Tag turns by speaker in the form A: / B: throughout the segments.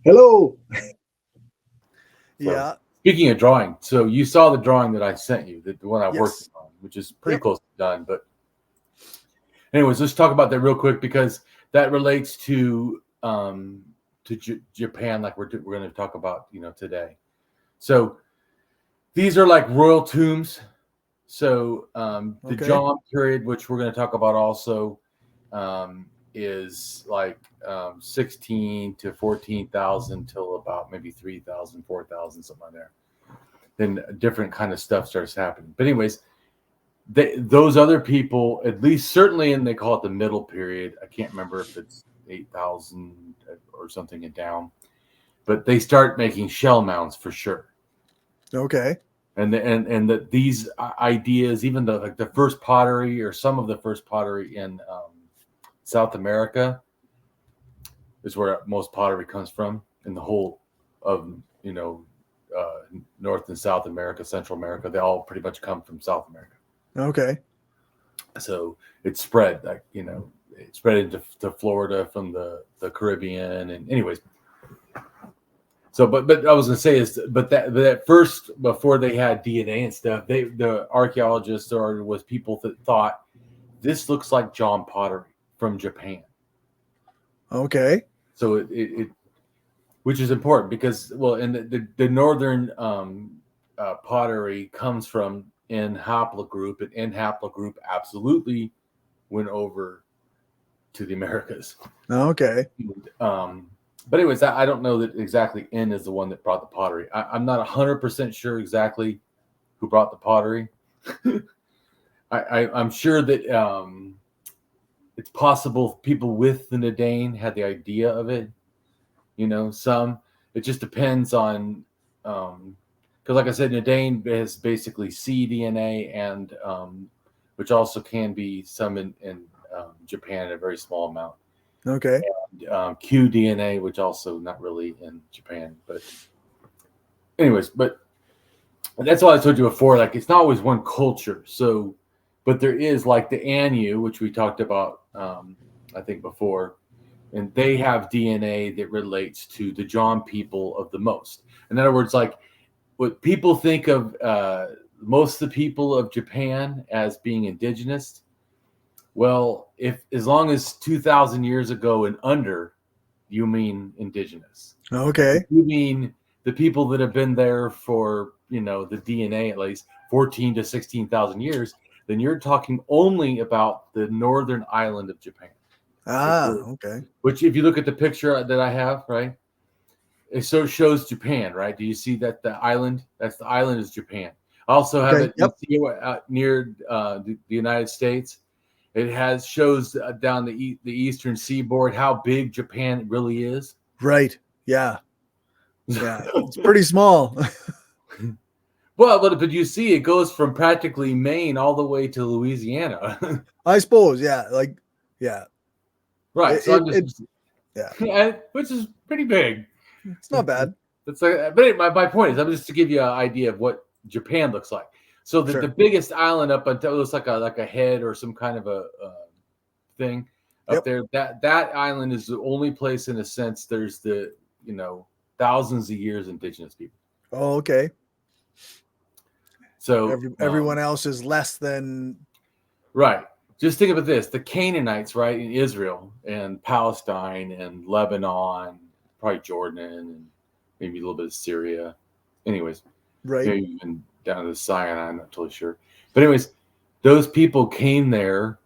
A: Hello.
B: So, speaking of drawing, so you saw the drawing that I sent you, the one I worked on, which is pretty close to done. But anyways, let's talk about that real quick because that relates to Japan, like we're going to talk about, today. So these are like royal tombs. So the Jom period, which we're going to talk about also, is like 16 to 14,000 till about maybe 3,000, 4,000, something like that. Then different kind of stuff starts happening. But anyways, those other people, at least certainly, and they call it the middle period. I can't remember if it's 8,000 or something and down, but they start making shell mounds for sure.
A: Okay.
B: And that these ideas, even the first pottery or some of the first pottery in South America is where most pottery comes from in the whole of, North and South America, Central America. They all pretty much come from South America.
A: Okay.
B: So it spread, it spread into Florida from the Caribbean. And anyways, so, but I was going to say is, but that first, before they had DNA and stuff, the archaeologists was people that thought this looks like Jom pottery from Japan.
A: Okay.
B: So it which is important because, well, and the northern pottery comes from N haplogroup, and N haplogroup absolutely went over to the Americas.
A: Okay.
B: But anyways, I don't know that exactly N is the one that brought the pottery. I'm not 100% sure exactly who brought the pottery. I'm sure that it's possible people with the Nedane had the idea of it. Some. It just depends on, because like I said, Nedane is basically cDNA and which also can be some in Japan in a very small amount.
A: Okay.
B: And qDNA, which also not really in Japan, but anyways, but that's why I told you before, like it's not always one culture. So, but there is like the Anu, which we talked about, I think before, and they have DNA that relates to the Jom people of the most. In other words, like what people think of most of the people of Japan as being indigenous. Well, if as long as 2,000 years ago and under, you mean indigenous.
A: Okay.
B: If you mean the people that have been there for, the DNA at least 14 to 16,000 years, then you're talking only about the northern island of Japan.
A: Okay.
B: Which, if you look at the picture that I have, right, it shows Japan, right? Do you see that the island? That's the island is Japan. I also have it near the United States. It shows down the eastern seaboard how big Japan really is.
A: Right. Yeah. Yeah. It's pretty small.
B: Well, but you see, it goes from practically Maine all the way to Louisiana.
A: I suppose. Yeah. Like, yeah.
B: Right.
A: Yeah.
B: Which is pretty big.
A: It's not bad.
B: It's like, but my point is, I'm just to give you an idea of what Japan looks like. So the biggest island up until it looks like a head or some kind of a thing up there. That island is the only place, in a sense, there's the thousands of years indigenous people.
A: Oh, okay.
B: So
A: everyone else is less than.
B: Right. Just think about this: the Canaanites, right, in Israel and Palestine and Lebanon, probably Jordan and maybe a little bit of Syria. Anyways,
A: right.
B: Maybe even down to Sinai, I'm not totally sure. But anyways, those people came there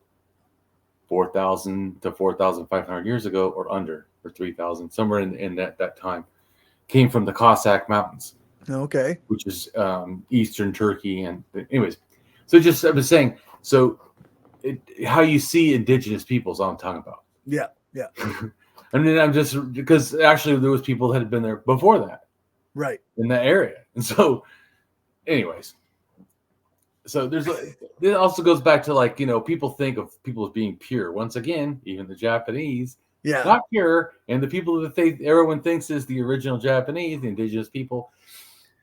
B: 4,000 to 4,500 years ago or under, or 3,000, somewhere in that time, came from the Cossack Mountains.
A: Okay.
B: Which is eastern Turkey. And anyways, so I was saying, so how you see indigenous people is all I'm talking about.
A: Yeah, yeah.
B: I mean, I'm just, because actually there was people that had been there before that.
A: Right.
B: In that area. And so anyways, so it also goes back to, like, people think of people as being pure. Once again, even the Japanese, not pure. And the people that everyone thinks is the original Japanese, the indigenous people,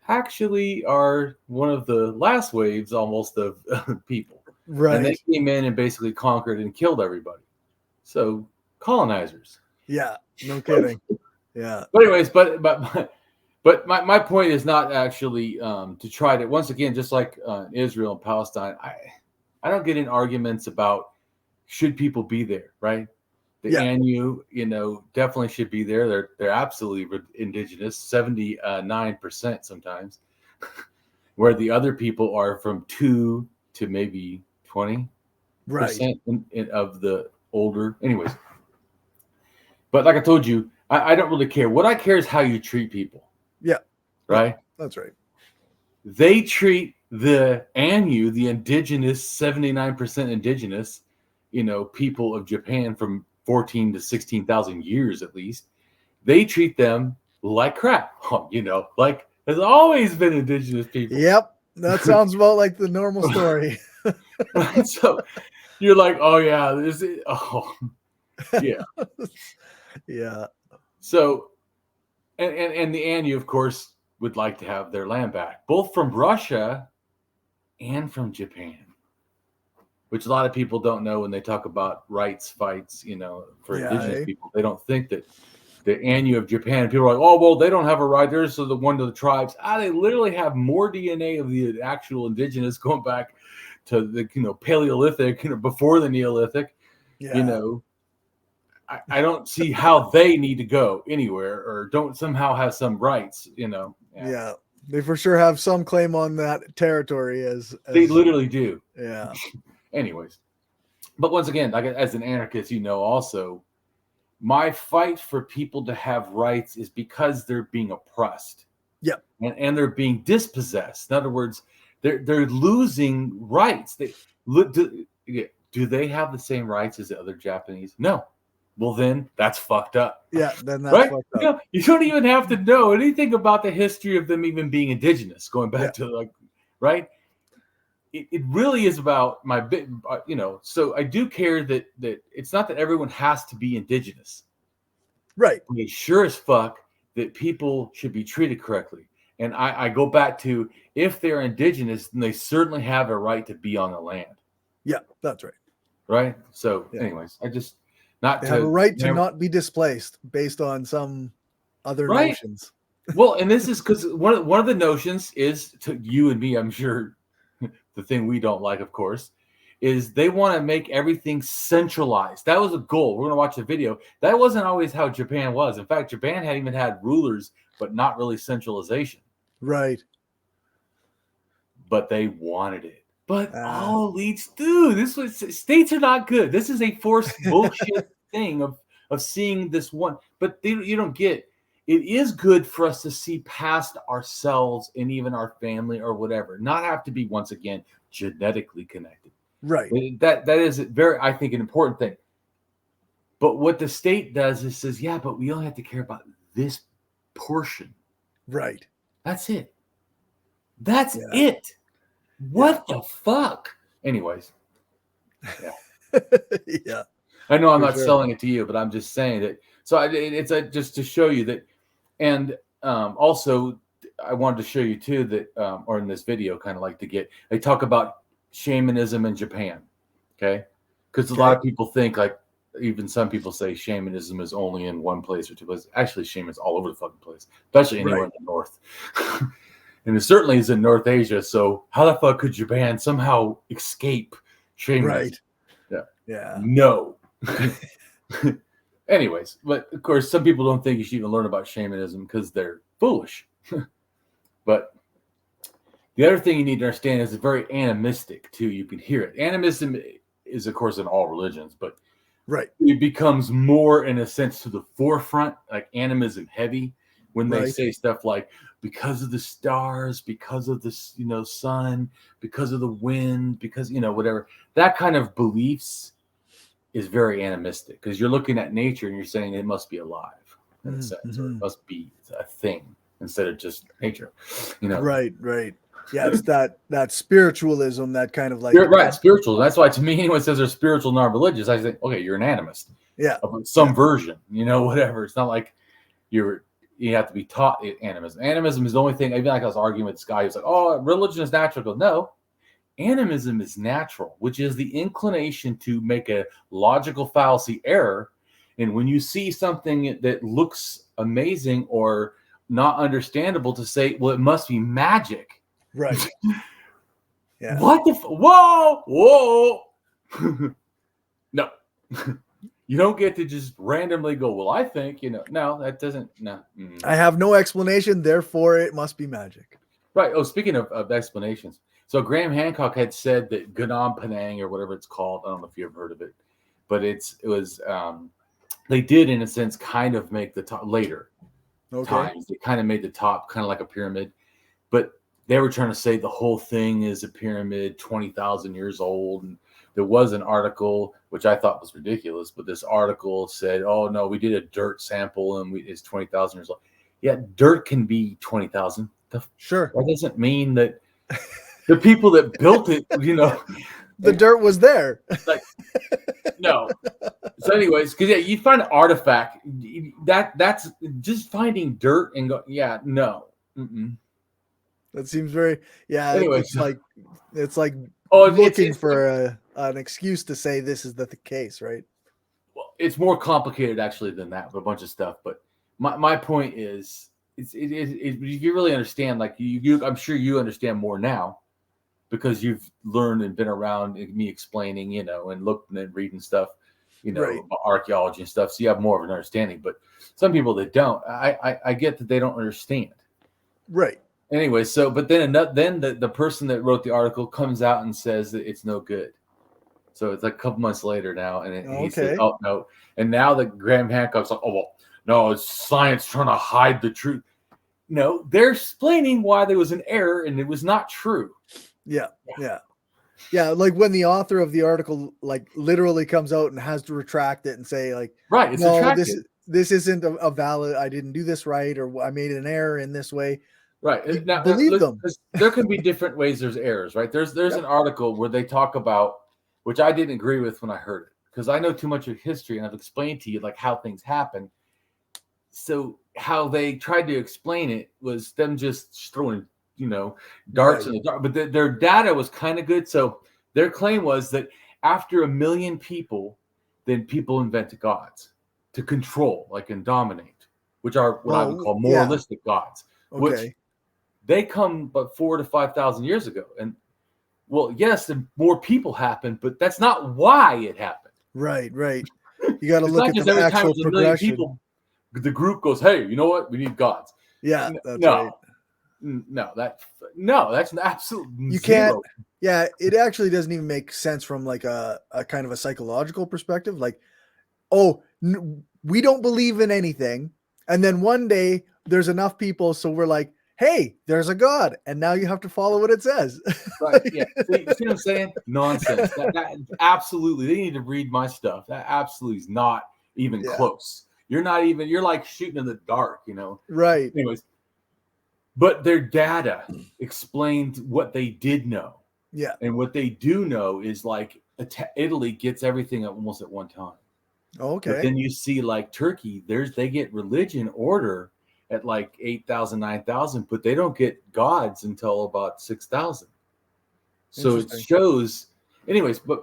B: actually are one of the last waves almost of people.
A: Right.
B: And they came in and basically conquered and killed everybody. So colonizers.
A: Yeah, no kidding. Yeah.
B: But anyways, but my point is not actually to try to, once again, just like Israel and Palestine, I don't get in arguments about should people be there, right? The Anu, definitely should be there. They're absolutely indigenous, 79% sometimes, where the other people are from 2 to maybe 20% of the older. Anyways, but like I told you, I don't really care. What I care is how you treat people.
A: Yeah.
B: Right?
A: That's right.
B: They treat the Anu, the indigenous, 79% indigenous, people of Japan from 14 to 16,000 years at least. They treat them like crap, like there's always been indigenous people.
A: Yep. That sounds about like the normal story.
B: Right? So you're like, oh yeah, yeah.
A: Yeah.
B: So, and the Anu, of course, would like to have their land back, both from Russia and from Japan, which a lot of people don't know when they talk about rights fights, for indigenous people. They don't think that the Anu of Japan, people are like, oh, well, they don't have a right. They're the one of the tribes. They literally have more DNA of the actual indigenous going back to the, Paleolithic, before the Neolithic. I don't see how they need to go anywhere or don't somehow have some rights,
A: Yeah. They for sure have some claim on that territory as
B: they literally do.
A: Yeah.
B: Anyways, but once again, like as an anarchist, also my fight for people to have rights is because they're being oppressed.
A: Yeah.
B: And they're being dispossessed. In other words, they're losing rights. Do they have the same rights as the other Japanese? No. Well, then that's fucked up.
A: Yeah, then that's fucked up.
B: You don't even have to know anything about the history of them even being indigenous, going back to right? It really is about my bit, so I do care that it's not that everyone has to be indigenous.
A: Right.
B: But it's sure as fuck that people should be treated correctly. And I go back to, if they're indigenous, then they certainly have a right to be on the land.
A: Yeah, that's right.
B: Right? So anyways, I just...
A: They have a right to not be displaced based on some other notions.
B: Well, and this is because one of the notions is, to you and me, I'm sure, the thing we don't like, of course, is they want to make everything centralized. That was a goal. We're going to watch the video. That wasn't always how Japan was. In fact, Japan had even had rulers, but not really centralization.
A: Right.
B: But they wanted it. But all leads through. States are not good. This is a forced bullshit thing of seeing this one. But you don't get it is good for us to see past ourselves and even our family or whatever. Not have to be, once again, genetically connected.
A: Right.
B: That is I think, an important thing. But what the state does is says, yeah, but we only have to care about this portion.
A: Right.
B: That's it. That's it. What the fuck? Anyways. Yeah.
A: Yeah.
B: I know I'm not selling it to you, but I'm just saying that. So it's just to show you that. And also, I wanted to show you too that, or in this video, kind of like they talk about shamanism in Japan. Okay. Because a lot of people think, like, even some people say shamanism is only in one place or two places. Actually, shaman's all over the fucking place, especially anywhere in the north. And it certainly is in North Asia. So how the fuck could Japan somehow escape shamanism?
A: Right. Yeah.
B: No. Anyways, but of course, some people don't think you should even learn about shamanism because they're foolish. But the other thing you need to understand is it's very animistic too. You can hear it. Animism is, of course, in all religions, but it becomes more, in a sense, to the forefront, like animism heavy, when they say stuff like, because of the stars, because of the sun, because of the wind, because whatever. That kind of beliefs is very animistic, because you're looking at nature and you're saying it must be alive in a sense, or it must be a thing instead of just nature.
A: Right. Yeah, it's that spiritualism, that kind of like
B: spiritual. That's why, to me, anyone says they're spiritual, non-religious, I think, okay, you're an animist.
A: Yeah,
B: of some version, whatever. It's not like you have to be taught animism. Animism is the only thing. Even like I was arguing with this guy who's like, "Oh, religion is natural." I go, no, animism is natural, which is the inclination to make a logical fallacy error. And when you see something that looks amazing or not understandable to say, well, it must be magic.
A: Right. Yeah.
B: What the whoa. No. You don't get to just randomly go, well, I think, no, that doesn't, no.
A: I have no explanation, therefore it must be magic.
B: Right. Oh, speaking of explanations. So Graham Hancock had said that Khnum Penang or whatever it's called, I don't know if you've heard of it, but it was, they did in a sense kind of make the top later times. They kind of made the top kind of like a pyramid, but they were trying to say the whole thing is a pyramid, 20,000 years old. And there was an article, which I thought was ridiculous, but this article said, oh, no, we did a dirt sample and it's 20,000 years old. Yeah, dirt can be 20,000.
A: Sure.
B: That doesn't mean that the people that built it,
A: the dirt was there.
B: Like, no. So anyways, because you find an artifact, that's just finding dirt and go, yeah, no. Mm-mm.
A: That seems very, yeah.
B: Anyways,
A: it's like
B: looking
A: for an excuse to say this is the case, right?
B: Well, it's more complicated actually than that, with a bunch of stuff. But my point is, if you really understand, like I'm sure you understand more now because you've learned and been around me explaining, and looking and reading stuff,
A: right.
B: about archaeology and stuff. So you have more of an understanding. But some people that don't, I get that they don't understand.
A: Right.
B: Anyway, but then the person that wrote the article comes out and says that it's no good. So it's like a couple months later now, and he says, "Oh no!" And now that Graham Hancock's like, "Oh well, no, it's science trying to hide the truth." No, they're explaining why there was an error and it was not true.
A: Yeah. Like when the author of the article like literally comes out and has to retract it and say like,
B: right, it's
A: no, this isn't a valid. I didn't do this right, or I made an error in this way.
B: Right. Now,
A: believe them.
B: There can be different ways there's errors, right? There's an article where they talk about, which I didn't agree with when I heard it, because I know too much of history and I've explained to you like how things happen. So how they tried to explain it was them just throwing, darts in the dark. But their data was kind of good. So their claim was that after 1 million people, then people invented gods to control, like, and dominate, which are what I would call moralistic gods.
A: Okay.
B: Which they come but 4,000 to 5,000 years ago. And well, yes, the more people happened, but that's not why it happened.
A: Right. You got to look at the actual progression. People,
B: the group goes, hey, you know what? We need gods.
A: Yeah, that's right.
B: No, that's an absolute
A: you
B: zero.
A: Can't. Yeah, it actually doesn't even make sense from like a kind of a psychological perspective. Like, we don't believe in anything, and then one day there's enough people, so we're like, hey, there's a God, and now you have to follow what it says.
B: Right. Yeah. See what I'm saying? Nonsense. That absolutely. They need to read my stuff. That absolutely is not even close. You're like shooting in the dark,
A: Right.
B: Anyways, but their data explained what they did know.
A: Yeah.
B: And what they do know is like Italy gets everything almost at one time.
A: Okay.
B: But then you see like Turkey, they get religion order at like 8,000, 9,000, but they don't get gods until about 6,000. So it shows, anyways. But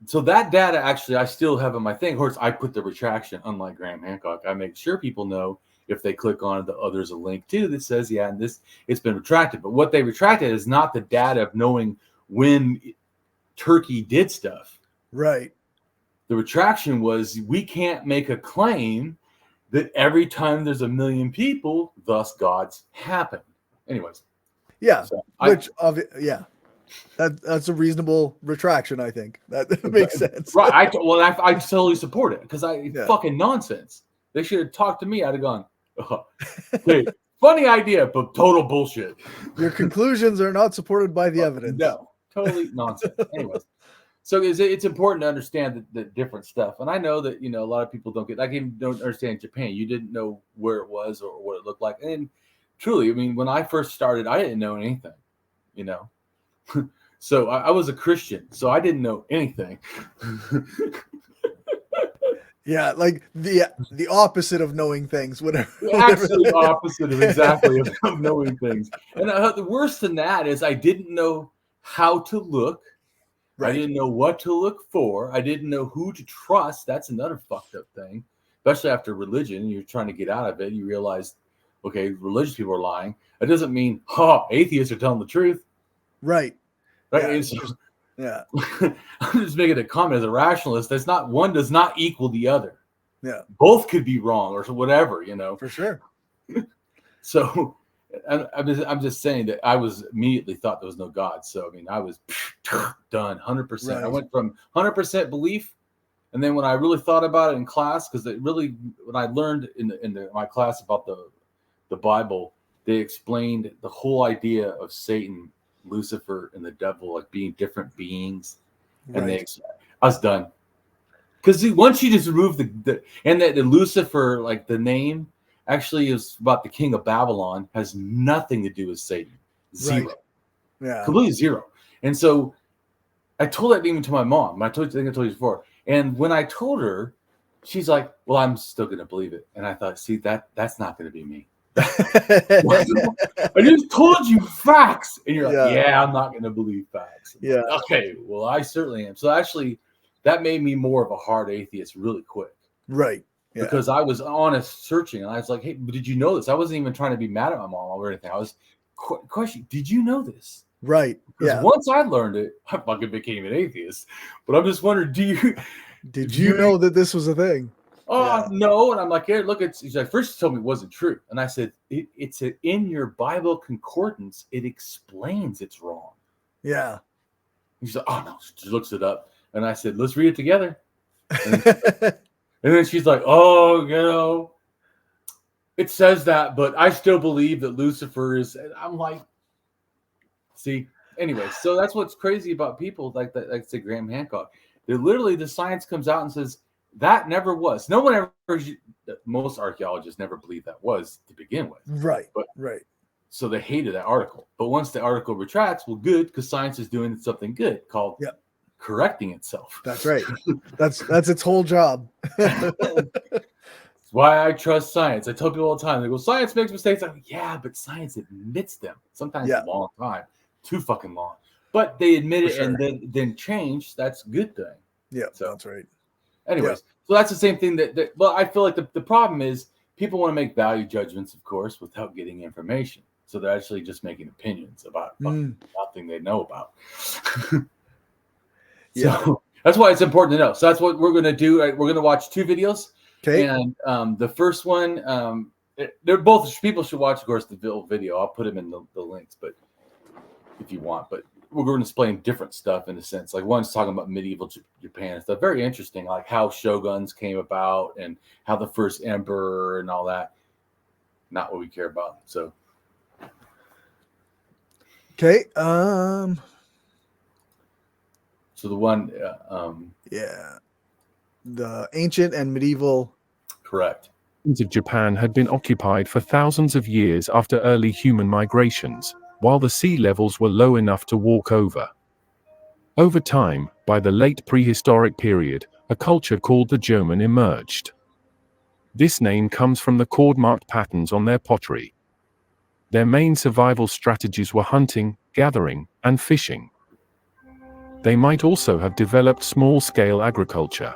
B: so that data actually I still have in my thing. Of course, I put the retraction, unlike Graham Hancock. I make sure people know if they click on it, there's a link too that says, and it's been retracted. But what they retracted is not the data of knowing when Turkey did stuff.
A: Right.
B: The retraction was we can't make a claim that every time there's 1 million people, thus gods happen. Anyways.
A: Yeah. So that's a reasonable retraction, I think. That makes sense.
B: Right. I totally support it because fucking nonsense. They should have talked to me. I'd have gone, hey, funny idea, but total bullshit.
A: Your conclusions are not supported by the evidence.
B: No, totally nonsense. Anyways. So it's important to understand the different stuff. And I know that, a lot of people don't understand Japan. You didn't know where it was or what it looked like. And truly, I mean, when I first started, I didn't know anything, So I was a Christian, so I didn't know anything.
A: Yeah, like the opposite of knowing things, whatever.
B: The absolute opposite of exactly of knowing things. And the worse than that is I didn't know how to look. Right. I didn't know what to look for. I didn't know who to trust. That's another fucked up thing. especially after religion, you're trying to get out of it. You realize, okay, religious people are lying. It doesn't mean, atheists are telling the truth.
A: Right.
B: Right.
A: Yeah.
B: I'm just making a comment as a rationalist. That's not, one does not equal the other.
A: Yeah.
B: Both could be wrong or whatever,
A: For sure.
B: So I'm just saying that I was immediately thought there was no God. So, I mean, I was done 100%.
A: Right.
B: I went from 100% belief. And then when I really thought about it in class, because when I learned in my class about the Bible, they explained the whole idea of Satan, Lucifer, and the devil like being different beings. And I was done. Because once you just remove the Lucifer, like the name, actually is about the king of Babylon, has nothing to do with Satan. Zero.
A: Right. Yeah.
B: Completely zero. And so I told that even to my mom. I think I told you before. And when I told she's like, well, I'm still going to believe it. And I thought, see, that's not going to be me. I just told you facts. And you're like, yeah, I'm not going to believe facts.
A: Yeah.
B: Like, okay, well, I certainly am. So actually, that made me more of a hard atheist really quick.
A: Right. Yeah.
B: Because I was honest searching. And I was like, hey, but did you know this? I wasn't even trying to be mad at my mom or anything. I was questioning, did you know this?
A: Right.
B: Because once I learned it, I fucking became an atheist. But I'm just wondering,
A: did you know that this was a thing?
B: No. And I'm like, hey, look, she's like, first she told me it wasn't true. And I said, it's in your Bible concordance. It explains it's wrong.
A: Yeah.
B: And she's like, oh, no. She looks it up. And I said, let's read it together. And then she's like, it says that, but I still believe that Lucifer is. And I'm like, see, anyway, so that's what's crazy about people like that, like say Graham Hancock. They're literally, the science comes out and says that never was. No one ever, most archaeologists never believed that was to begin with.
A: Right.
B: But,
A: right.
B: So they hated that article. But once the article retracts, well, good, because science is doing something good called correcting itself.
A: That's right. That's its whole job.
B: That's why I trust science. I tell people all the time, they go, science makes mistakes. I'm like, yeah, but science admits them. Sometimes a long time. Too fucking long. But they admit it and then change. That's a good thing.
A: Yeah, so that's right.
B: Anyways, so that's the same thing that well, I feel like the problem is people want to make value judgments, of course, without getting information. So they're actually just making opinions about nothing they know about. So that's why it's important to know. So that's what we're going to do. We're going to watch 2 videos. Okay. And the first one, they're both, people should watch, of course, the video. I'll put them in the links, but if you want. But we're going to explain different stuff in a sense. Like one's talking about medieval Japan and stuff. Very interesting, like how shoguns came about and how the first emperor and all that. Not what we care about. So.
A: Okay.
B: So the one,
A: the ancient and medieval.
B: Correct.
C: Of Japan had been occupied for thousands of years after early human migrations, while the sea levels were low enough to walk over. Over time, by the late prehistoric period, a culture called the Jomon emerged. This name comes from the cord-marked patterns on their pottery. Their main survival strategies were hunting, gathering, and fishing. They might also have developed small-scale agriculture.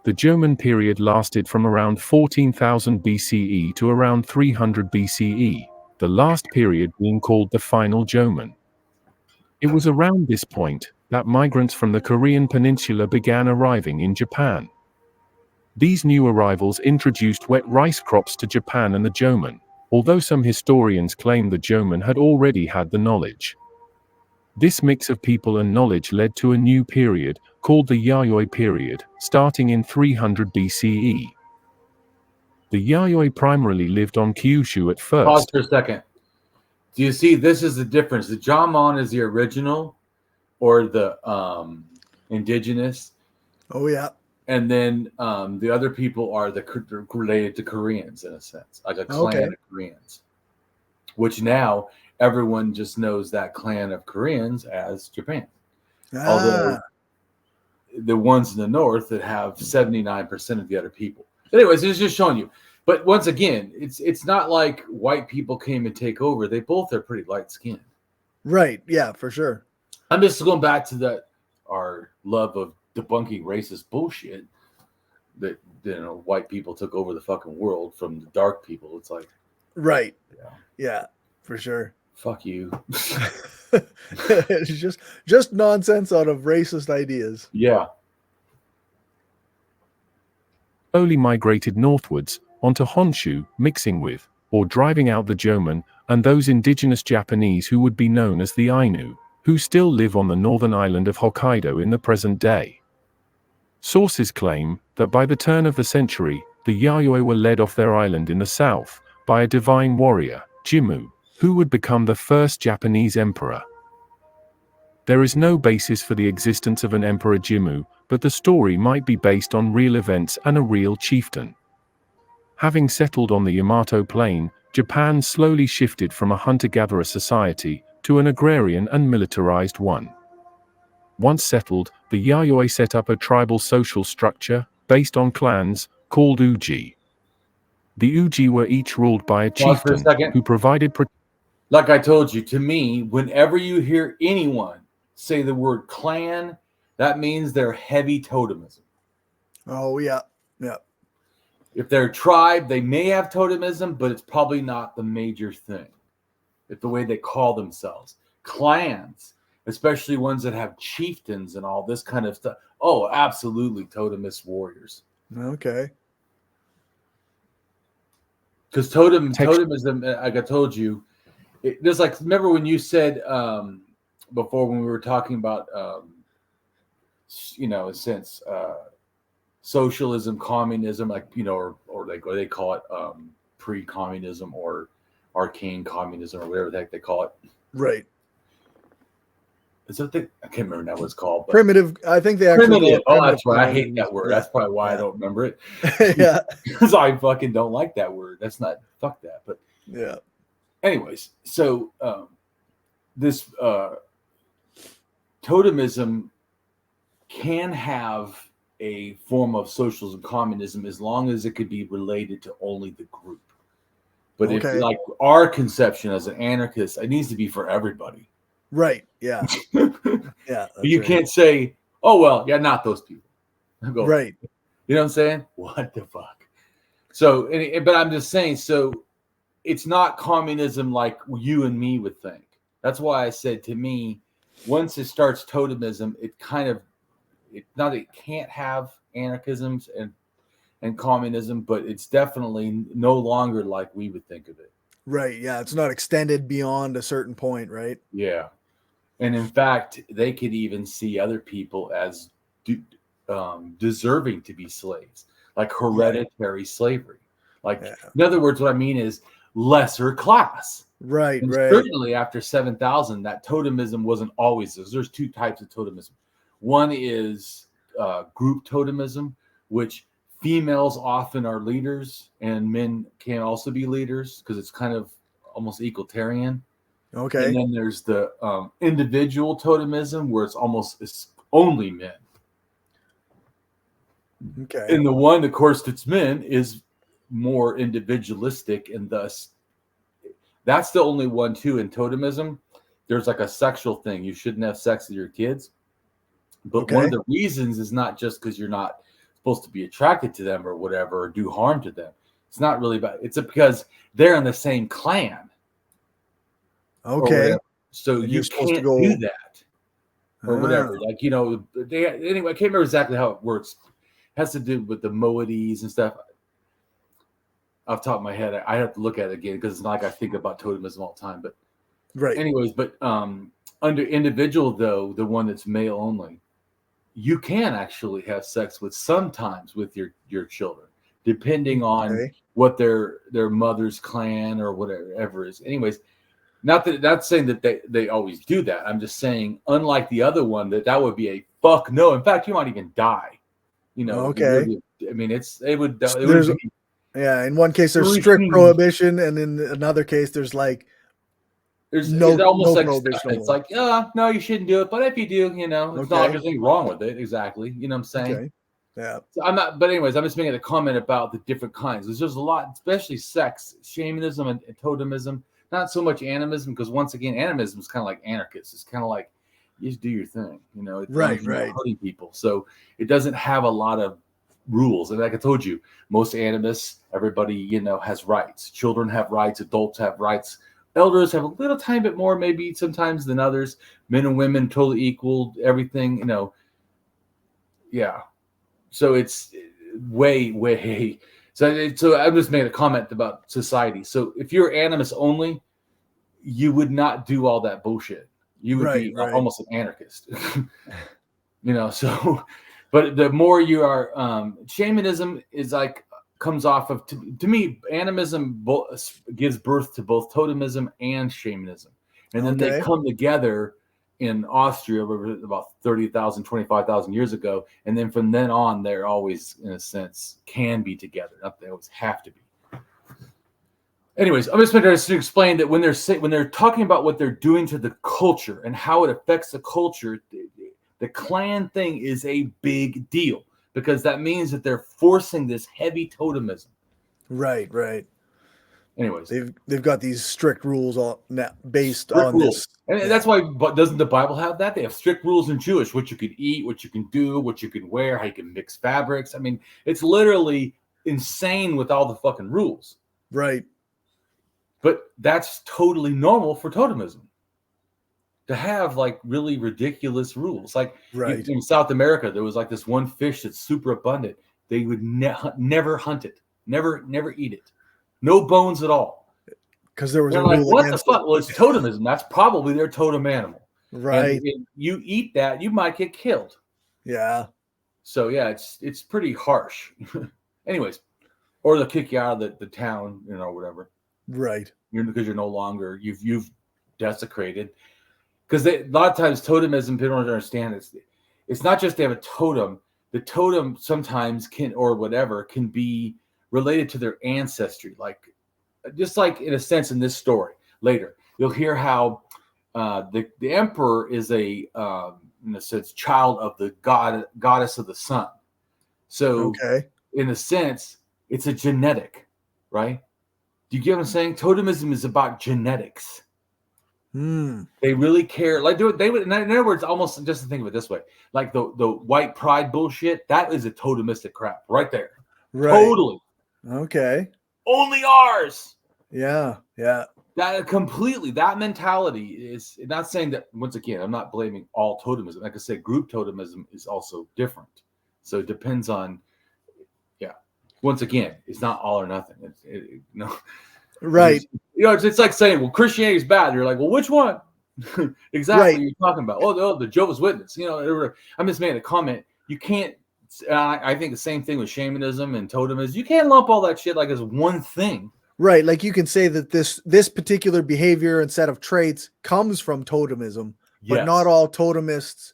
C: The Jomon period lasted from around 14,000 BCE to around 300 BCE, the last period being called the Final Jomon. It was around this point that migrants from the Korean peninsula began arriving in Japan. These new arrivals introduced wet rice crops to Japan and the Jomon, although some historians claim the Jomon had already had the knowledge. This mix of people and knowledge led to a new period, called the Yayoi period, starting in 300 BCE. The Yayoi primarily lived on Kyushu at first.
B: Pause for a second. Do you see, this is the difference. The Jomon is the original or the indigenous.
A: Oh, yeah.
B: And then the other people are related to Koreans in a sense, like a clan of Koreans, which now everyone just knows that clan of Koreans as Japan. Although the ones in the north that have 79% of the other people. Anyways, it's just showing you. But once again, it's not like white people came and take over. They both are pretty light skinned.
A: Right. Yeah, for sure.
B: I'm just going back to our love of debunking racist bullshit. that white people took over the fucking world from the dark people. It's like,
A: right. Yeah, for sure.
B: Fuck you.
A: It's just nonsense out of racist ideas.
B: Yeah.
C: Slowly migrated northwards onto Honshu, mixing with, or driving out the Jomon, and those indigenous Japanese who would be known as the Ainu, who still live on the northern island of Hokkaido in the present day. Sources claim that by the turn of the century, the Yayoi were led off their island in the south by a divine warrior, Jimmu, who would become the first Japanese emperor. There is no basis for the existence of an Emperor Jimmu, but the story might be based on real events and a real chieftain. Having settled on the Yamato plain, Japan slowly shifted from a hunter-gatherer society to an agrarian and militarized one. Once settled, the Yayoi set up a tribal social structure, based on clans, called Uji. The Uji were each ruled by a chieftain, who provided
B: like I told you, to me, whenever you hear anyone say the word clan, that means they're heavy totemism.
A: Oh, yeah. Yeah.
B: If they're a tribe, they may have totemism, but it's probably not the major thing. It's the way they call themselves. Clans, especially ones that have chieftains and all this kind of stuff. Oh, absolutely, totemist warriors.
A: Okay.
B: Because totemism, like I told you, there's like, remember when you said before when we were talking about, since socialism, communism, like, or like what they call it, pre-communism or arcane communism or whatever the heck they call it.
A: Right.
B: Is that I can't remember now what it's called. But
A: primitive. I think they actually.
B: Primitive. Oh, that's right. I hate that word. Yeah. That's probably why I don't remember it.
A: Yeah.
B: Because I fucking don't like that word. That's not, fuck that. But
A: yeah.
B: Anyways, so this totemism can have a form of socialism, communism, as long as it could be related to only the group. But if, like, our conception as an anarchist, it needs to be for everybody.
A: Right. Yeah. Yeah.
B: You can't say, oh, well, yeah, not those people. Go,
A: right.
B: You know what I'm saying? What the fuck? So, but I'm just saying, so it's not communism like you and me would think. That's why I said, to me, once it starts totemism, it kind of, not that it can't have anarchisms and communism, but it's definitely no longer like we would think of it.
A: Right. Yeah. It's not extended beyond a certain point, right?
B: Yeah. And in fact, they could even see other people as deserving to be slaves, like hereditary slavery. Like, in other words, what I mean is lesser class.
A: Right.
B: And
A: right.
B: Certainly after 7,000, that totemism wasn't always this. There's two types of totemism. One is group totemism, which females often are leaders and men can also be leaders because it's kind of almost egalitarian.
A: Okay.
B: And then there's the individual totemism where it's only men.
A: Okay.
B: And the one, of course, that's men is more individualistic, and thus that's the only one too. In totemism, there's like a sexual thing. You shouldn't have sex with your kids. But one of the reasons is not just because you're not supposed to be attracted to them or whatever, or do harm to them. It's not really about, it's because they're in the same clan.
A: Okay.
B: So you can't do that or whatever. Like, anyway, I can't remember exactly how it works. It has to do with the moieties and stuff. Off the top of my head, I have to look at it again because it's not like I think about totemism all the time. But anyways, under individual, though, the one that's male only, you can actually have sex sometimes with your children, depending on what their mother's clan or whatever is. Anyways, not saying that they always do that. I'm just saying, unlike the other one, that would be a fuck no. In fact, you might even die. Really, I mean, it would be,
A: yeah. In one case, there's strict prohibition, and in another case, there's
B: almost like
A: prohibition.
B: It's like, no, you shouldn't do it. But if you do, it's not like there's anything wrong with it. Exactly. You know what I'm saying?
A: Okay. Yeah.
B: So I'm not. But anyways, I'm just making a comment about the different kinds. There's a lot, especially sex, shamanism, and totemism. Not so much animism, because once again, animism is kind of like anarchist. It's kind of like you just do your thing. It's
A: right.
B: hurting people. So it doesn't have a lot of rules. And like I told you, most animists, everybody, you know, has rights. Children have rights. Adults have rights. Elders have a little tiny bit more, maybe sometimes than others. Men and women totally equal. Everything, you know. Yeah. So it's way. So I'm just making a comment about society. So if you're animist only, you would not do all that bullshit. You would be almost an anarchist. You know, so, but the more you are, shamanism is like, comes off of, to me, animism gives birth to both totemism and shamanism. And then they come together in Austria about 30,000, 25,000 years ago. And then from then on, they're always, in a sense, can be together. Not they always have to be. Anyways, I'm just going to explain that when they're talking about what they're doing to the culture and how it affects the culture, the clan thing is a big deal because that means that they're forcing this heavy totemism. Right. Anyways,
A: they've got these strict rules all now based on rules.
B: This, and that's why. But doesn't the Bible have that? They have strict rules in Jewish: what you could eat, what you can do, what you can wear, how you can mix fabrics. I mean, it's literally insane with all the fucking rules.
A: Right.
B: But that's totally normal for totemism. To have like really ridiculous rules, like in South America, there was like this one fish that's super abundant. They would never hunt it, never eat it, no bones at all,
A: because there was
B: a
A: like,
B: rule what the fuck? Well, it's totemism. That's probably their totem animal,
A: right?
B: And you eat that, you might get killed.
A: Yeah.
B: So yeah, it's pretty harsh. Anyways, or they'll kick you out of the town, you know, whatever.
A: Right.
B: Because you're no longer you've desecrated. Because a lot of times totemism, people don't understand it's not just they have a totem. The totem sometimes can be related to their ancestry. Like, just like in a sense in this story later, you'll hear how the emperor is in a sense, child of the goddess of the sun. So in a sense, it's a genetic, right? Do you get what I'm saying? Totemism is about genetics. They really care. Like they would. In other words, almost just to think of it this way, like the white pride bullshit. That is a totemistic crap right there. Right. Totally.
A: Okay.
B: Only ours.
A: Yeah.
B: That completely. That mentality is not saying that. Once again, I'm not blaming all totemism. Like I said, group totemism is also different. So it depends on. Yeah. Once again, it's not all or nothing. No.
A: Right.
B: You know, it's like saying, well, Christianity is bad. You're like, well, which one? Exactly what you're talking about. Oh, the Jehovah's Witness. You know, I'm just making a comment. You can't, I think the same thing with shamanism and totemism. You can't lump all that shit like as one thing.
A: Right. Like you can say that this particular behavior and set of traits comes from totemism, but not all totemists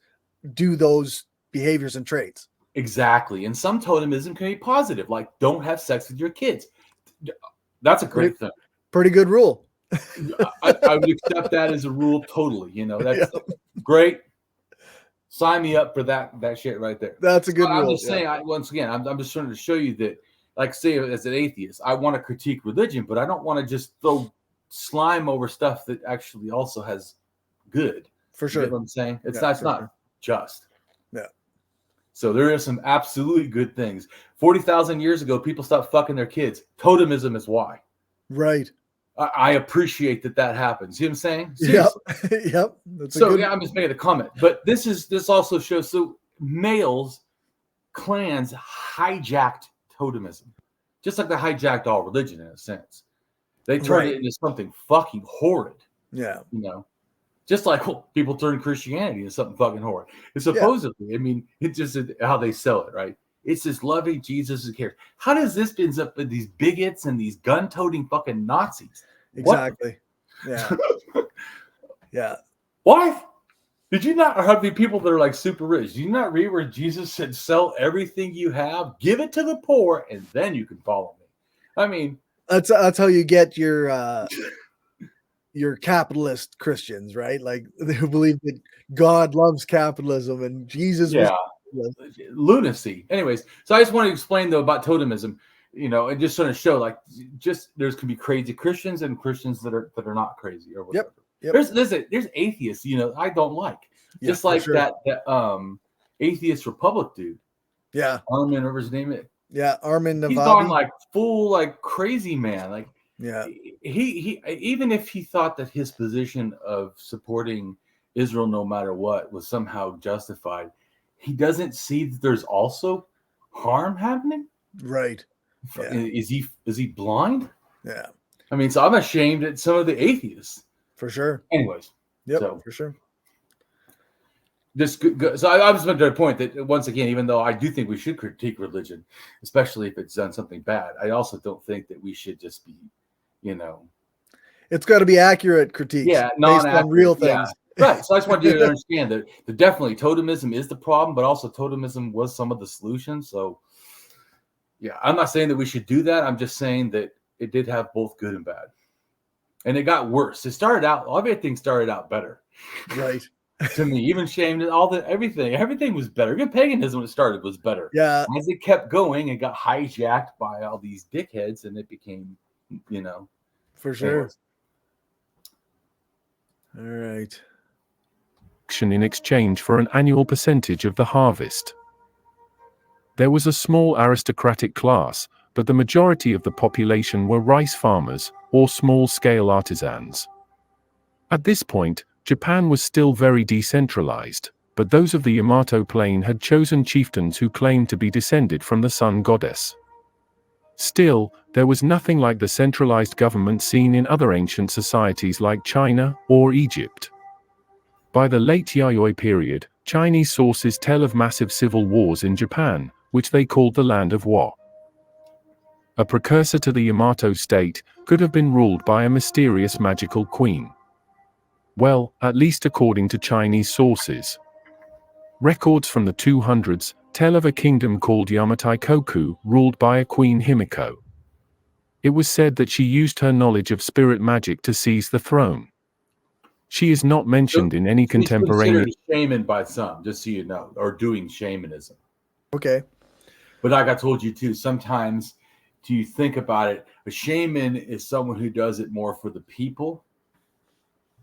A: do those behaviors and traits.
B: Exactly. And some totemism can be positive, like don't have sex with your kids. That's a great thing.
A: Pretty good rule.
B: I would accept that as a rule totally. You know, that's great. Sign me up for that shit right there.
A: That's a good rule.
B: I'm just saying, once again, I'm just trying to show you that, like, say, as an atheist, I want to critique religion, but I don't want to just throw slime over stuff that actually also has good.
A: For sure.
B: You know what I'm saying? It's not just.
A: Yeah.
B: So there are some absolutely good things. 40,000 years ago, people stopped fucking their kids. Totemism is why.
A: Right.
B: I appreciate that happens. You know what I'm saying? Seriously.
A: Yep.
B: I'm just making a comment. But this also shows, so clans hijacked totemism. Just like they hijacked all religion in a sense. They turned it into something fucking horrid.
A: Yeah.
B: You know? Just like people turn Christianity into something fucking horrid. It's supposedly, I mean, it's just how they sell it, right? It's this loving Jesus who cares. How does this ends up with these bigots and these gun-toting fucking Nazis?
A: Exactly. What? Yeah. Yeah.
B: What? Did you not have the people that are like super rich? Did you not read where Jesus said, sell everything you have, give it to the poor, and then you can follow me? I mean,
A: that's how you get your capitalist Christians, right? Like who believe that God loves capitalism and Jesus was
B: lunacy. Anyways, so I just want to explain though about totemism, you know, and just sort of show like there's can be crazy Christians and Christians that are not crazy or whatever. Yep. There's atheists, you know, I don't like. Just like that Atheist Republic dude.
A: Yeah.
B: Armin, whatever his name is.
A: Yeah. Armin Navabi.
B: He's gone like full, like crazy man. Like,
A: yeah.
B: He even if he thought that his position of supporting Israel no matter what was somehow justified, he doesn't see that there's also harm happening.
A: Right. Yeah.
B: Is he blind?
A: Yeah.
B: I mean, so I'm ashamed at some of the atheists.
A: For sure.
B: Anyways.
A: Yep.
B: So,
A: for sure.
B: So I was making a point that once again, even though I do think we should critique religion, especially if it's done something bad, I also don't think that we should just be,
A: it's got to be accurate critiques.
B: Yeah,
A: based on real things.
B: Yeah. Right. So I just want you to understand that definitely totemism is the problem, but also totemism was some of the solution. So yeah, I'm not saying that we should do that. I'm just saying that it did have both good and bad. And it got worse. Everything started out better.
A: Right.
B: To me, even shame, everything was better. Even paganism when it started was better.
A: Yeah.
B: As it kept going, it got hijacked by all these dickheads, and it became,
A: For sure. All right.
C: In exchange for an annual percentage of the harvest. There was a small aristocratic class, but the majority of the population were rice farmers or small-scale artisans. At this point, Japan was still very decentralized, but those of the Yamato plain had chosen chieftains who claimed to be descended from the sun goddess. Still, there was nothing like the centralized government seen in other ancient societies like China or Egypt. By the late Yayoi period, Chinese sources tell of massive civil wars in Japan, which they called the Land of War. A precursor to the Yamato state could have been ruled by a mysterious magical queen. Well, at least according to Chinese sources. Records from the 200s tell of a kingdom called Yamatai-koku, ruled by a Queen Himiko. It was said that she used her knowledge of spirit magic to seize the throne. She is not mentioned in any contemporaneous...
B: She's considered a shaman by some, just so you know, or doing shamanism.
A: Okay.
B: But like I told you too, sometimes, do you think about it, a shaman is someone who does it more for the people.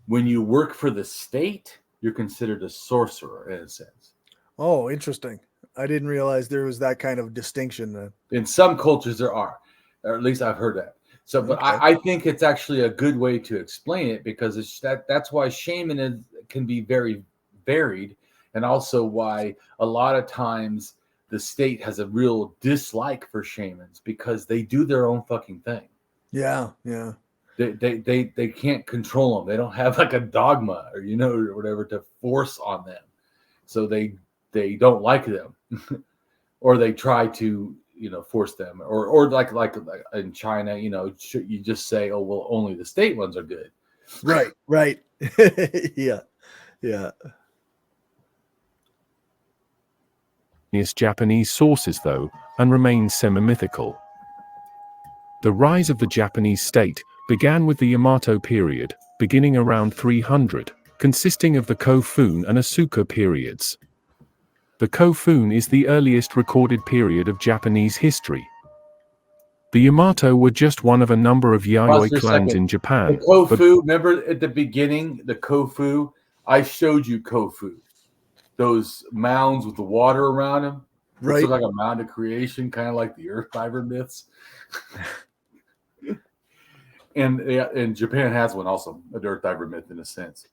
B: When you work for the state, you're considered a sorcerer in a sense.
A: Oh, interesting. I didn't realize there was that kind of distinction.
B: In some cultures there are, or at least I've heard that. So, but
A: Okay.
B: I think it's actually a good way to explain it, because that's why shamanism can be very varied, and also why a lot of times the state has a real dislike for shamans because they do their own fucking thing.
A: Yeah, yeah.
B: They can't control them. They don't have like a dogma or or whatever to force on them. So they don't like them, or they try to force them, or like in China, you just say, oh well, only the state ones are good.
A: Right. Yeah.
C: Japanese sources though, and remains semi-mythical. The rise of the Japanese state began with the Yamato period, beginning around 300, consisting of the Kofun and Asuka periods. The Kofun is the earliest recorded period of Japanese history. The Yamato were just one of a number of Yayoi clans in Japan.
B: The Kofu, remember at the beginning, the Kofu? I showed you Kofu. Those mounds with the water around them.
A: Right.
B: Like a Mound of Creation, kind of like the Earth Diver myths. And Japan has one also, a Earth Diver myth in a sense.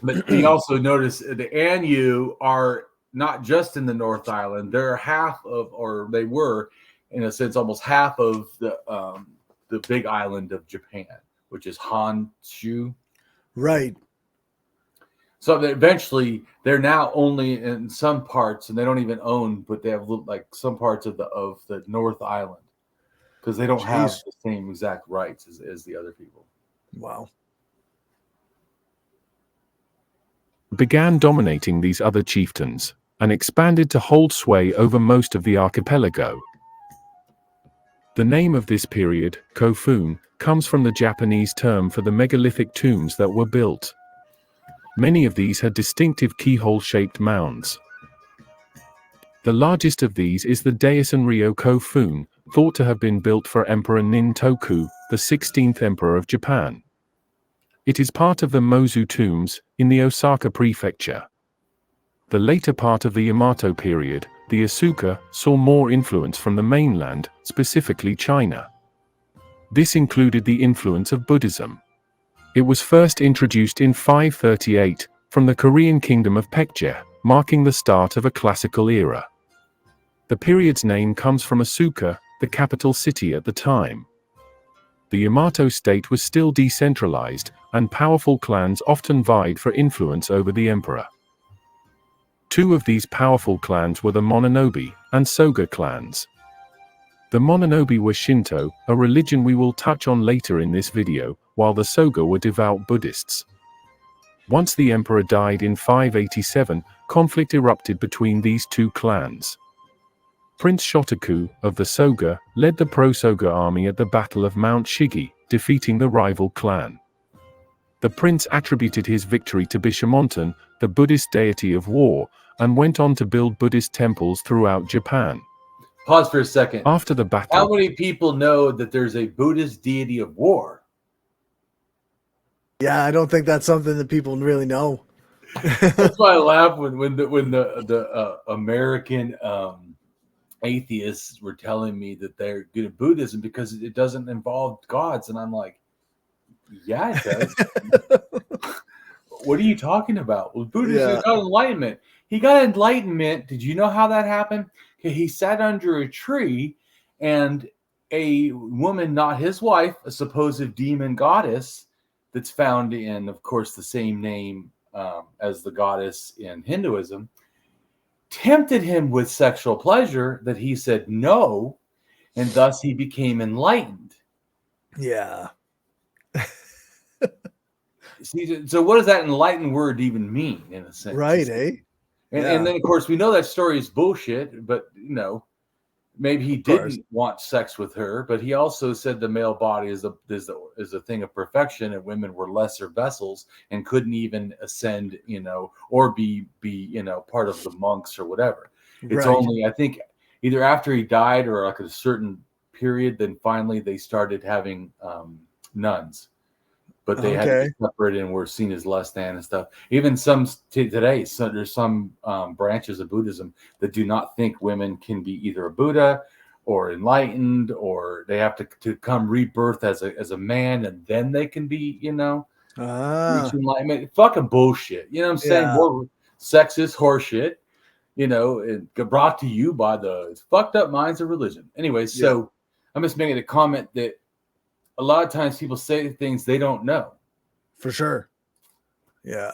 B: But you also notice the Anyu are not just in the North Island. They're half of, or they were, in a sense, almost half of the big island of Japan, which is Honshu.
A: Right.
B: So eventually, they're now only in some parts, and they don't even own, but they have like some parts of the North Island, because they don't have the same exact rights as the other people.
A: Wow.
C: Began dominating these other chieftains, and expanded to hold sway over most of the archipelago. The name of this period, Kofun, comes from the Japanese term for the megalithic tombs that were built. Many of these had distinctive keyhole-shaped mounds. The largest of these is the Daisen-ryo Kofun, thought to have been built for Emperor Nin-toku, the 16th emperor of Japan. It is part of the Mozu tombs, in the Osaka prefecture. The later part of the Yamato period, the Asuka saw more influence from the mainland, specifically China. This included the influence of Buddhism. It was first introduced in 538 from the Korean kingdom of Baekje, marking the start of a classical era. The period's name comes from Asuka, the capital city at the time. The Yamato state was still decentralized, and powerful clans often vied for influence over the emperor. Two of these powerful clans were the Mononobe and Soga clans. The Mononobe were Shinto, a religion we will touch on later in this video, while the Soga were devout Buddhists. Once the emperor died in 587, conflict erupted between these two clans. Prince Shotoku of the Soga led the pro-Soga army at the Battle of Mount Shigi, defeating the rival clan. The prince attributed his victory to Bishamonten, the Buddhist deity of war, and went on to build Buddhist temples throughout Japan.
B: Pause for a second.
C: After the battle,
B: How many people know that there's a Buddhist deity of war?
A: Yeah, I don't think that's something that people really know.
B: That's why I laugh when the American atheists were telling me that they're good at Buddhism because it doesn't involve gods, and I'm like, yeah, it does. What are you talking about? Well, Buddhism got enlightenment. He got enlightenment. Did you know how that happened? He sat under a tree, and a woman, not his wife, a supposed demon goddess that's found in, of course, the same name as the goddess in Hinduism, tempted him with sexual pleasure that he said no, and thus he became enlightened.
A: Yeah.
B: See, so what does that enlightened word even mean, in a sense?
A: Right, eh?
B: And then, of course, we know that story is bullshit, but, you know, maybe he didn't want sex with her, but he also said the male body is a thing of perfection, and women were lesser vessels and couldn't even ascend, you know, or be you know, part of the monks or whatever. It's only, I think, either after he died or like a certain period, then finally they started having nuns. But they had to be separated and were seen as less than and stuff. Even today, there's some branches of Buddhism that do not think women can be either a Buddha or enlightened, or they have to come rebirth as a man, and then they can be, you know, reach enlightenment. Fucking bullshit. You know what I'm saying? More sexist horseshit. You know, it brought to you by the fucked up minds of religion. Anyway, so I'm just making a comment that a lot of times people say things they don't know.
A: For sure. Yeah.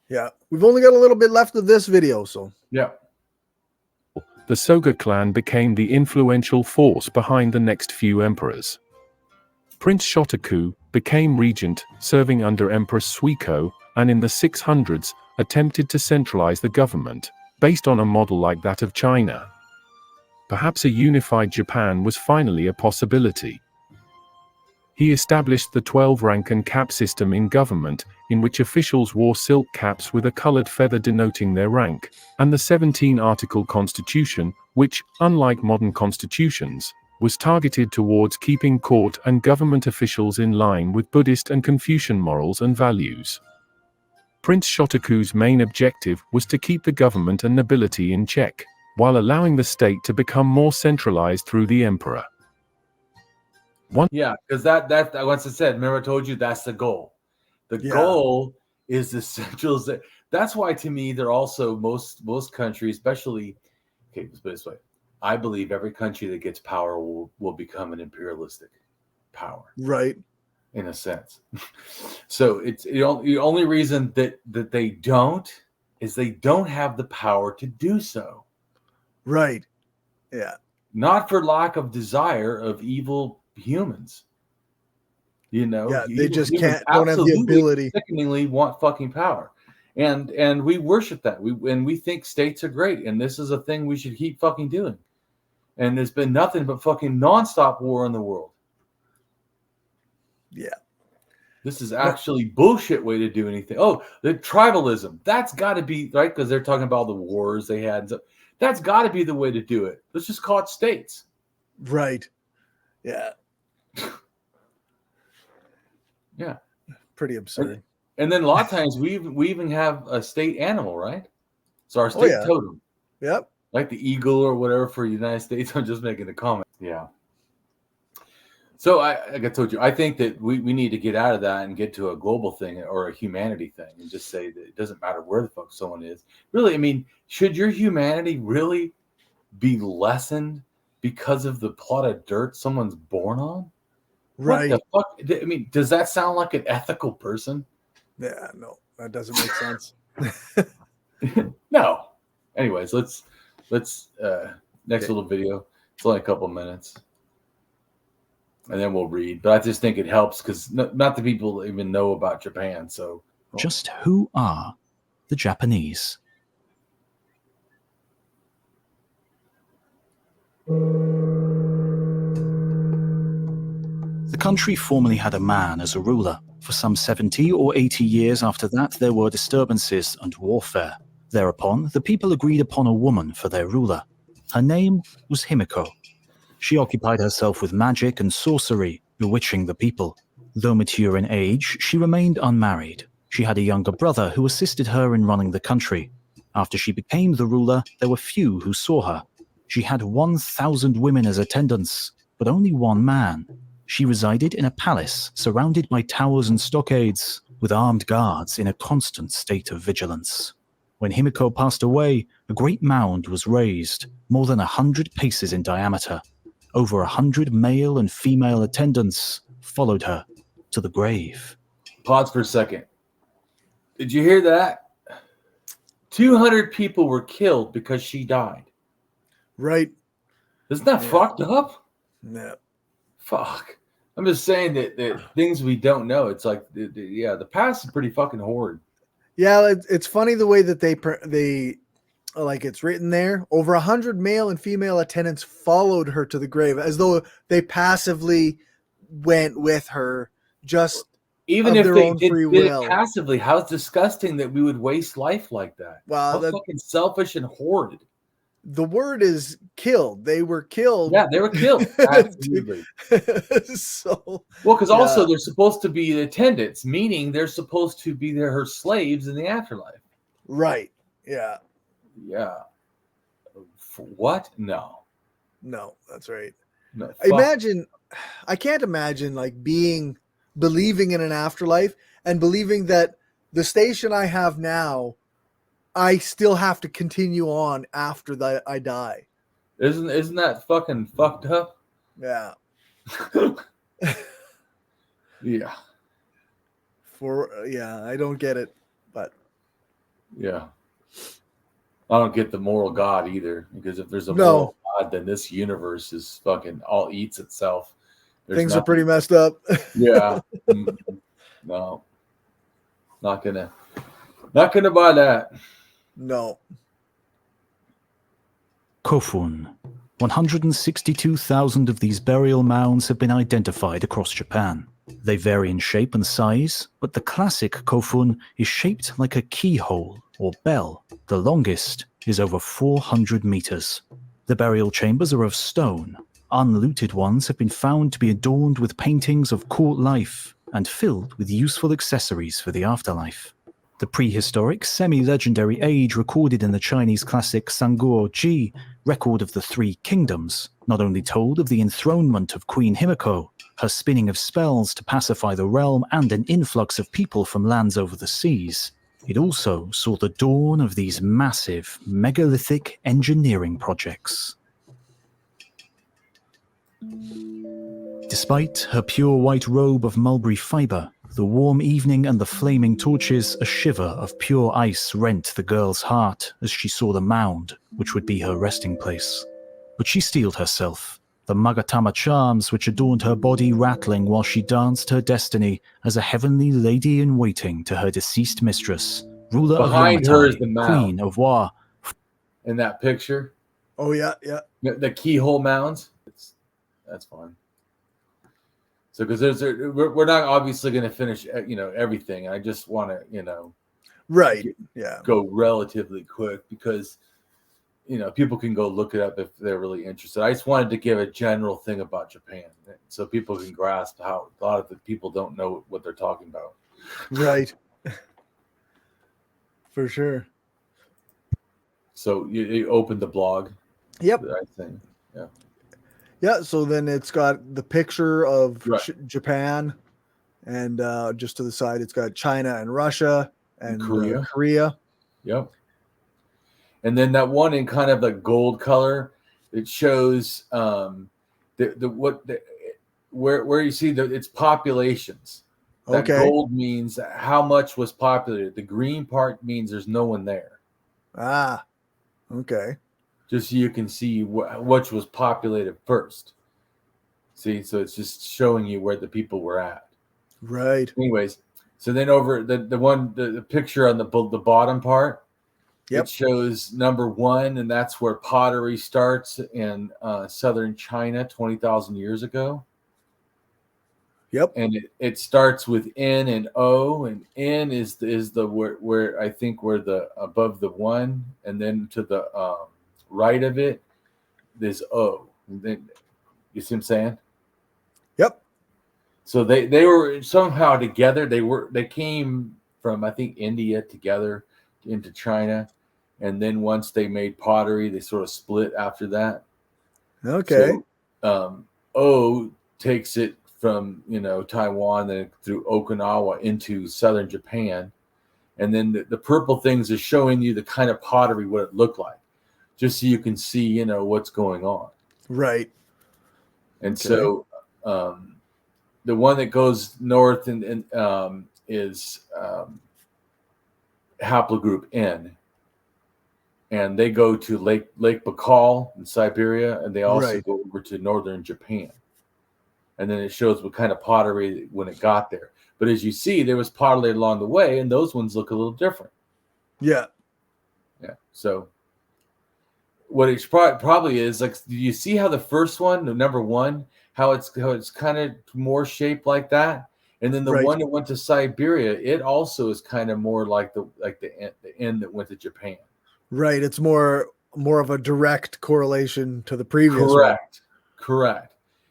A: Yeah. We've only got a little bit left of this video, so.
B: Yeah.
C: The Soga clan became the influential force behind the next few emperors. Prince Shotoku became regent, serving under Empress Suiko, and in the 600s attempted to centralize the government, based on a model like that of China. Perhaps a unified Japan was finally a possibility. He established the 12-rank and cap system in government, in which officials wore silk caps with a colored feather denoting their rank, and the 17-article constitution, which, unlike modern constitutions, was targeted towards keeping court and government officials in line with Buddhist and Confucian morals and values. Prince Shotoku's main objective was to keep the government and nobility in check, while allowing the state to become more centralized through the emperor.
B: Because that once I said, remember I told you that's the goal. The goal is the centralization. That's why, to me, they're also most countries, especially. Okay, let's put it this way: I believe every country that gets power will become an imperialistic power,
A: right?
B: In a sense. So it's the only reason that they don't is they don't have the power to do so.
A: Right. Yeah.
B: Not for lack of desire of evil humans. You know,
A: they just don't have the ability.
B: Sickeningly want fucking power. And we worship that. We think states are great, and this is a thing we should keep fucking doing. And there's been nothing but fucking nonstop war in the world. Yeah. This is actually bullshit way to do anything. Oh, the tribalism. That's got to be, right? Because they're talking about the wars they had. So that's got to be the way to do it. Let's just call it states.
A: Right. Yeah.
B: Yeah.
A: Pretty absurd.
B: And then a lot of times we even have a state animal, right? So our state totem.
A: Yep.
B: Like the eagle or whatever for the United States. I'm just making a comment. Yeah. So like I told you, I think that we need to get out of that and get to a global thing or a humanity thing and just say that it doesn't matter where the fuck someone is. Really, I mean, should your humanity really be lessened because of the plot of dirt someone's born on?
A: Right.
B: What the fuck? I mean, does that sound like an ethical person?
A: Yeah, no, that doesn't make sense.
B: No. Anyways, let's next little video. It's only a couple minutes. And then we'll read. But I just think it helps because not the people even know about Japan. So,
D: just who are the Japanese? The country formerly had a man as a ruler. For some 70 or 80 years after that, there were disturbances and warfare. Thereupon, the people agreed upon a woman for their ruler. Her name was Himiko. She occupied herself with magic and sorcery, bewitching the people. Though mature in age, she remained unmarried. She had a younger brother who assisted her in running the country. After she became the ruler, there were few who saw her. She had 1,000 women as attendants, but only one man. She resided in a palace surrounded by towers and stockades, with armed guards in a constant state of vigilance. When Himiko passed away, a great mound was raised, more than 100 paces in diameter. Over 100 male and female attendants followed her to the grave.
B: Pause for a second. Did you hear that? 200 people were killed because she died.
A: Right.
B: Isn't that fucked up?
A: Yeah.
B: Fuck. I'm just saying that things we don't know. It's like, the past is pretty fucking horrid.
A: Yeah, it's funny the way that they like it's written there. Over 100 male and female attendants followed her to the grave, as though they passively went with her, just
B: even
A: if
B: if
A: they
B: did it passively. How disgusting that we would waste life like that.
A: Wow,
B: how fucking selfish and horrid.
A: The word is killed. They were killed.
B: Yeah, they were killed. Absolutely.
A: So
B: because also they're supposed to be attendants, meaning they're supposed to be her slaves in the afterlife.
A: Right. Yeah.
B: Yeah. For what? No,
A: that's right.
B: No,
A: imagine, I can't imagine like believing in an afterlife and believing that the station I have now, I still have to continue on after that I die.
B: Isn't that fucking fucked up?
A: Yeah.
B: Yeah.
A: I don't get it, but
B: yeah. I don't get the moral God either, because if there's a moral God, then this universe is fucking all eats itself.
A: Things are pretty messed up.
B: Yeah. No. Not gonna buy that.
A: No.
D: Kofun. 162,000 of these burial mounds have been identified across Japan. They vary in shape and size, but the classic Kofun is shaped like a keyhole or bell. The longest is over 400 meters. The burial chambers are of stone. Unlooted ones have been found to be adorned with paintings of court life and filled with useful accessories for the afterlife. The prehistoric, semi-legendary age recorded in the Chinese classic Sanguo Ji, record of the Three Kingdoms, not only told of the enthronement of Queen Himiko, her spinning of spells to pacify the realm, and an influx of people from lands over the seas, it also saw the dawn of these massive, megalithic engineering projects. Despite her pure white robe of mulberry fibre, the warm evening and the flaming torches, a shiver of pure ice rent the girl's heart as she saw the mound, which would be her resting place. But she steeled herself, the Magatama charms which adorned her body rattling while she danced her destiny as a heavenly lady-in-waiting to her deceased mistress, ruler
B: Behind
D: of
B: her is
D: Yamatai,
B: the mound.
D: Queen of Wa.
B: In that picture.
A: Oh, yeah.
B: The keyhole mounds. That's fine. So, because we're not obviously going to finish, everything. I just want to,
A: right,
B: go relatively quick because, people can go look it up if they're really interested. I just wanted to give a general thing about Japan so people can grasp how a lot of the people don't know what they're talking about.
A: Right. For sure.
B: So you opened the blog.
A: Yep.
B: I think. Yeah.
A: Yeah. So then it's got the picture of
B: Right.
A: Japan, and just to the side, it's got China and Russia and Korea.
B: Yep. And then that one in kind of the gold color, it shows where you see it's populations. That
A: Okay.
B: gold means how much was populated. The green part means there's no one there.
A: Ah, okay.
B: Just so you can see which was populated first. See, so it's just showing you where the people were at.
A: Right.
B: Anyways, so then over the picture on the bottom part,
A: Yep.
B: it shows number 1, and that's where pottery starts in southern China 20,000 years ago.
A: Yep.
B: And it starts with N and O, and N is the where I think where the above the 1, and then to the right of it there's O. And then you see what I'm saying?
A: Yep.
B: So they were somehow together. They came from, I think, India together into China, and then once they made pottery, they sort of split after that.
A: Okay.
B: So O takes it from Taiwan, then through Okinawa into southern Japan, and then the purple things are showing you the kind of pottery what it looked like, just so you can see what's going on.
A: Right.
B: And so the one that goes north and is haplogroup N, and they go to Lake Baikal in Siberia, and they also go over to northern Japan. And then it shows what kind of pottery when it got there. But as you see, there was pottery along the way, and those ones look a little different.
A: Yeah.
B: Yeah. So what it probably is, like, do you see how the first one, the number 1, how it's kind of more shaped like that? And then the one that went to Siberia, it also is kind of more like the end that went to Japan.
A: Right. It's more of a direct correlation to the previous one.
B: Correct.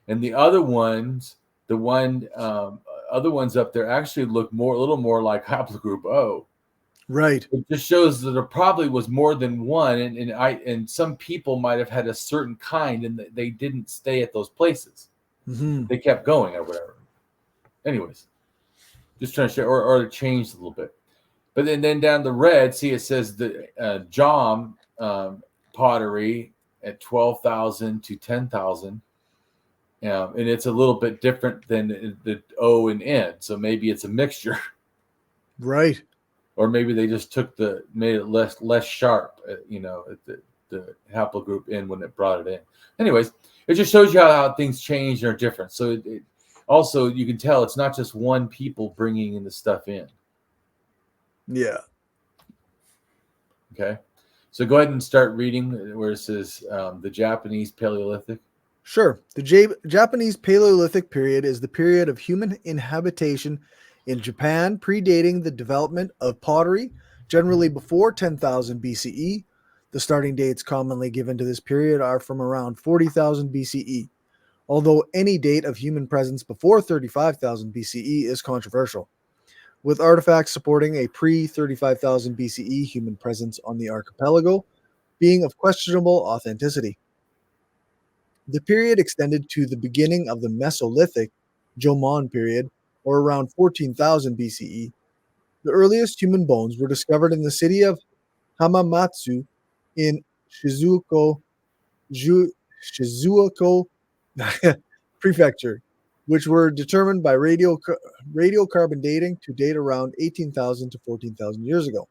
B: And the other ones, other ones up there actually look a little more like haplogroup O.
A: Right.
B: It just shows that there probably was more than one, and some people might have had a certain kind, and they didn't stay at those places.
A: Mm-hmm.
B: They kept going or whatever. Anyways, just trying to show, or it changed a little bit. But then down the red, see, it says the Jom pottery at 12,000 to 10,000. And it's a little bit different than the O and N. So maybe it's a mixture.
A: Right.
B: Or maybe they just made it less sharp, at the haplogroup N when it brought it in. Anyways, it just shows you how things change and are different. So it also, you can tell it's not just one people bringing in the stuff in.
A: Yeah.
B: Okay. So go ahead and start reading where it says the Japanese Paleolithic.
A: Sure. The Japanese Paleolithic period is the period of human inhabitation in Japan, predating the development of pottery, generally before 10,000 BCE. The starting dates commonly given to this period are from around 40,000 BCE, although any date of human presence before 35,000 BCE is controversial, with artifacts supporting a pre-35,000 BCE human presence on the archipelago being of questionable authenticity. The period extended to the beginning of the Mesolithic Jomon period, or around 14,000 BCE. The earliest human bones were discovered in the city of Hamamatsu in Shizuoka Prefecture, which were determined by radiocarbon dating to date around 18,000 to 14,000 years ago.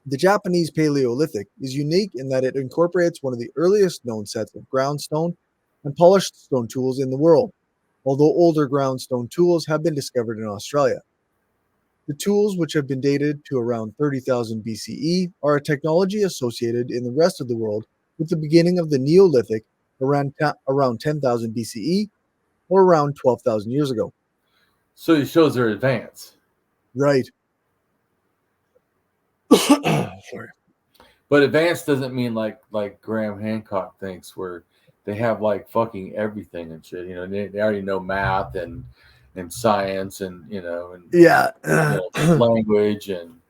A: The Japanese Paleolithic is unique in that it incorporates one of the earliest known sets of ground stone and polished stone tools in the world, although older ground stone tools have been discovered in Australia. The tools, which have been dated to around 30,000 BCE, are a technology associated in the rest of the world with the beginning of the Neolithic around 10,000 BCE or around 12,000 years ago.
B: So it shows their advance.
A: Right. Sorry.
B: But advanced doesn't mean like Graham Hancock thinks, where they have like fucking everything and shit. They already know math and and science and
A: Yeah.
B: language and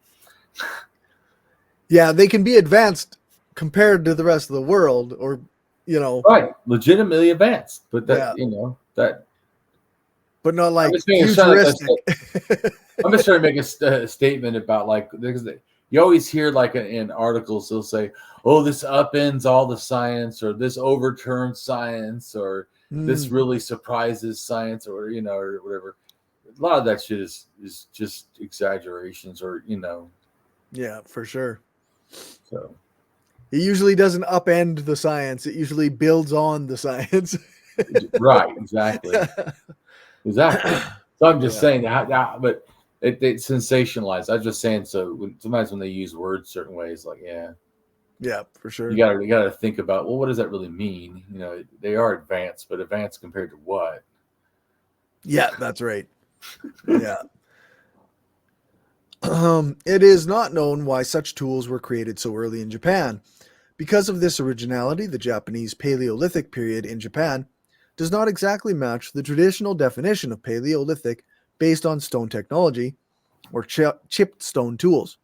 A: Yeah, they can be advanced compared to the rest of the world, or
B: right, legitimately advanced, but that that
A: but not like
B: I'm just
A: futuristic.
B: I'm just trying to make a statement about because you always hear in articles they'll say, "Oh, this upends all the science," or "This overturns science," or "This really surprises science," or or whatever. A lot of that shit is just exaggerations, or
A: Yeah, for sure.
B: So
A: It usually doesn't upend the science. It usually builds on the science.
B: right, exactly. So I'm just saying that, but it sensationalized. I'm just saying. So sometimes when they use words certain ways,
A: yeah, for sure.
B: you gotta think about, well, what does that really mean? They are advanced, but advanced compared to what?
A: Yeah, that's right. Yeah. It is not known why such tools were created so early in Japan. Because of this originality, the Japanese Paleolithic period in Japan does not exactly match the traditional definition of Paleolithic based on stone technology or chipped stone tools.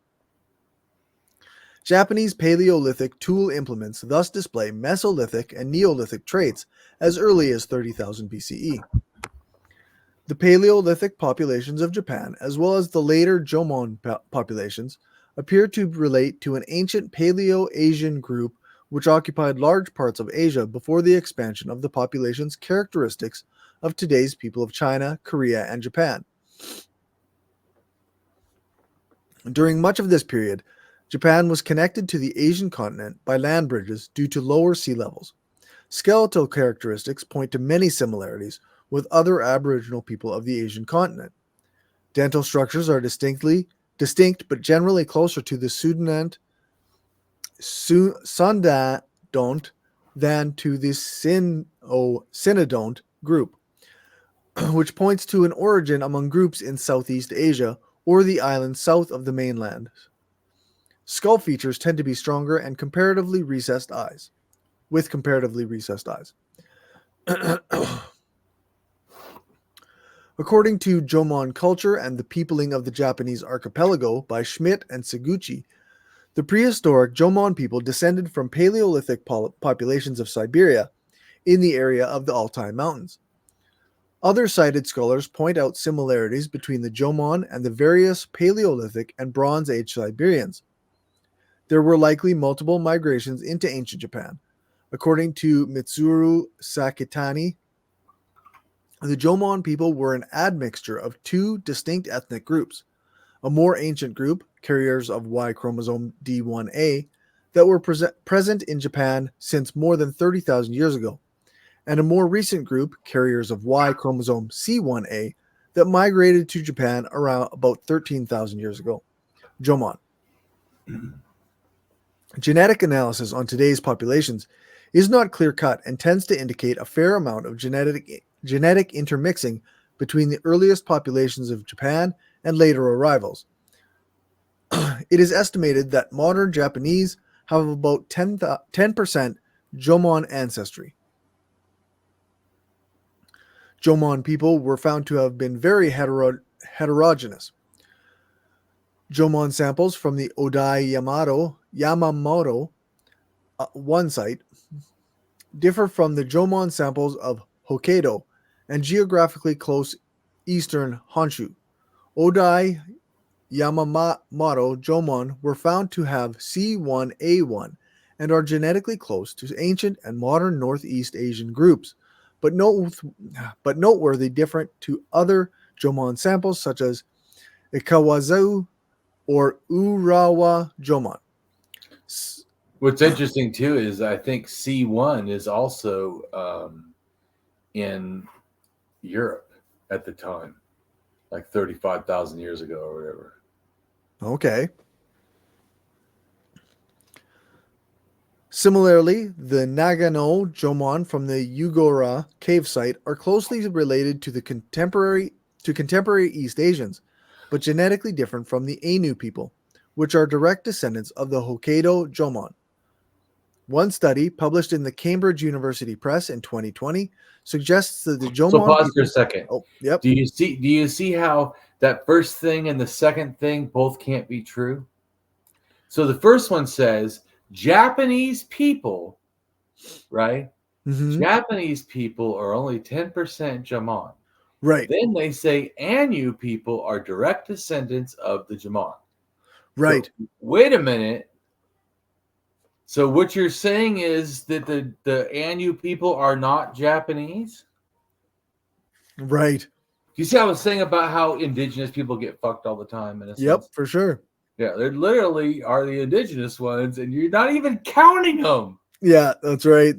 A: Japanese Paleolithic tool implements thus display Mesolithic and Neolithic traits as early as 30,000 BCE. The Paleolithic populations of Japan, as well as the later Jomon populations, appear to relate to an ancient Paleo-Asian group which occupied large parts of Asia before the expansion of the population's characteristics of today's people of China, Korea, and Japan. During much of this period, Japan was connected to the Asian continent by land bridges due to lower sea levels. Skeletal characteristics point to many similarities with other Aboriginal people of the Asian continent. Dental structures are distinct but generally closer to the Sundadont than to the Synodont group, which points to an origin among groups in Southeast Asia or the islands south of the mainland. Skull features tend to be stronger and with comparatively recessed eyes. According to Jomon Culture and the Peopling of the Japanese Archipelago by Schmidt and Seguchi, the prehistoric Jomon people descended from Paleolithic populations of Siberia in the area of the Altai Mountains. Other cited scholars point out similarities between the Jomon and the various Paleolithic and Bronze Age Siberians. There were likely multiple migrations into ancient Japan. According to Mitsuru Sakitani, the Jomon people were an admixture of two distinct ethnic groups: a more ancient group, carriers of Y chromosome D1A, that were present in Japan since more than 30,000 years ago, and a more recent group, carriers of Y chromosome C1A, that migrated to Japan around about 13,000 years ago. Jomon. Genetic analysis on today's populations is not clear-cut and tends to indicate a fair amount of genetic intermixing between the earliest populations of Japan and later arrivals. It is estimated that modern Japanese have about 10% Jomon ancestry. Jomon people were found to have been very heterogeneous. Jomon samples from the Odai Yamamoto one site differ from the Jomon samples of Hokkaido and geographically close eastern Honshu. Odai Yamamoto Jomon were found to have C1A1 and are genetically close to ancient and modern Northeast Asian groups, but noteworthy different to other Jomon samples such as Ikawazu or Urawa Jomon.
B: What's interesting too is I think C1 is also in Europe at the time, like 35,000 years ago or whatever.
A: Okay. Similarly, the Nagano Jomon from the Yugora cave site are closely related to the contemporary East Asians, but genetically different from the Ainu people, which are direct descendants of the Hokkaido Jomon. One study published in the Cambridge University Press in 2020 suggests that the Jomon
B: So pause for
A: people-
B: a second.
A: Oh, yep.
B: Do you see how that first thing and the second thing both can't be true? So the first one says Japanese people, right?
A: Mhm.
B: Japanese people are only 10% Jamon.
A: Right.
B: Then they say Anu people are direct descendants of the Jamon.
A: Right.
B: So, wait a minute. So what you're saying is that the Anu people are not Japanese?
A: Right.
B: You see, I was saying about how indigenous people get fucked all the time in a
A: Yep,
B: sense.
A: for sure.
B: Yeah, they literally are the indigenous ones, and you're not even counting them.
A: Yeah, that's right.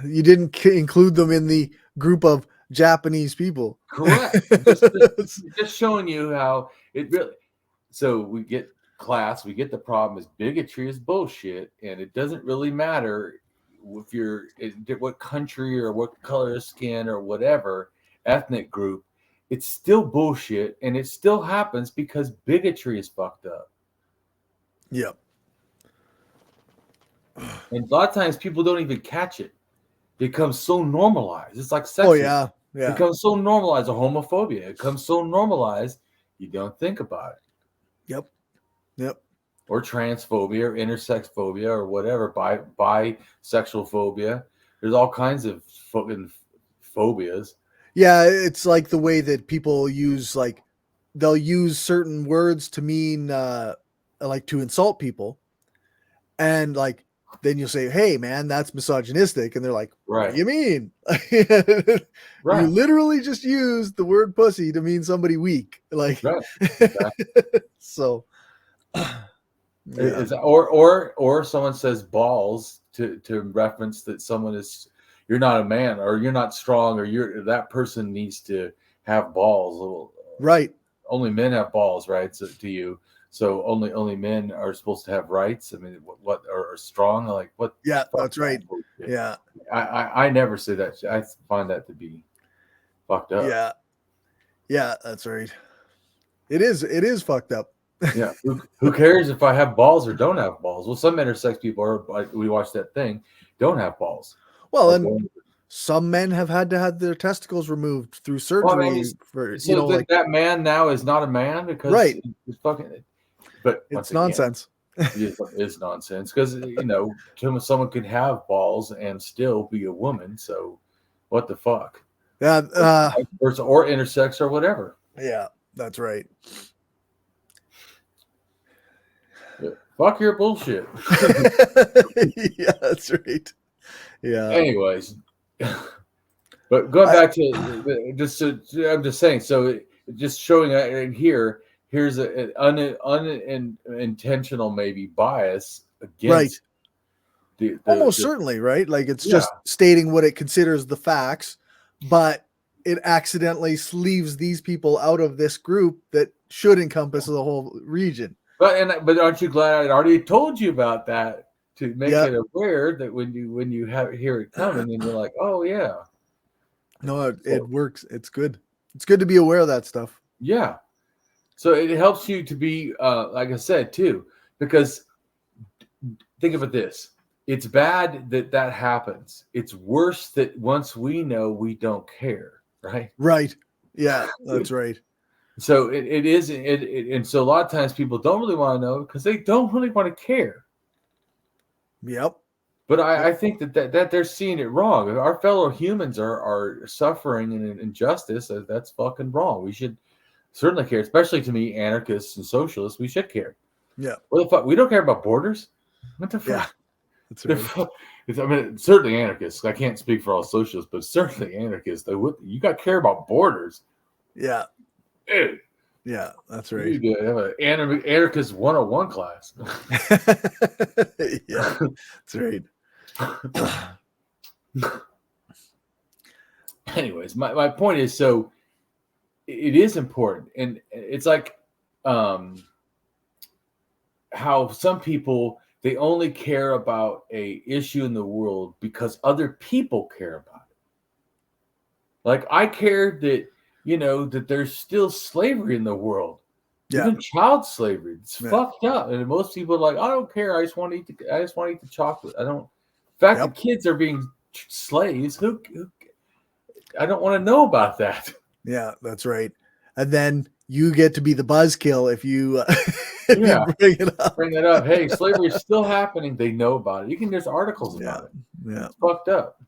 A: You didn't include them in the group of Japanese people.
B: Correct. just showing you how it really. So we get class, we get the problem is bigotry is bullshit, and it doesn't really matter if you're what country or what color of skin or whatever ethnic group. It's still bullshit, and it still happens because bigotry is fucked up.
A: Yep.
B: And a lot of times people don't even catch it. It becomes so normalized. It's like sexism.
A: Oh yeah. Yeah.
B: It becomes so normalized, or homophobia. It becomes so normalized, you don't think about it.
A: Yep. Yep.
B: Or transphobia, or intersex phobia, or whatever, bisexual phobia. There's all kinds of fucking phobias.
A: Yeah, it's like the way that people use, like, they'll use certain words to mean like to insult people, and like then you'll say, hey man, that's misogynistic, and they're like, what do you mean?
B: Right.
A: You literally just used the word pussy to mean somebody weak, like,
B: Right. Exactly.
A: So yeah.
B: Or someone says balls to reference that someone is, you're not a man, or you're not strong, or that person needs to have balls.
A: Right.
B: Only men have balls, right? So to you, so only men are supposed to have rights. I mean, what are strong? Like what?
A: Yeah, that's right. Yeah.
B: I never say that. I find that to be fucked up.
A: Yeah. Yeah, that's right. It is fucked up.
B: Yeah. Who cares if I have balls or don't have balls? Well, some intersex people are, like we watched that thing, don't have balls.
A: Well, and some men have had to have their testicles removed through surgery for,
B: so
A: like
B: that man now is not a man because
A: right.
B: It's fucking. But
A: it's nonsense.
B: It's nonsense because someone can have balls and still be a woman. So what the fuck?
A: Yeah.
B: Or intersex or whatever.
A: Yeah, that's right.
B: Yeah. Fuck your bullshit.
A: Yeah, that's right. Yeah.
B: Anyways, but going back to I'm just saying. So just showing in here. Here's an unintentional maybe bias against
A: right. Almost certainly, right? Like it's just stating what it considers the facts, but it accidentally leaves these people out of this group that should encompass the whole region.
B: But aren't you glad I already told you about that to make it aware that when you hear it coming and you're like, oh yeah.
A: No, it works. It's good. It's good to be aware of that stuff.
B: Yeah. So it helps you to be, like I said, too, because think of it this. It's bad that happens. It's worse that once we know, we don't care, right?
A: Right. Yeah, that's right.
B: So it is, and so a lot of times people don't really want to know because they don't really want to care.
A: Yep.
B: But I think that they're seeing it wrong. If our fellow humans are suffering an injustice, that's fucking wrong. We should certainly care, especially to me, anarchists and socialists. We should care.
A: Yeah.
B: What the fuck? We don't care about borders. What the fuck?
A: Yeah. That's right.
B: I mean, certainly anarchists. I can't speak for all socialists, but certainly anarchists. You got to care about borders.
A: Yeah.
B: Dude,
A: yeah, that's right.
B: You need to have an anarchist 101 class.
A: Yeah, that's right.
B: Anyways, my point is, so it is important, and it's like how some people, they only care about a issue in the world because other people care about it. Like I care that that there's still slavery in the world, even child slavery. It's fucked up, and most people are like, I don't care. I just want to eat the chocolate. I don't fact that kids are being slaves, who I don't want to know about that.
A: Yeah, that's right. And then you get to be the buzzkill if you if you bring it up.
B: Bring it up. Hey, slavery is still happening. They know about it. There's articles about it.
A: Yeah.
B: It's fucked up.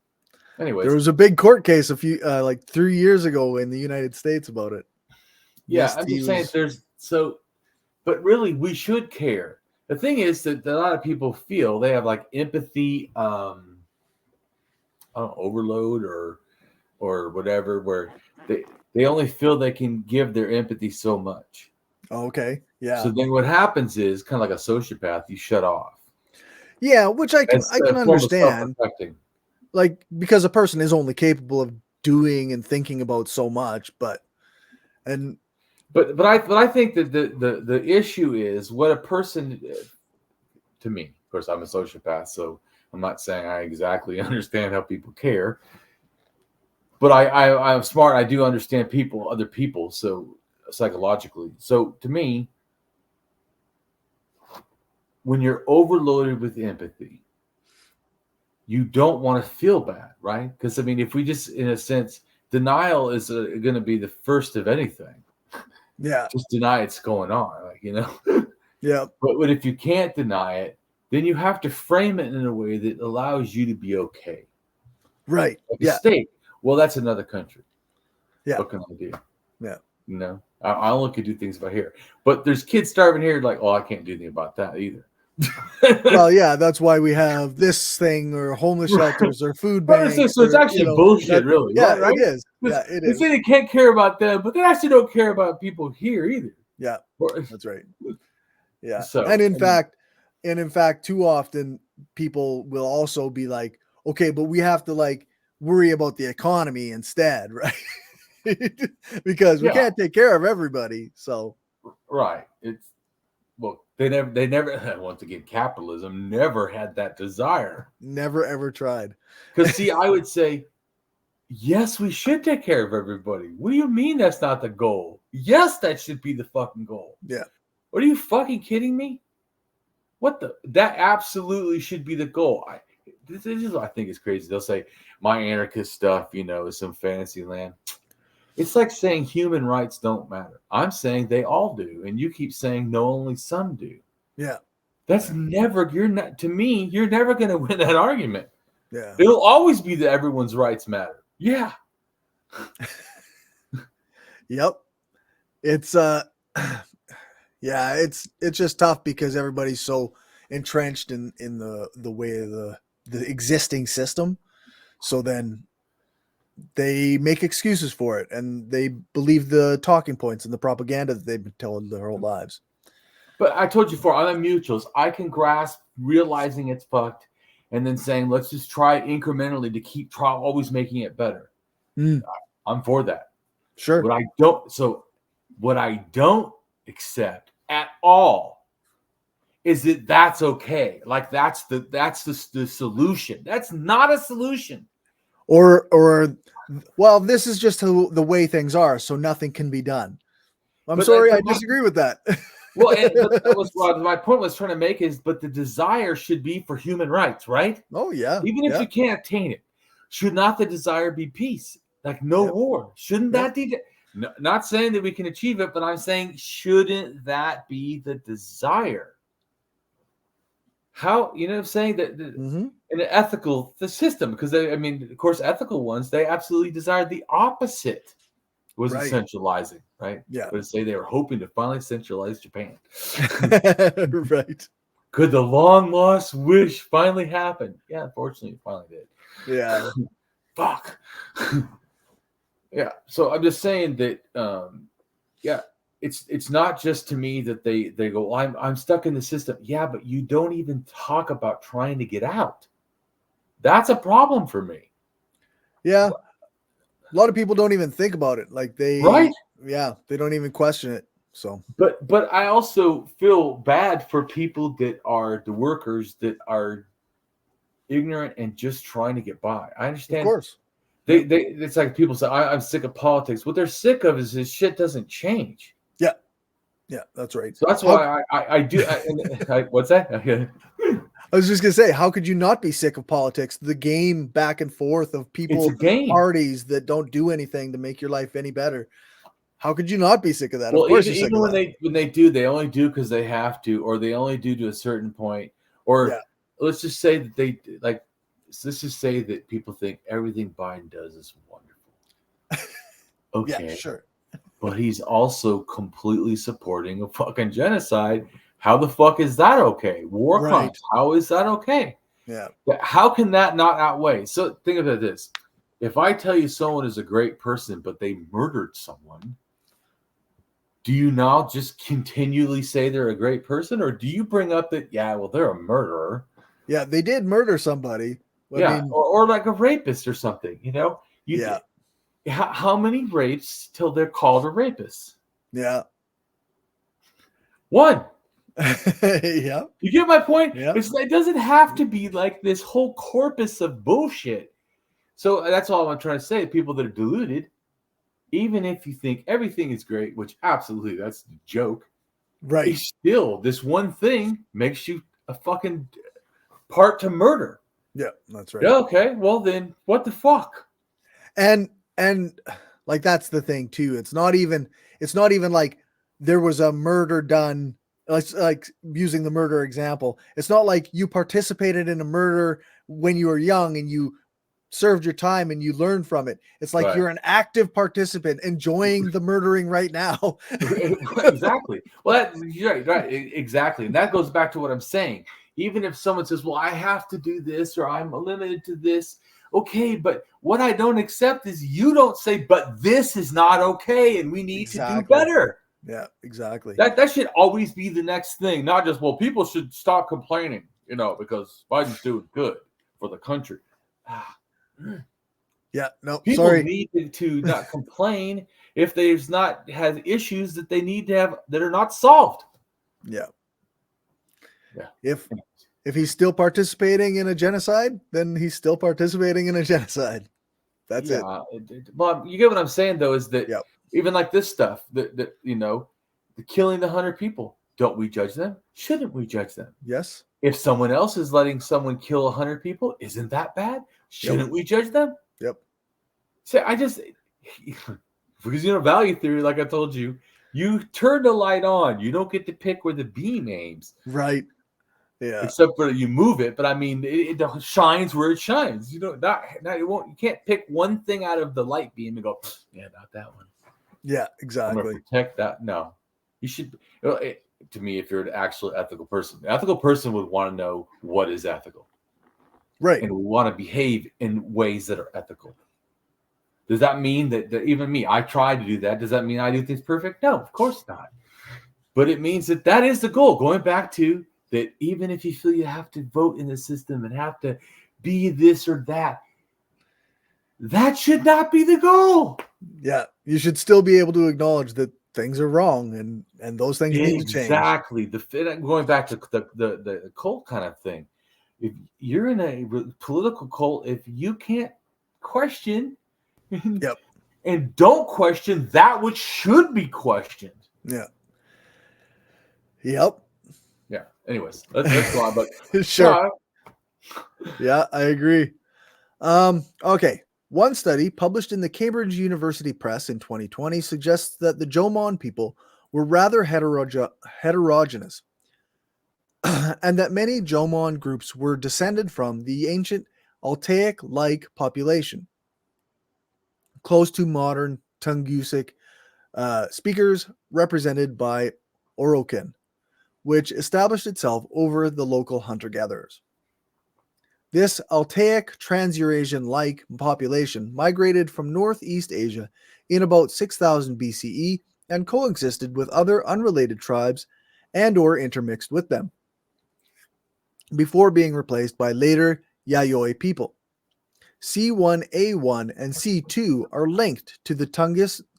B: Anyways,
A: there was a big court case a few like 3 years ago in the United States about it.
B: Yeah, I'm just saying but really we should care. The thing is that a lot of people feel they have like empathy overload or whatever, where they only feel they can give their empathy so much.
A: Okay. Yeah.
B: So then what happens is kind of like a sociopath, you shut off.
A: Yeah, which I can understand. Like, because a person is only capable of doing and thinking about so much, but
B: I think that the issue is what a person, to me, of course, I'm a sociopath, so I'm not saying I exactly understand how people care, but I'm smart. I do understand other people, so psychologically. So to me, when you're overloaded with empathy, you don't want to feel bad, right? Because I mean, if we just, in a sense, denial is going to be the first of anything.
A: Yeah.
B: Just deny it's going on,
A: Yeah.
B: But if you can't deny it, then you have to frame it in a way that allows you to be okay.
A: Right.
B: Like a state. Well, that's another country.
A: Yeah.
B: What can I do?
A: Yeah.
B: I only could do things about here. But there's kids starving here. Like, I can't do anything about that either.
A: Well, yeah, that's why we have this thing or homeless shelters or food banks.
B: So it's actually bullshit, really.
A: Yeah,
B: right?
A: It is. Yeah, it is.
B: They say they can't care about them, but they actually don't care about people here either.
A: Yeah, that's right. Yeah.
B: So,
A: and in fact, too often people will also be like, okay, but we have to like worry about the economy instead, right? Because we can't take care of everybody. So
B: right. They never once again, capitalism never had that desire.
A: Never ever tried.
B: Because see, I would say, yes, we should take care of everybody. What do you mean that's not the goal? Yes, that should be the fucking goal.
A: Yeah.
B: What, are you fucking kidding me? That absolutely should be the goal. This is what I think is crazy. They'll say my anarchist stuff, is some fantasy land. It's like saying human rights don't matter. I'm saying they all do. And you keep saying no, only some do.
A: Yeah.
B: That's never, to me, you're never going to win that argument.
A: Yeah.
B: It'll always be that everyone's rights matter. Yeah.
A: Yep. It's, it's just tough because everybody's so entrenched in the way of the existing system. So then they make excuses for it and they believe the talking points and the propaganda that they've been telling their whole lives.
B: But I told you before, I'm a mutuals. I can grasp realizing it's fucked and then saying, let's just try incrementally to keep always making it better. I'm for that.
A: Sure.
B: What I don't accept at all is that that's okay. Like that's the solution. That's not a solution.
A: Or well, this is just the way things are, so nothing can be done. I disagree with that.
B: Well, that was my point was trying to make is, but the desire should be for human rights, right?
A: Oh yeah.
B: Even if you can't attain it, should not the desire be peace? Like no war? Shouldn't that be? Not saying that we can achieve it, but I'm saying, shouldn't that be the desire? How, I'm saying that in an ethical system, because of course, ethical ones, they absolutely desired the opposite, was centralizing, right?
A: Yeah.
B: But say they were hoping to finally centralize Japan.
A: Right.
B: Could the long lost wish finally happen? Yeah, unfortunately, it finally did.
A: Yeah.
B: Fuck. Yeah. So I'm just saying that, it's not just to me that they go, well, I'm stuck in the system. Yeah, but you don't even talk about trying to get out. That's a problem for me.
A: Yeah. A lot of people don't even think about it. Like they don't even question it. So
B: but I also feel bad for people that are the workers that are ignorant and just trying to get by. I understand.
A: Of course.
B: It's like people say, I'm sick of politics. What they're sick of is this shit doesn't change.
A: Yeah, that's right.
B: So that's why I do. What's that?
A: I was just gonna say, how could you not be sick of politics? The game back and forth of people,
B: It's a game.
A: parties that don't do anything to make your life any better. How could you not be sick of that?
B: Well,
A: of course,
B: even
A: you're
B: when
A: sick of that.
B: they do, they only do because they have to, or they only do to a certain point. Or
A: Yeah.
B: let's just say that they like. Let's just say that people think everything Biden does is wonderful. Okay,
A: Yeah, sure.
B: but he's also completely supporting a fucking genocide. How the fuck is that okay? War
A: Right.
B: crimes. How is that okay?
A: Yeah.
B: How can that not outweigh? So think about this. If I tell you someone is a great person, but they murdered someone, do you now just continually say they're a great person? Or do you bring up that, yeah, well, they're a murderer?
A: Yeah, they did murder somebody.
B: Yeah, or like a rapist or something,
A: Yeah.
B: How many rapes till they're called a rapist?
A: Yeah.
B: One.
A: Yeah.
B: You get my point?
A: Yeah.
B: It doesn't have to be like this whole corpus of bullshit. So that's all I'm trying to say. People that are deluded, even if you think everything is great, which absolutely that's the joke,
A: Right.
B: still this one thing makes you a fucking part to murder.
A: Yeah, that's right.
B: Yeah, okay, well then what the fuck?
A: And like that's the thing too. It's not even like there was a murder done. Like using the murder example. It's not like you participated in a murder when you were young and you served your time and you learned from it. It's like
B: Right.
A: you're an active participant enjoying the murdering right now.
B: Exactly. Well, right, exactly. And that goes back to what I'm saying. Even if someone says, well, I have to do this or I'm limited to this. Okay, but what I don't accept is you don't say, but this is not okay and we need to do better.
A: Yeah, exactly.
B: That should always be the next thing, not just, well, people should stop complaining, because Biden's doing good for the country.
A: Yeah, no,
B: People
A: sorry.
B: need to not complain if there's not has issues that they need to have that are not solved.
A: Yeah.
B: Yeah.
A: If he's still participating in a genocide, then he's still participating in a genocide. That's it.
B: Well, you get what I'm saying though, is that
A: Yep.
B: even like this stuff, the killing the 100 people, don't we judge them? Shouldn't we judge them?
A: Yes.
B: If someone else is letting someone kill 100 people, isn't that bad? Shouldn't we judge them?
A: Yep.
B: So because value theory, like I told you, you turn the light on. You don't get to pick where the beam aims.
A: Right. Yeah.
B: Except for you move it, but I mean, it shines where it shines. You can't pick one thing out of the light beam and go, yeah, not that one.
A: Yeah,
B: I'm
A: exactly.
B: going to protect that. No, you should. To me, if you're an actual ethical person, an ethical person would want to know what is ethical,
A: Right.
B: and want to behave in ways that are ethical. Does that mean that even me, I try to do that? Does that mean I do things perfect? No, of course not. But it means that is the goal. Going back to that, even if you feel you have to vote in the system and have to be this or that, that should not be the goal.
A: Yeah, you should still be able to acknowledge that things are wrong and those things need to change.
B: Exactly. Going back to the cult kind of thing. If you're in a political cult, if you can't question and don't question that which should be questioned.
A: Yeah. Yep.
B: Yeah. Anyways, let's go on. But
A: sure. Yeah, I agree. Okay. One study published in the Cambridge University Press in 2020 suggests that the Jomon people were rather heterogeneous and that many Jomon groups were descended from the ancient Altaic-like population, close to modern Tungusic speakers represented by Orokin, which established itself over the local hunter-gatherers. This Altaic Trans-Eurasian-like population migrated from Northeast Asia in about 6000 BCE and coexisted with other unrelated tribes and or intermixed with them, before being replaced by later Yayoi people. C1A1 and C2 are linked to the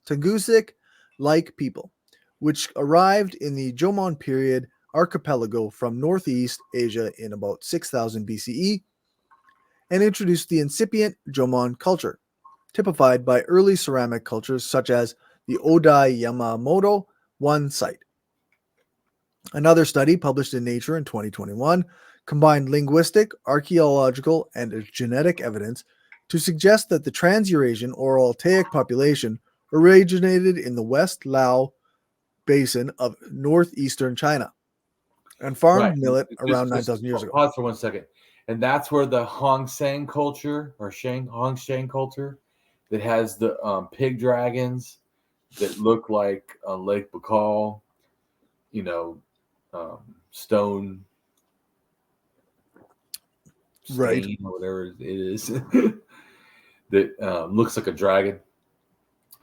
A: Tungusic-like people, which arrived in the Jomon period archipelago from Northeast Asia in about 6000 BCE and introduced the incipient Jomon culture, typified by early ceramic cultures such as the Odai Yamamoto 1 site. Another study published in Nature in 2021 combined linguistic, archaeological, and genetic evidence to suggest that the Trans-Eurasian or Altaic population originated in the West Lao basin of northeastern China and farmed millet around 9,000 years ago.
B: Pause for 1 second. And that's where the Hongsang culture or Hongshan culture that has the pig dragons that look like Lake Baikal, stone,
A: right,
B: or whatever it is, that looks like a dragon.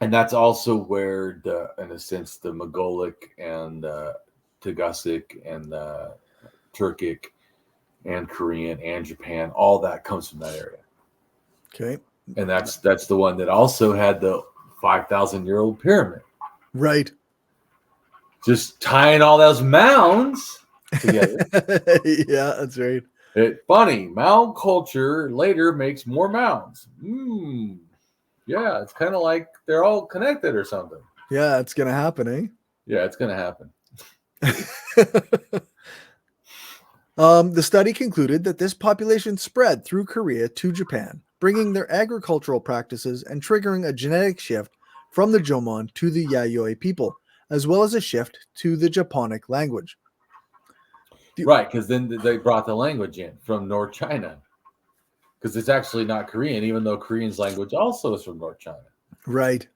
B: And that's also where in a sense, the Mogolic and Tagasic and Turkic and Korean and Japan, all that comes from that area.
A: Okay.
B: And that's the one that also had the 5,000-year-old pyramid.
A: Right.
B: Just tying all those mounds together.
A: Yeah, that's right.
B: Funny, mound culture later makes more mounds. Yeah, it's kind of like they're all connected or something.
A: Yeah, it's going to happen, eh?
B: Yeah, it's going to happen.
A: The study concluded that this population spread through Korea to Japan, bringing their agricultural practices and triggering a genetic shift from the Jomon to the Yayoi people, as well as a shift to the Japonic language.
B: Right, because then they brought the language in from North China. Because it's actually not Korean, even though Korean's language also is from North China.
A: Right.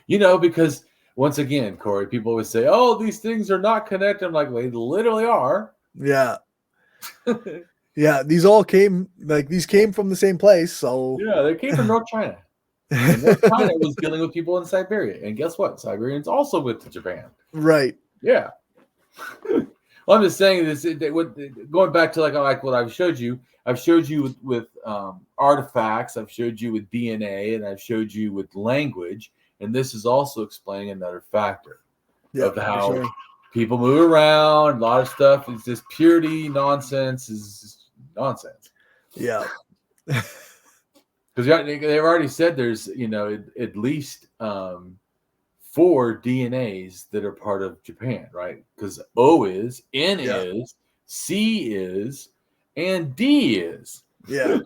B: Because once again, Corey, people always say, oh, these things are not connected. I'm like, well, they literally are.
A: Yeah. Yeah, these came from the same place. So
B: yeah, they came from North China. And North China was dealing with people in Siberia. And guess what? Siberians also went to Japan.
A: Right.
B: Yeah. Well, I'm just saying this. Going back to like what I've showed you with artifacts. I've showed you with DNA, and I've showed you with language. And this is also explaining another factor of how people move around. A lot of stuff is just purity nonsense. Is nonsense.
A: Yeah.
B: Because they've already said there's at least 4 DNAs that are part of Japan, right? Because O is, N is, C is, and D is.
A: Yeah.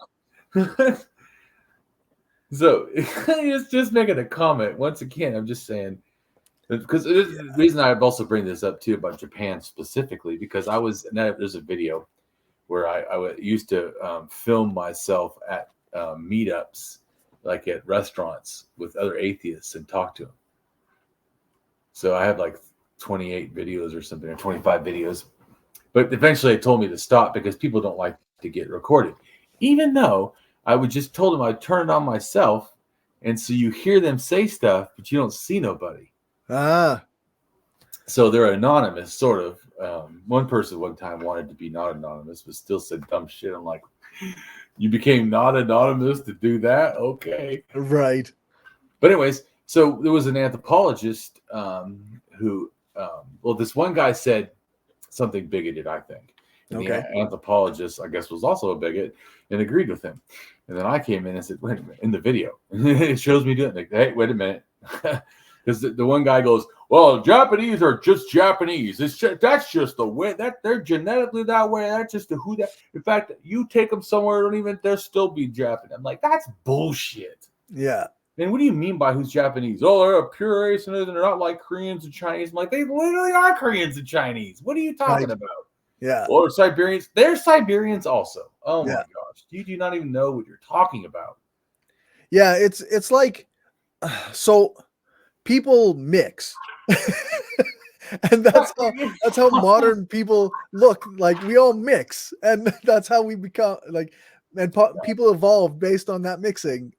B: So it's just making a comment. Once again, I'm just saying, because the reason I also bring this up too about Japan specifically, because there's a video where I used to film myself at meetups, like at restaurants with other atheists and talk to them. So I have like 28 videos or something, or 25 videos. But eventually they told me to stop because people don't like to get recorded. Even though I would just told them I'd turn it on myself. And so you hear them say stuff, but you don't see nobody. So they're anonymous, sort of. One person one time wanted to be not anonymous, but still said dumb shit. I'm like, you became not anonymous to do that? Okay.
A: Right.
B: But anyways, so there was an anthropologist who, this one guy said something bigoted, I think. And the anthropologist, I guess, was also a bigot and agreed with him. And then I came in and said, wait a minute, in the video. It shows me doing it. Like, hey, wait a minute. Because the one guy goes, well, Japanese are just Japanese. That's just the way that they're genetically that way. That's just who that. In fact, you take them somewhere, they'll still be Japanese. I'm like, that's bullshit.
A: Yeah.
B: And what do you mean by who's Japanese? Oh, they're a pure race and they're not like Koreans and Chinese. I'm like, they literally are Koreans and Chinese. What are you talking about?
A: Yeah.
B: Or Siberians. They're Siberians also. Oh my gosh. You do not even know what you're talking about.
A: Yeah, it's like, so people mix. And that's how modern people look. Like, we all mix, and that's how we become people evolve based on that mixing.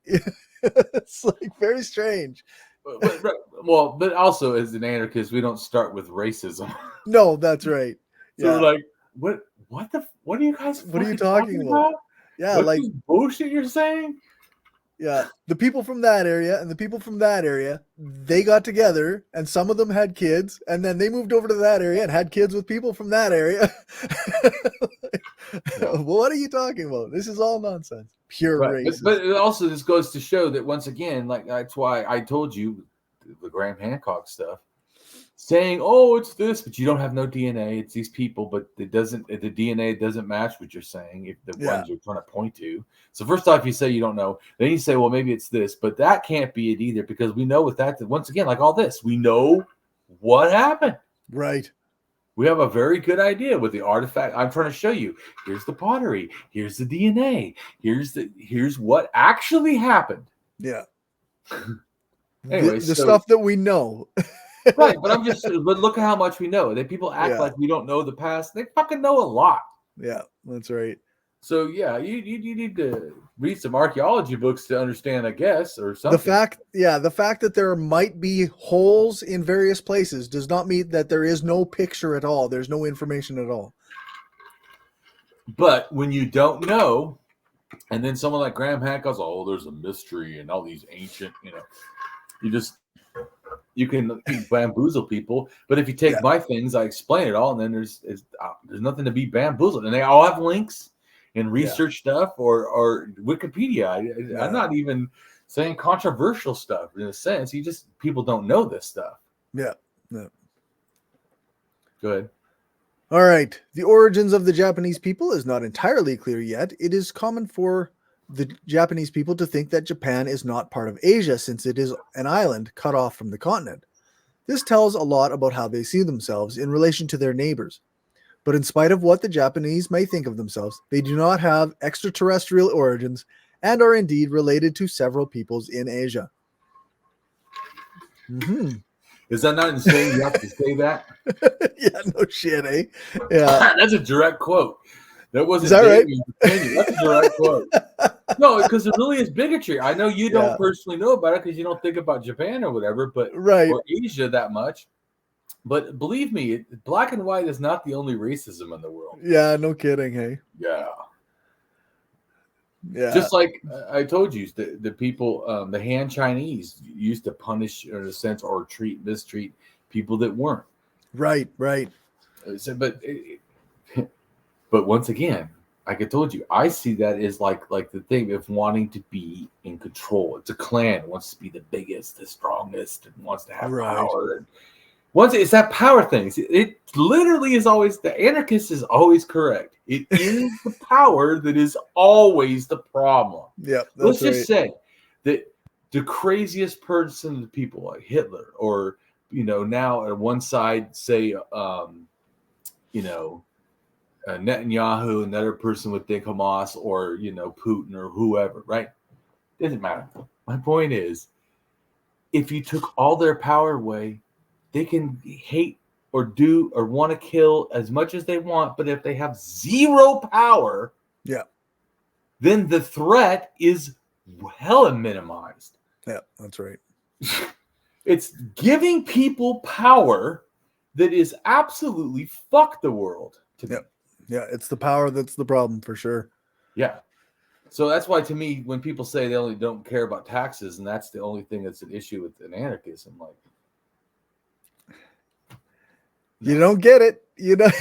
A: It's like very strange.
B: But also as an anarchist, we don't start with racism.
A: No, that's right.
B: So we're like, what are you guys?
A: What are you talking about? Yeah,
B: what's
A: like
B: this bullshit you're saying.
A: Yeah, the people from that area and the people from that area, they got together, and some of them had kids, and then they moved over to that area and had kids with people from that area. Well, what are you talking about? This is all nonsense. Pure racism.
B: But also, this goes to show that once again, like that's why I told you the Graham Hancock stuff. saying, "Oh, it's this," but you don't have no DNA. It's these people, but the DNA doesn't match what you're saying. If the ones you're trying to point to. So first off, you say you don't know. Then you say, "Well, maybe it's this," but that can't be it either, because we know with that once again, like all this, we know what happened.
A: Right.
B: We have a very good idea with the artifact. I'm trying to show you. Here's the pottery. Here's the DNA. Here's what actually happened.
A: Yeah.
B: Anyway,
A: the stuff that we know.
B: Right, but but look at how much we know. That people act like we don't know the past. They fucking know a lot.
A: Yeah, that's right.
B: So yeah, you need to read some archaeology books to understand, I guess, or something.
A: The fact that there might be holes in various places does not mean that there is no picture at all. There's no information at all.
B: But when you don't know, and then someone like Graham Hancock goes, "Oh, there's a mystery and all these ancient," you can bamboozle people. But if you take my things, I explain it all, and then there's nothing to be bamboozled, and they all have links and research stuff or Wikipedia. I'm not even saying controversial stuff in a sense. People don't know this stuff.
A: Yeah.
B: Go ahead.
A: All right. The origins of the Japanese people is not entirely clear yet. It is common for the Japanese people to think that Japan is not part of Asia, since it is an island cut off from the continent. This tells a lot about how they see themselves in relation to their neighbors. But in spite of what the Japanese may think of themselves, they do not have extraterrestrial origins and are indeed related to several peoples in Asia. Mm-hmm.
B: Is that not insane? You have to say that?
A: Yeah, no shit, eh? Yeah.
B: That's a direct quote. That wasn't.
A: Is that right?
B: That's a direct quote. No, because it really is bigotry. I know you don't personally know about it because you don't think about Japan or whatever, but or Asia that much. But believe me, black and white is not the only racism in the world.
A: Yeah, no kidding, hey?
B: Yeah.
A: Yeah.
B: Just like I told you, the people, the Han Chinese used to punish, in a sense, or mistreat people that weren't.
A: Right.
B: So, but once again, like I told you, I see that as like the thing of wanting to be in control. It's a clan. It wants to be the biggest, the strongest, and wants to have power. And once it's that power thing, it literally is always, the anarchist is always correct. It is the power that is always the problem.
A: Yeah.
B: Let's just say that the craziest person of people, like Hitler, or now at one side, say Netanyahu, another person would think Hamas, or Putin, or whoever, right? Doesn't matter. My point is, if you took all their power away, they can hate or do or want to kill as much as they want, but if they have zero power, then the threat is hella minimized.
A: Yeah, that's right.
B: It's giving people power that is absolutely fuck the world to me.
A: Yeah, it's the power that's the problem for sure.
B: Yeah. So that's why, to me, when people say they only don't care about taxes, and that's the only thing that's an issue with an anarchist, I'm like, no.
A: You don't get it. You don't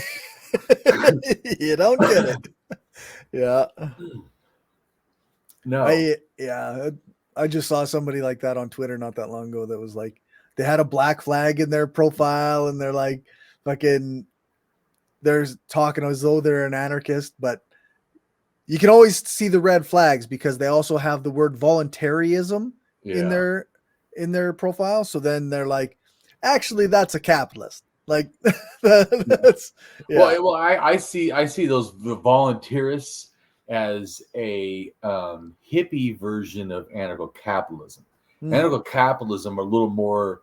A: get it. Yeah.
B: No.
A: I just saw somebody like that on Twitter not that long ago that was like, they had a black flag in their profile, and they're like, fucking, they're talking as though they're an anarchist, but you can always see the red flags because they also have the word voluntarism in their profile. So then they're like, actually, that's a capitalist. Like that's
B: well, I see those voluntarists as a hippie version of anarcho-capitalism. Anarcho-capitalism are a little more,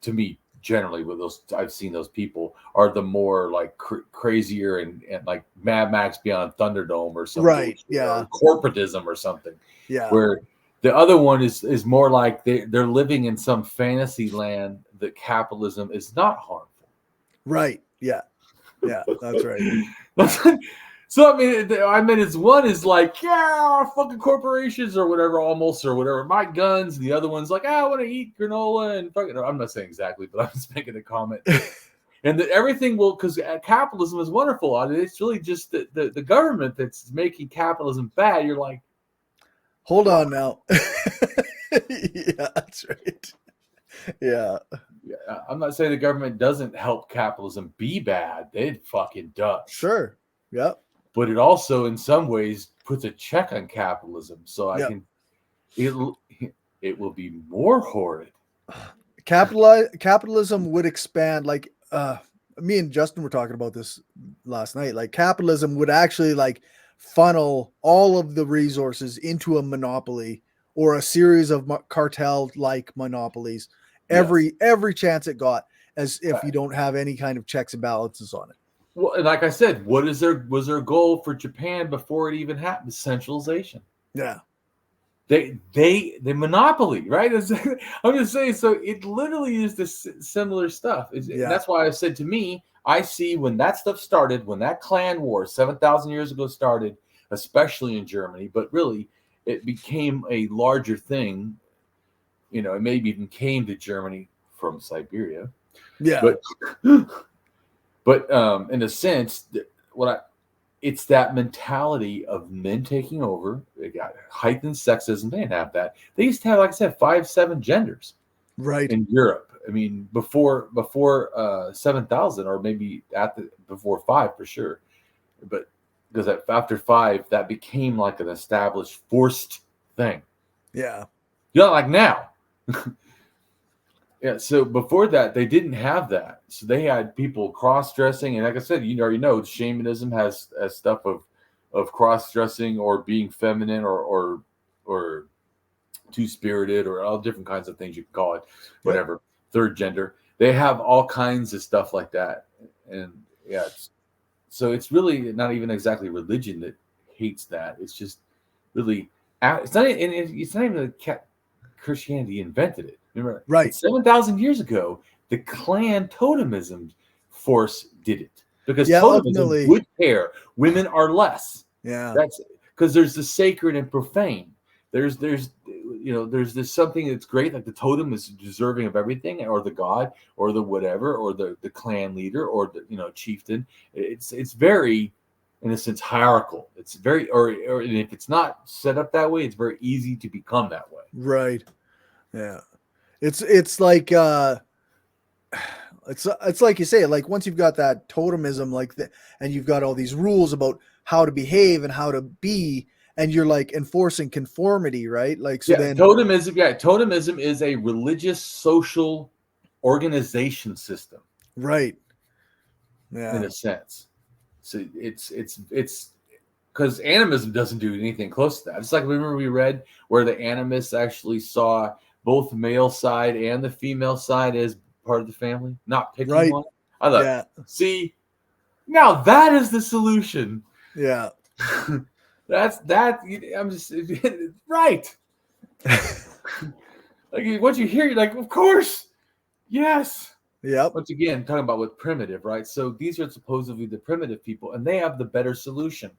B: to me, generally, with those, I've seen those people are the more like crazier and like Mad Max Beyond Thunderdome or something,
A: right? Yeah,
B: or corporatism or something.
A: Yeah,
B: where the other one is more like they're living in some fantasy land that capitalism is not harmful.
A: Right. Yeah. Yeah. That's right.
B: So I mean, it's one is like, fucking corporations or whatever, almost, or whatever, my guns. And the other one's like, I want to eat granola and fucking. I'm not saying exactly, but I'm just making a comment. And that everything will, because capitalism is wonderful. I mean, it's really just the government that's making capitalism bad. You're like,
A: hold on now. Yeah, that's right. Yeah.
B: I'm not saying the government doesn't help capitalism be bad. It fucking does.
A: Sure. Yep.
B: But it also, in some ways, puts a check on capitalism. So it will be more horrid.
A: Capitalism would expand, like me and Justin were talking about this last night. Like capitalism would actually like funnel all of the resources into a monopoly or a series of cartel-like monopolies every chance it got, as if you don't have any kind of checks and balances on it.
B: Well, and like I said, was their goal for Japan before it even happened? Centralization.
A: Yeah.
B: They monopoly, right? I'm just saying. So it literally is this similar stuff. That's why I said, to me, I see when that stuff started, when that clan war 7,000 years ago started, especially in Germany, but really it became a larger thing. You know, it maybe even came to Germany from Siberia.
A: Yeah.
B: But in a sense, it's that mentality of men taking over. They got heightened sexism. They didn't have that. They used to have, like I said, 5-7 genders.
A: Right.
B: In Europe. I mean, before 7,000, or maybe before 5 for sure. But because after 5, that became like an established, forced thing.
A: Yeah.
B: Not like now. Yeah, so before that, they didn't have that. So they had people cross-dressing, and like I said, you already know, shamanism has stuff of cross-dressing or being feminine or two-spirited or all different kinds of things you can call it, whatever, third gender. They have all kinds of stuff like that, and so it's really not even exactly religion that hates that. It's just really it's not even that Christianity invented it. Remember,
A: right?
B: 7,000 years ago, the clan totemism force did it, because totemism would care. Women are less.
A: Yeah,
B: that's because there's the sacred and profane. There's this something that's great, like the totem is deserving of everything, or the god, or the whatever, or the clan leader, or the chieftain. It's very, in a sense, hierarchical. It's very, or if it's not set up that way, it's very easy to become that way.
A: Right. Yeah. It's like it's like you say, like once you've got that totemism, and you've got all these rules about how to behave and how to be, and you're like enforcing conformity, right? Like, so then
B: totemism is a religious social organization system,
A: right? Yeah,
B: in a sense. So it's because animism doesn't do anything close to that. It's like, remember we read where the animists actually saw both the male side and the female side as part of the family, not picking one. I thought, see, now that is the solution.
A: Yeah.
B: That's that. I'm just right. Like, once you hear, you're like, of course, yes.
A: Yep.
B: Once again, talking about with primitive, right? So these are supposedly the primitive people, and they have the better solution.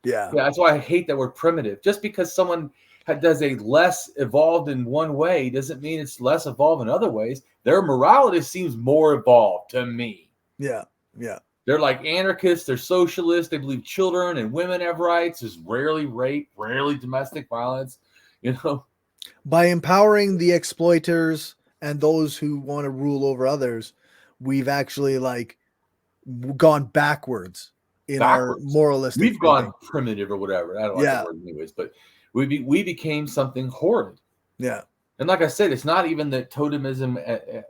A: Yeah.
B: That's why I hate that word primitive. Just because someone does a less evolved in one way doesn't mean it's less evolved in other ways. Their morality seems more evolved to me.
A: Yeah. Yeah.
B: They're like anarchists. They're socialists. They believe children and women have rights. There's rarely rape, rarely domestic violence.
A: By empowering the exploiters and those who want to rule over others, we've actually gone backwards in our moralistic.
B: We've gone primitive or whatever. I don't like the word anyways, but we became something horrid.
A: Yeah.
B: And like I said, it's not even that totemism,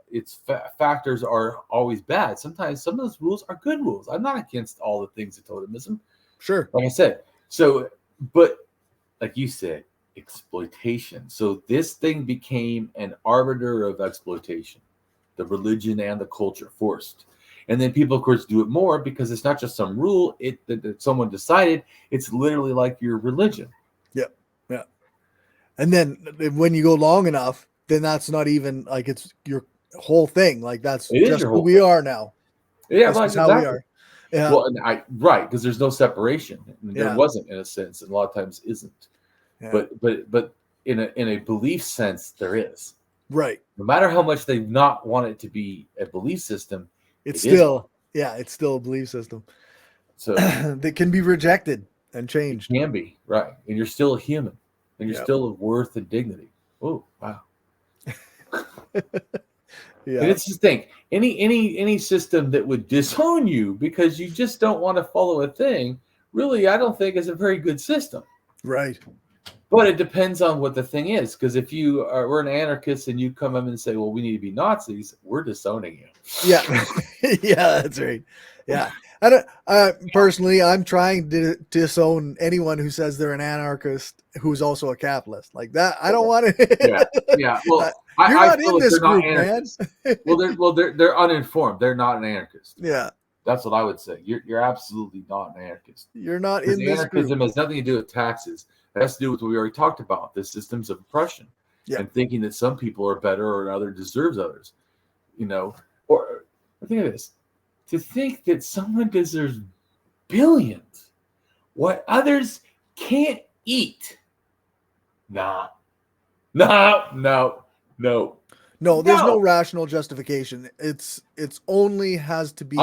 B: its factors are always bad. Sometimes some of those rules are good rules. I'm not against all the things of totemism.
A: Sure.
B: Like I said. So, but like you said, exploitation. So this thing became an arbiter of exploitation, the religion and the culture forced. And then people, of course, do it more because it's not just some rule that someone decided. It's literally like your religion.
A: Yeah. Yeah. And then when you go long enough, then that's not even like it's your whole thing. Like that's just who we are now.
B: Yeah,
A: this is how we are. Yeah.
B: Well, right, because there's no separation. There wasn't, in a sense, and a lot of times isn't. Yeah. But in a belief sense, there is.
A: Right.
B: No matter how much they not want it to be a belief system,
A: it's still a belief system.
B: So
A: that can be rejected and changed.
B: It can be, right. And you're still a human. And you're still of worth and dignity. Oh, wow.
A: Yeah.
B: And it's just think any system that would disown you because you just don't want to follow a thing, really, I don't think is a very good system.
A: Right.
B: But it depends on what the thing is, because if we're an anarchist and you come up and say, well, we need to be Nazis, we're disowning you.
A: Yeah. Yeah, that's right. Yeah. I don't personally, I'm trying to disown anyone who says they're an anarchist who's also a capitalist. Like that, I don't want to.
B: Yeah. Well,
A: you're
B: I
A: not
B: feel
A: in this
B: they're not
A: group, man.
B: They're uninformed. They're not an anarchist.
A: Yeah.
B: That's what I would say. You're absolutely not an anarchist.
A: You're not in this
B: anarchism
A: group.
B: has nothing to do with taxes. It has to do with what we already talked about, the systems of oppression.
A: Yeah.
B: And thinking that some people are better or another deserves others. Or think of this. To think that someone deserves billions, what others can't eat. No, there's
A: no rational justification. It's only has to be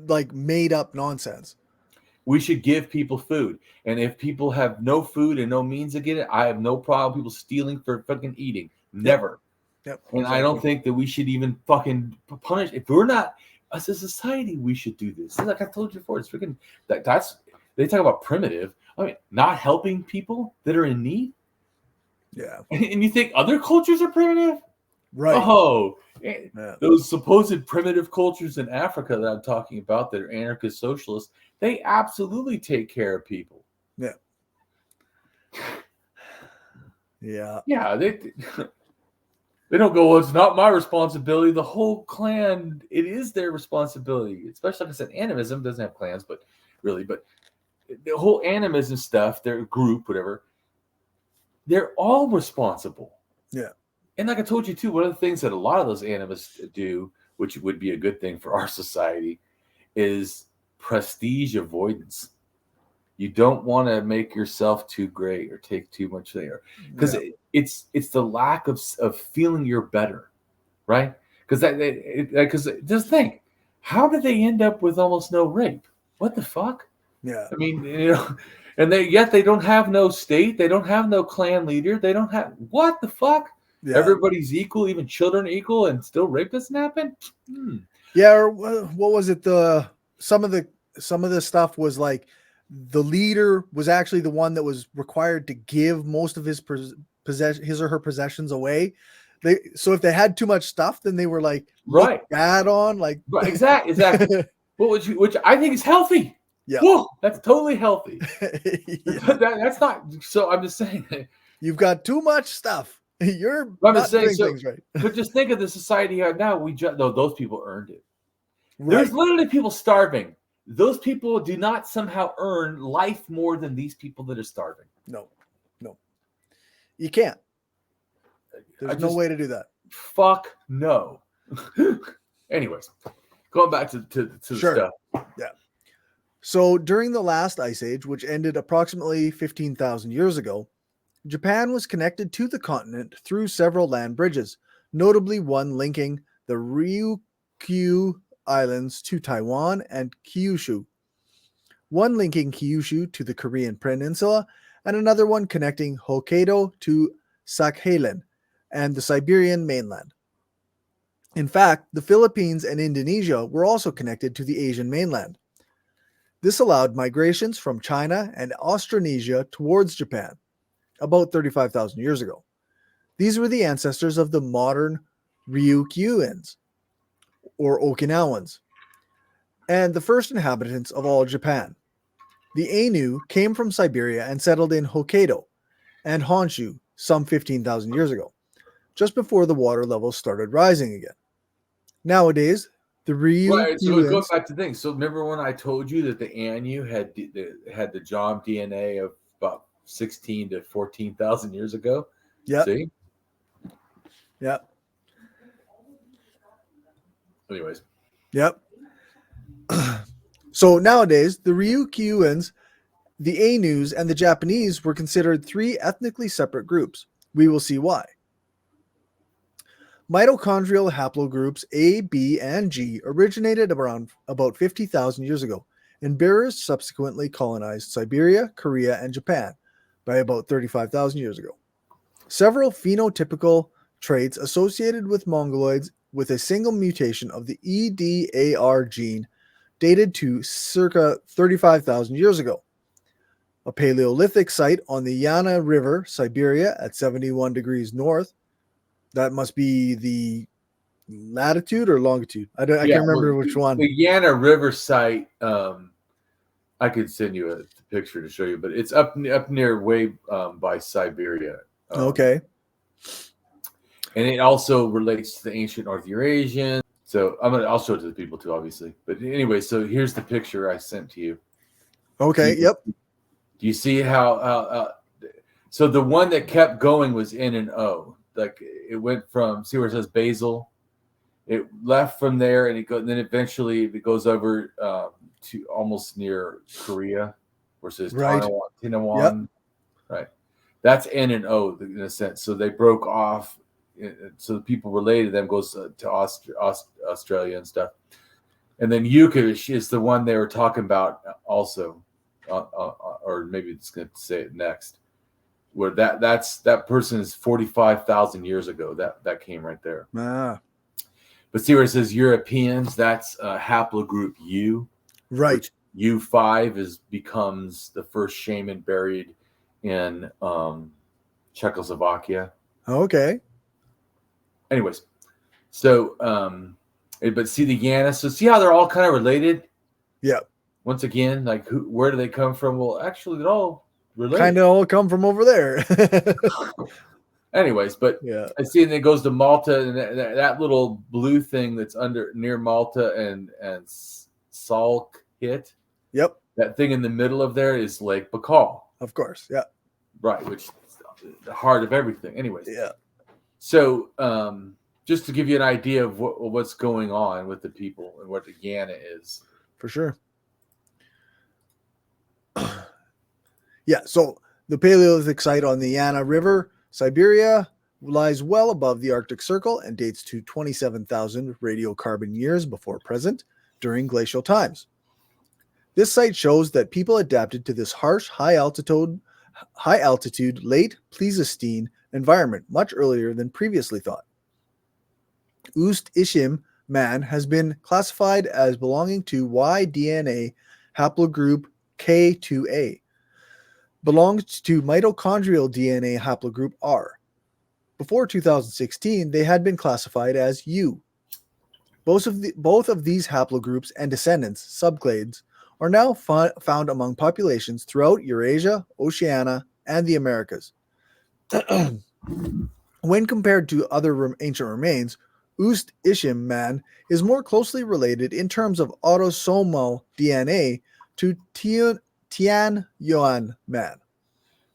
A: like made up nonsense.
B: We should give people food. And if people have no food and no means to get it, I have no problem people stealing for fucking eating. Never.
A: Yep.
B: And exactly. I don't think that we should even fucking punish. If we're not, as a society, we should do this. Like I told you before, it's freaking, that's, they talk about primitive. I mean, not helping people that are in need.
A: Yeah.
B: And you think other cultures are primitive?
A: Right.
B: Oh, those supposed primitive cultures in Africa that I'm talking about that are anarchist socialists, they absolutely take care of people.
A: Yeah. Yeah.
B: Yeah. They don't go, well, it's not my responsibility. The whole clan, it is their responsibility. Especially, like I said, animism doesn't have clans, but the whole animism stuff, their group, whatever, they're all responsible.
A: Yeah.
B: And like I told you too, one of the things that a lot of those animists do, which would be a good thing for our society, is prestige avoidance. You don't want to make yourself too great or take too much there, because it's the lack of feeling you're better, right? Because just think, how did they end up with almost no rape? What the fuck?
A: Yeah.
B: I mean, and they don't have no state, they don't have no clan leader, they don't have what the fuck? Yeah. Everybody's equal, even children are equal, and still rape doesn't happen.
A: Yeah, or what was it? Some of the stuff was like the leader was actually the one that was required to give most of his or her possessions away. So if they had too much stuff, then they were like bad on like
B: right, exactly. which I think is healthy.
A: Yeah,
B: whoa, that's totally healthy. That's not. So I'm just saying,
A: you've got too much stuff. You're
B: I'm just saying,
A: things right.
B: But just think of the society now. Those people earned it. Right. There's literally people starving. Those people do not somehow earn life more than these people that are starving.
A: No, you can't. There's no way to do that.
B: Fuck no. Anyways, going back to the stuff.
A: Yeah. So during the last ice age, which ended approximately 15,000 years ago, Japan was connected to the continent through several land bridges, notably one linking the Ryukyu Islands to Taiwan and Kyushu, one linking Kyushu to the Korean Peninsula, and another one connecting Hokkaido to Sakhalin and the Siberian mainland. In fact, the Philippines and Indonesia were also connected to the Asian mainland. This allowed migrations from China and Australasia towards Japan about 35,000 years ago. These were the ancestors of the modern Ryukyuans, or Okinawans, and the first inhabitants of all Japan. The Ainu came from Siberia and settled in Hokkaido and Honshu some 15,000 years ago, just before the water levels started rising again. Nowadays, the Ryukyuans...
B: Right, so it goes back to things. So remember when I told you that the Ainu had the Jom DNA of about 16 to 14,000 years ago?
A: Yeah.
B: See?
A: Yeah.
B: Anyways.
A: Yep. So nowadays, the Ryukyuans, the Ainus, and the Japanese were considered three ethnically separate groups. We will see why. Mitochondrial haplogroups A, B, and G originated around about 50,000 years ago, and bearers subsequently colonized Siberia, Korea, and Japan by about 35,000 years ago. Several phenotypical traits associated with Mongoloids with a single mutation of the EDAR gene dated to circa 35,000 years ago. A Paleolithic site on the Yana River, Siberia, at 71 degrees north. That must be the latitude or longitude. I can't remember which one.
B: The Yana River site. I could send you a picture to show you, but it's up near way by Siberia.
A: Okay.
B: And it also relates to the ancient North Eurasian. So I'll show it to the people too, obviously. But anyway, so here's the picture I sent to you.
A: Okay. Yep.
B: Do you see how so the one that kept going was N and O. Like it went from, see where it says Basel? It left from there and then eventually it goes over to almost near Korea, where it says
A: Right.
B: Tinawan. Yep. Right. That's N and O in a sense. So they broke off. So the people related to them goes to Australia and stuff. And then Yukish is the one they were talking about also. Or maybe it's going to say it next, where that person is 45,000 years ago. That came right there.
A: Ah.
B: But see where it says Europeans, that's haplogroup U.
A: Right.
B: U5 becomes the first shaman buried in Czechoslovakia.
A: Okay.
B: Anyways, so but see the Yana. So see how they're all kind of related.
A: Yeah.
B: Once again, like where do they come from? Well, actually, they're all related.
A: Kind of all come from over there.
B: Anyways, but
A: yeah,
B: I see, and it goes to Malta, and that little blue thing that's near Malta and Salkit.
A: Yep.
B: That thing in the middle of there is Lake Baikal.
A: Of course. Yeah.
B: Right, which is the heart of everything. Anyways.
A: Yeah.
B: So, just to give you an idea of what's going on with the people and what the Yana is.
A: For sure. Yeah, so the Paleolithic site on the Yana River, Siberia, lies well above the Arctic Circle and dates to 27,000 radiocarbon years before present during glacial times. This site shows that people adapted to this harsh, high altitude, late Pleistocene environment much earlier than previously thought. Ust-Ishim man has been classified as belonging to Y-DNA haplogroup K2A. Belongs to mitochondrial DNA haplogroup R. Before 2016, they had been classified as U. Both of these haplogroups and descendants, subclades, are now found among populations throughout Eurasia, Oceania, and the Americas. When compared to other ancient remains, Ust-Ishim man is more closely related in terms of autosomal DNA to Tianyuan man.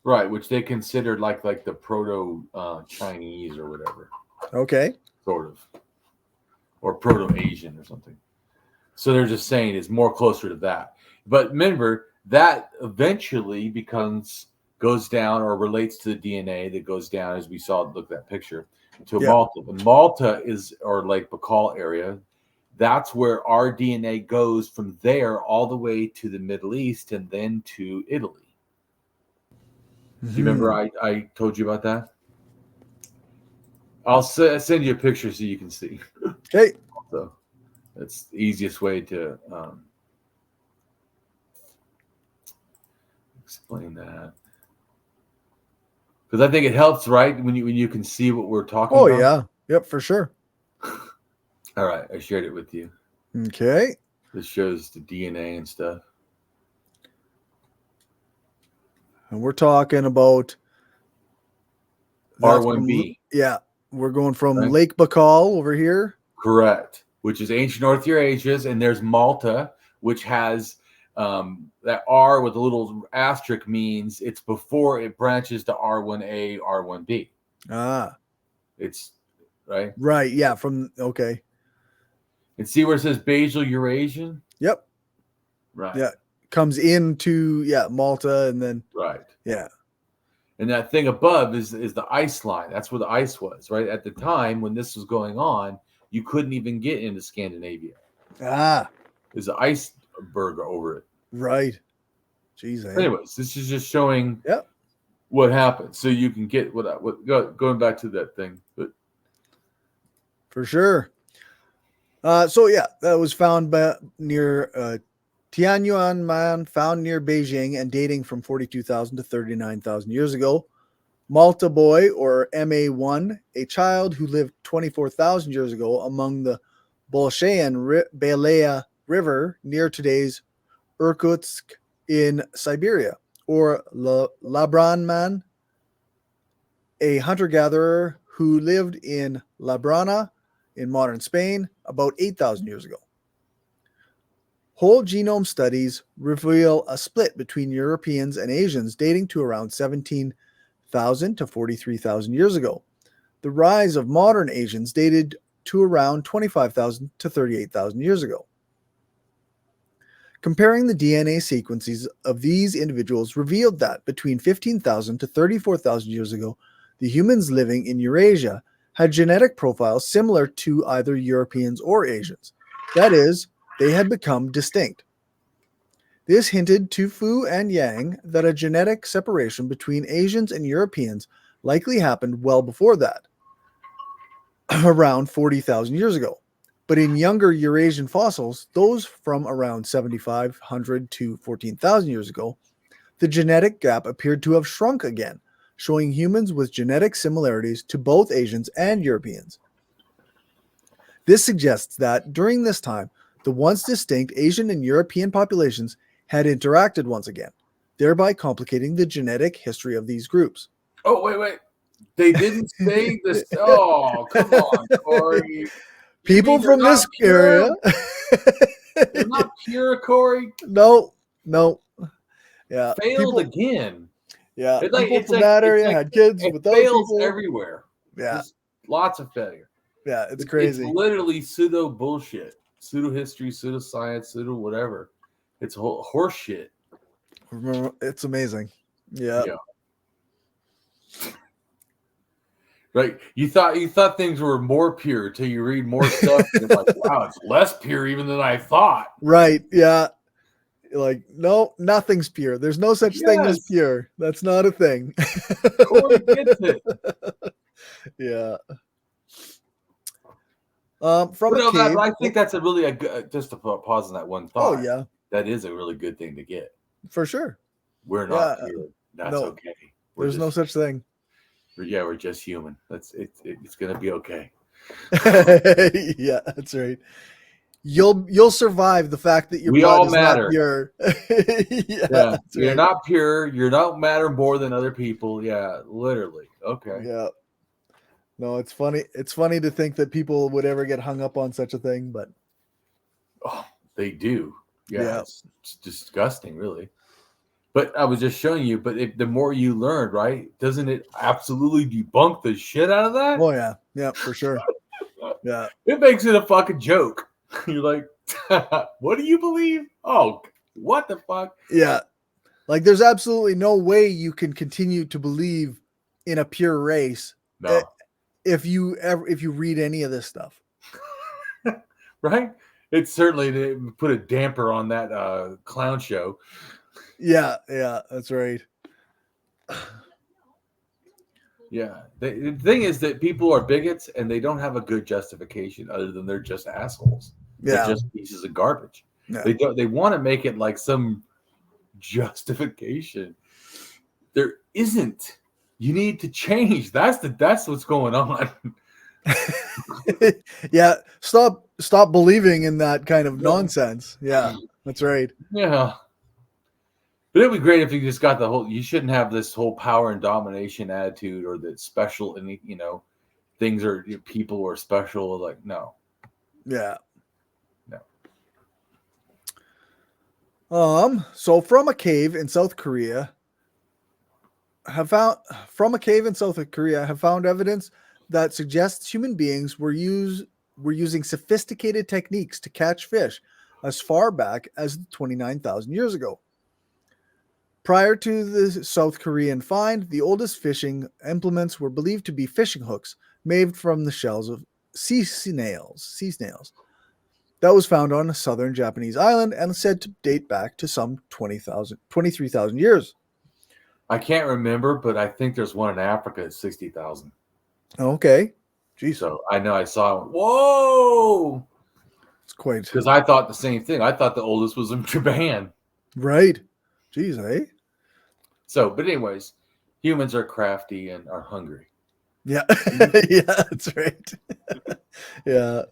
B: Right, which they considered like the proto-Chinese or whatever.
A: Okay.
B: Sort of. Or proto-Asian or something. So they're just saying it's more closer to that. But remember, that eventually goes down or relates to the DNA that goes down, as we saw, look at that picture, to Malta. And Malta or Lake Baikal area, that's where our DNA goes from there all the way to the Middle East and then to Italy. Do you remember I told you about that? I'll send you a picture so you can see.
A: Okay.
B: So that's the easiest way to explain that. Because I think it helps, right? When you can see what we're talking about.
A: Oh, yeah. Yep, for sure.
B: All right. I shared it with you.
A: Okay.
B: This shows the DNA and stuff.
A: And we're talking about
B: R1B.
A: Yeah. We're going from Lake Baikal over here.
B: Correct. Which is ancient North Eurasia. And there's Malta, which has that R with a little asterisk means it's before it branches to R1A, R1B.
A: Ah.
B: It's right.
A: Right. Yeah. Okay.
B: And see where it says basal Eurasian?
A: Yep.
B: Right.
A: Yeah. Comes into Malta and then
B: right.
A: Yeah.
B: And that thing above is the ice line. That's where the ice was, right? At the time when this was going on, you couldn't even get into Scandinavia.
A: Ah.
B: There's an iceberg over it.
A: Right. Jeez.
B: Anyways, this is just showing
A: what
B: happened. So you can get going back to that thing. But
A: For sure. So yeah, that was found near Tianyuan, found near Beijing and dating from 42,000 to 39,000 years ago. Malta Boy, or MA1, a child who lived 24,000 years ago among the Bolshayan Belaya River near today's Irkutsk in Siberia. Or Labranman, a hunter-gatherer who lived in Labrana in modern Spain about 8,000 years ago. Whole genome studies reveal a split between Europeans and Asians dating to around 17,000 to 43,000 years ago. The rise of modern Asians dated to around 25,000 to 38,000 years ago. Comparing the DNA sequences of these individuals revealed that between 15,000 to 34,000 years ago, the humans living in Eurasia had genetic profiles similar to either Europeans or Asians. That is, they had become distinct. This hinted to Fu and Yang that a genetic separation between Asians and Europeans likely happened well before that, around 40,000 years ago. But in younger Eurasian fossils, those from around 7,500 to 14,000 years ago, the genetic gap appeared to have shrunk again, showing humans with genetic similarities to both Asians and Europeans. This suggests that during this time, the once distinct Asian and European populations had interacted once again, thereby complicating the genetic history of these groups.
B: Oh, wait. They didn't say this. Oh, come on, Corey.
A: People from this area.
B: They're not pure, Corey.
A: No. Yeah.
B: Failed again.
A: Yeah.
B: It's
A: people from that area had kids with those
B: fails
A: people.
B: Everywhere.
A: Yeah.
B: Just lots of failure.
A: Yeah, it's crazy.
B: It's literally pseudo bullshit. Pseudo history, pseudo science, pseudo whatever. It's horse shit.
A: It's amazing. Yeah.
B: Right. You thought things were more pure till you read more stuff. And you're like, wow, it's less pure even than I thought.
A: Right. Yeah. Like, no, nothing's pure. There's no such thing as pure. That's not a thing.
B: Corey gets it.
A: Yeah. From a cave.
B: I think that's a really good, just to pause on that one thought.
A: Oh yeah.
B: That is a really good thing to get.
A: For sure.
B: We're not pure. That's okay.
A: There's no such thing.
B: We're just human. It's gonna be okay.
A: Yeah, that's right. You'll survive the fact that your blood is not pure.
B: Yeah. You're not pure. You don't matter more than other people. Yeah, literally. Okay.
A: Yeah. No, it's funny. It's funny to think that people would ever get hung up on such a thing, but
B: they do. Yeah. It's disgusting, really. But I was just showing you, the more you learn, right? Doesn't it absolutely debunk the shit out of that?
A: Oh, yeah. Yeah, for sure. Yeah.
B: It makes it a fucking joke. You're like, what do you believe? Oh, what the fuck?
A: Yeah. Like, there's absolutely no way you can continue to believe in a pure race if you read any of this stuff.
B: Right? It certainly put a damper on that clown show.
A: Yeah, that's right.
B: Yeah. The thing is that people are bigots and they don't have a good justification other than they're just assholes.
A: Yeah.
B: They're just pieces of garbage.
A: Yeah.
B: They want to make it like some justification. There isn't. You need to change. That's what's going on.
A: Yeah. Stop believing in that kind of nonsense. Yeah, that's right.
B: Yeah. But it'd be great if you just got you shouldn't have this whole power and domination attitude or that special, and things are, people are special. Like, no.
A: Yeah.
B: No.
A: So from a cave in South Korea have found evidence that suggests human beings were using sophisticated techniques to catch fish as far back as 29,000 years ago. Prior to the South Korean find, the oldest fishing implements were believed to be fishing hooks made from the shells of sea snails. That was found on a southern Japanese island and said to date back to some 23,000 years.
B: I can't remember, but I think there's one in Africa at 60,000.
A: Okay. Jeez.
B: So I know I saw. Whoa!
A: It's quite
B: Because I thought the same thing. I thought the oldest was in Japan.
A: right. Jeez, eh?
B: So, but anyways, humans are crafty and are hungry.
A: Yeah, yeah, that's right. Yeah.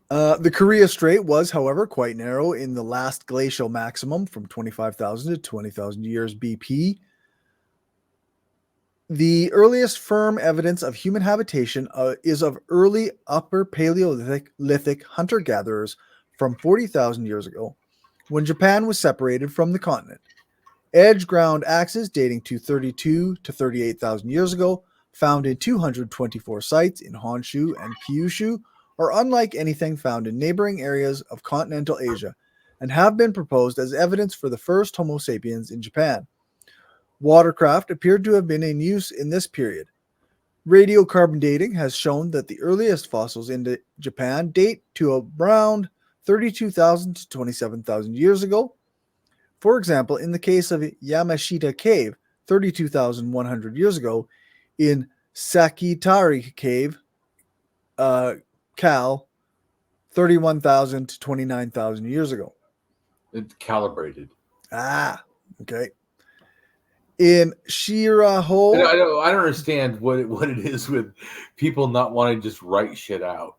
A: The Korea Strait was, however, quite narrow in the last glacial maximum from 25,000 to 20,000 years BP. The earliest firm evidence of human habitation is of early Upper Paleolithic hunter-gatherers from 40,000 years ago, when Japan was separated from the continent. Edge-ground axes dating to 32 to 38,000 years ago, found in 224 sites in Honshu and Kyushu, are unlike anything found in neighboring areas of continental Asia, and have been proposed as evidence for the first Homo sapiens in Japan. Watercraft appeared to have been in use in this period. Radiocarbon dating has shown that the earliest fossils in Japan date to around 32,000 to 27,000 years ago. For example, in the case of Yamashita Cave, 32,100 years ago, in Sakitari Cave, Cal, 31,000 to 29,000 years ago.
B: It's calibrated.
A: Ah, okay. In Shiraho,
B: I don't understand what it is with people not wanting to just write shit out.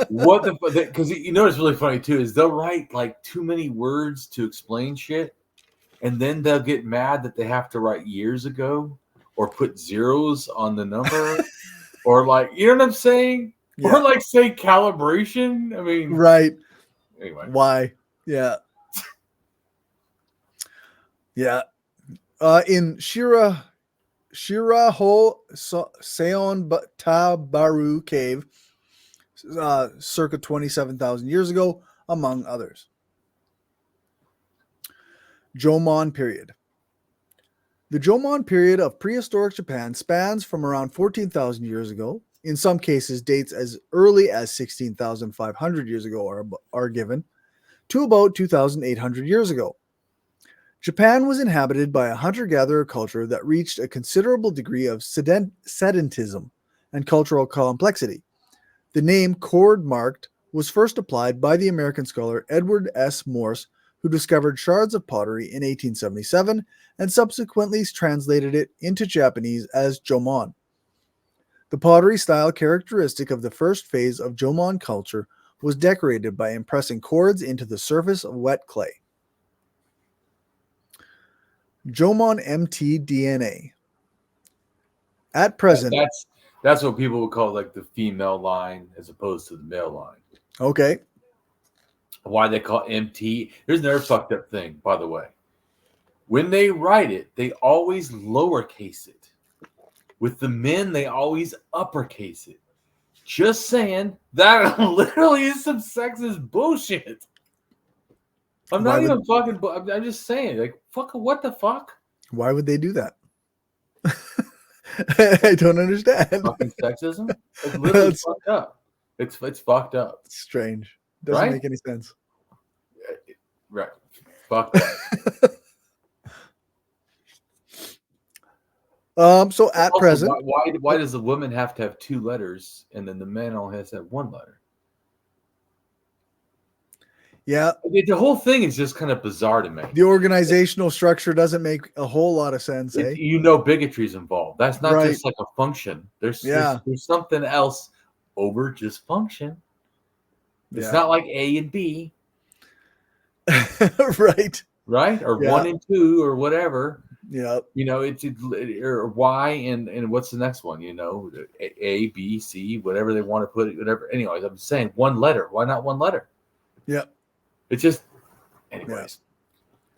B: What the? Because you know what's really funny too is they'll write like too many words to explain shit, and then they'll get mad that they have to write years ago or put zeros on the number, or like, you know what I'm saying,
A: Yeah.
B: or like say calibration. I mean,
A: right.
B: Anyway,
A: Why? Yeah. Yeah. In Shiraho Seon Tabaru Cave, circa 27,000 years ago, among others. Jomon period. The Jomon period of prehistoric Japan spans from around 14,000 years ago. In some cases, dates as early as 16,500 years ago are given, to about 2,800 years ago. Japan was inhabited by a hunter-gatherer culture that reached a considerable degree of sedentism and cultural complexity. The name cord-marked was first applied by the American scholar Edward S. Morse, who discovered shards of pottery in 1877 and subsequently translated it into Japanese as Jomon. The pottery style characteristic of the first phase of Jomon culture was decorated by impressing cords into the surface of wet clay. Jomon mtDNA. At present,
B: that's what people would call like the female line as opposed to the male line.
A: Okay.
B: Why they call MT? Here's another fucked up thing, by the way. When they write it, they always lowercase it. With the men, they always uppercase it. Just saying, that literally is some sexist bullshit. I'm not even fucking. I'm just saying, like, fuck. What the fuck?
A: Why would they do that? I don't understand.
B: Fucking sexism. It's literally fucked up. It's fucked up.
A: It's strange. Doesn't make any sense.
B: Right. Fucked
A: up. So at
B: also,
A: present,
B: why does the woman have to have two letters and then the man only has to have one letter?
A: Yeah.
B: The whole thing is just kind of bizarre to me.
A: The organizational structure doesn't make a whole lot of sense.
B: You know, bigotry's involved. That's not just like a function. There's something else over just function. It's not like A and B.
A: Right.
B: Or 1 and 2 or whatever.
A: Yeah.
B: You know, it's or Y and what's the next one? You know, A, B, C, whatever they want to put it, whatever. Anyways, I'm saying one letter. Why not one letter?
A: Yeah.
B: It's just, anyways,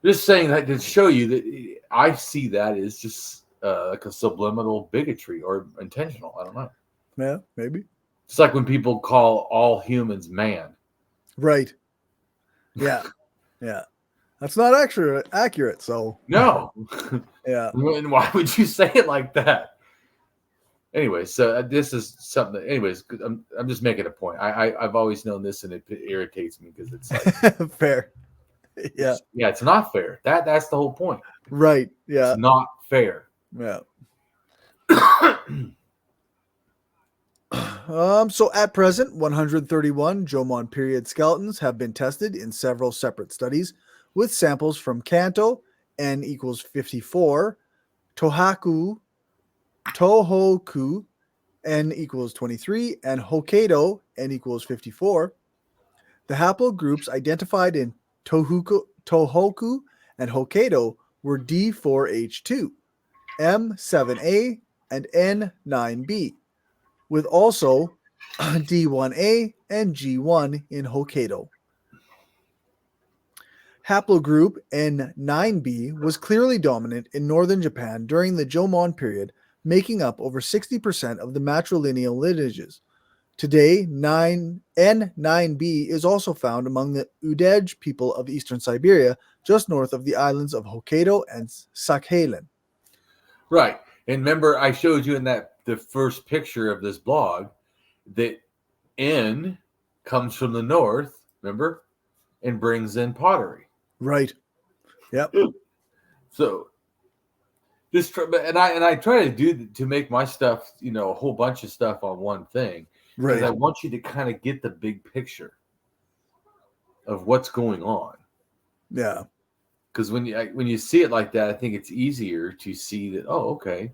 B: just saying that to show you that I see that as just like a subliminal bigotry or intentional. I don't know.
A: Yeah, maybe.
B: It's like when people call all humans man.
A: Right. Yeah. Yeah. That's not accurate. So
B: no.
A: Yeah.
B: And why would you say it like that? Anyway, so this is something that, anyways, I'm just making a point. I've always known this, and it irritates me because it's like
A: fair. Yeah.
B: It's not fair. That's the whole point.
A: Right. Yeah.
B: It's not fair.
A: Yeah. So at present, 131 Jomon period skeletons have been tested in several separate studies with samples from Kanto, n equals 54, Tohoku, n equals 23, and Hokkaido, n equals 54. The haplogroups identified in Tohoku and Hokkaido were D4H2, M7A, and N9B, with also D1A and G1 in Hokkaido. Haplogroup N9B was clearly dominant in northern Japan during the Jomon period, making up over 60% of the matrilineal lineages. Today, N9B is also found among the Udej people of eastern Siberia, just north of the islands of Hokkaido and Sakhalin.
B: Right. And remember, I showed you in the first picture of this blog that N comes from the north, remember, and brings in pottery.
A: Right. Yep.
B: So this, and I try to make my stuff, a whole bunch of stuff on one thing, because I want you to kind of get the big picture of what's going on.
A: Yeah.
B: Because when you see it like that, I think it's easier to see that. Oh, okay.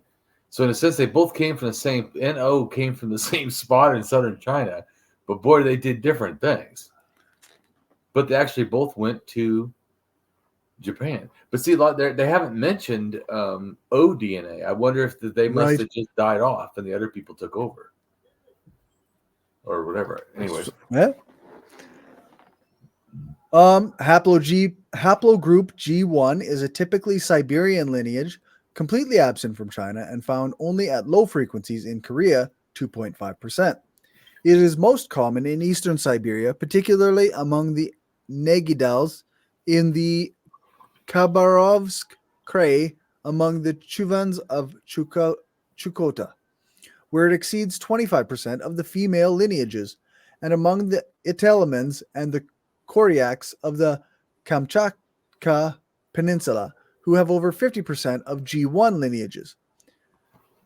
B: So in a sense, they both came from the same. NO came from the same spot in southern China, but boy, they did different things. But they actually both went to Japan. But see, they haven't mentioned O-DNA. I wonder if they must have just died off and the other people took over, or whatever. Anyways,
A: yeah. Haplogroup G1 is a typically Siberian lineage, completely absent from China and found only at low frequencies in Korea, 2.5%. It is most common in eastern Siberia, particularly among the Negidals, in the Khabarovsk Krai, among the Chuvans of Chukotka, where it exceeds 25% of the female lineages, and among the Itelemans and the Koryaks of the Kamchatka Peninsula, who have over 50% of G1 lineages.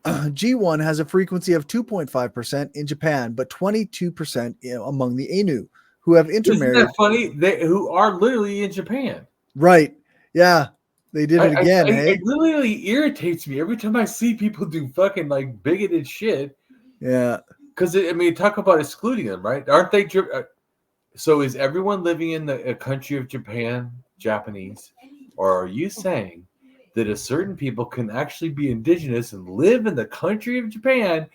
A: G1 has a frequency of 2.5% in Japan, but 22% among the Ainu, who have intermarried.
B: Isn't that funny? Who are literally in Japan.
A: Right. Yeah. They did it again, hey?
B: It really irritates me every time I see people do fucking like bigoted shit.
A: Yeah.
B: Because, talk about excluding them, right? Aren't they? So is everyone living in the country of Japan Japanese? Or are you saying that a certain people can actually be indigenous and live in the country of Japan,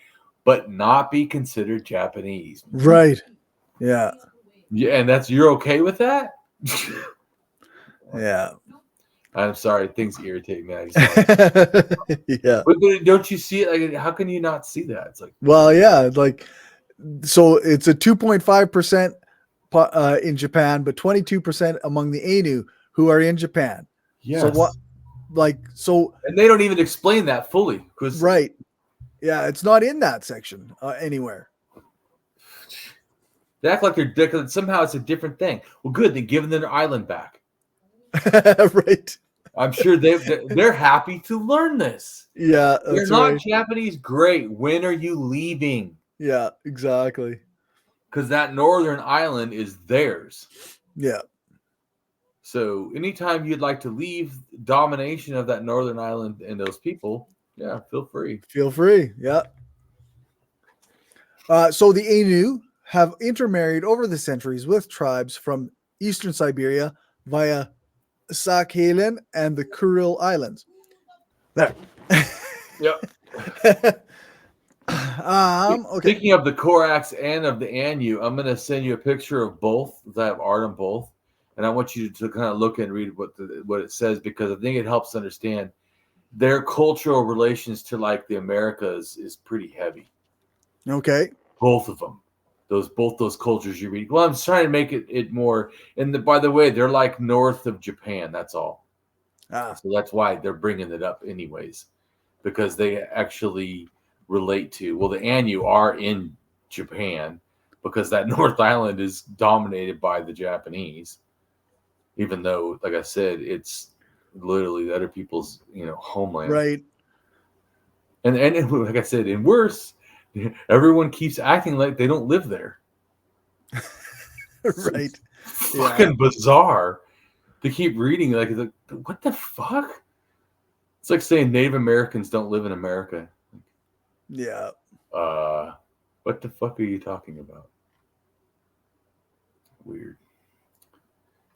B: but not be considered Japanese?
A: Right. Yeah.
B: Yeah, and you're okay with that?
A: Yeah.
B: I'm sorry, things irritate me.
A: Yeah.
B: But don't you see it? Like, how can you not see that? It's like,
A: well, yeah, so it's a 2.5% in Japan, but 22% among the Ainu who are in Japan.
B: yes.
A: So what?
B: And they don't even explain that fully, because
A: right. Yeah, it's not in that section anywhere.
B: They act like they're different. Somehow it's a different thing. Well, good. They're giving them their island back.
A: Right.
B: I'm sure they're happy to learn this.
A: Yeah,
B: You're not Japanese. Great. When are you leaving?
A: Yeah, exactly.
B: Because that northern island is theirs.
A: Yeah.
B: So anytime you'd like to leave domination of that northern island and those people, yeah, feel free.
A: Feel free. Yeah. So the Ainu have intermarried over the centuries with tribes from eastern Siberia via Sakhalin and the Kuril Islands. There.
B: Yep.
A: Okay.
B: Speaking of the Koraks and of the Anu, I'm going to send you a picture of both. I have art on both, and I want you to kind of look and read what it says, because I think it helps understand their cultural relations to like the Americas is pretty heavy.
A: Okay.
B: Both of them. Both those cultures you read. Well, I'm just trying to make it more. And by the way, they're like north of Japan. That's all. So that's why they're bringing it up anyways, because they actually relate to. Well, the Anu are in Japan because that North Island is dominated by the Japanese, even though, like I said, it's literally the other people's homeland.
A: Right.
B: And like I said, and worse, everyone keeps acting like they don't live there.
A: Right.
B: It's fucking bizarre to keep reading. Like, what the fuck? It's like saying Native Americans don't live in America.
A: Yeah.
B: What the fuck are you talking about? Weird.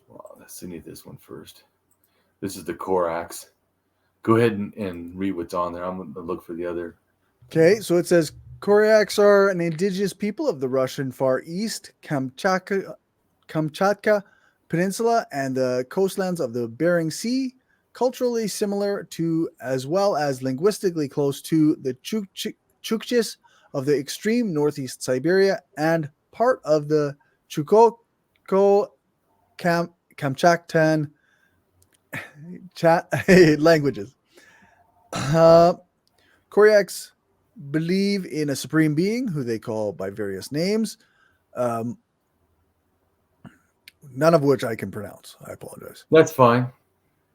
B: Well, let's see this one first. This is the Korax. Go ahead and read what's on there. I'm going to look for the other.
A: Okay, so it says Koryaks are an indigenous people of the Russian Far East, Kamchatka Peninsula, and the coastlands of the Bering Sea, culturally similar to, as well as linguistically close to, the Chukchis of the extreme northeast Siberia and part of the Chukotka Kamchatan languages. Koryaks believe in a supreme being who they call by various names, none of which I can pronounce. I apologize.
B: That's fine.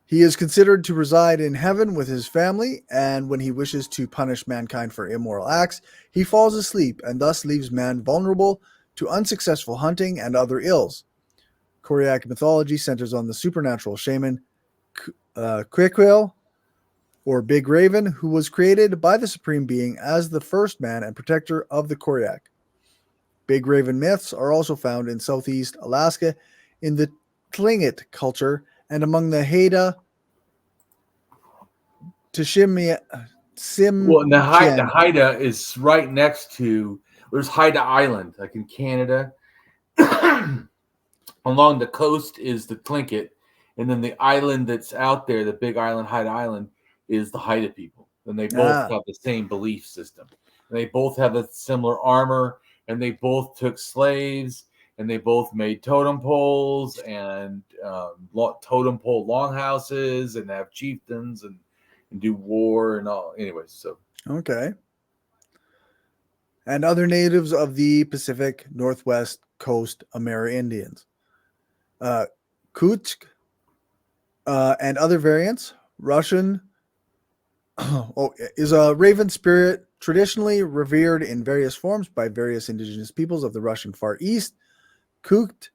A: He is considered to reside in heaven with his family, and when he wishes to punish mankind for immoral acts, he falls asleep and thus leaves man vulnerable to unsuccessful hunting and other ills. Koryak mythology centers on the supernatural shaman Kwekwe, or Big Raven, who was created by the Supreme Being as the first man and protector of the Koryak. Big Raven myths are also found in Southeast Alaska in the Tlingit culture and among the Haida Tshimshian.
B: Well, the Haida is right next to, there's Haida Island, like in Canada. Along the coast is the Tlingit, and then the island that's out there, the big island, Haida Island, is the Haida people. And they both have the same belief system. And they both have a similar armor, and they both took slaves, and they both made totem poles and totem pole longhouses, and have chieftains and do war and all. Anyways, so
A: okay. And other natives of the Pacific Northwest Coast Amerindians. Kutsk and other variants. Russian is a raven spirit traditionally revered in various forms by various indigenous peoples of the Russian Far East. Kukt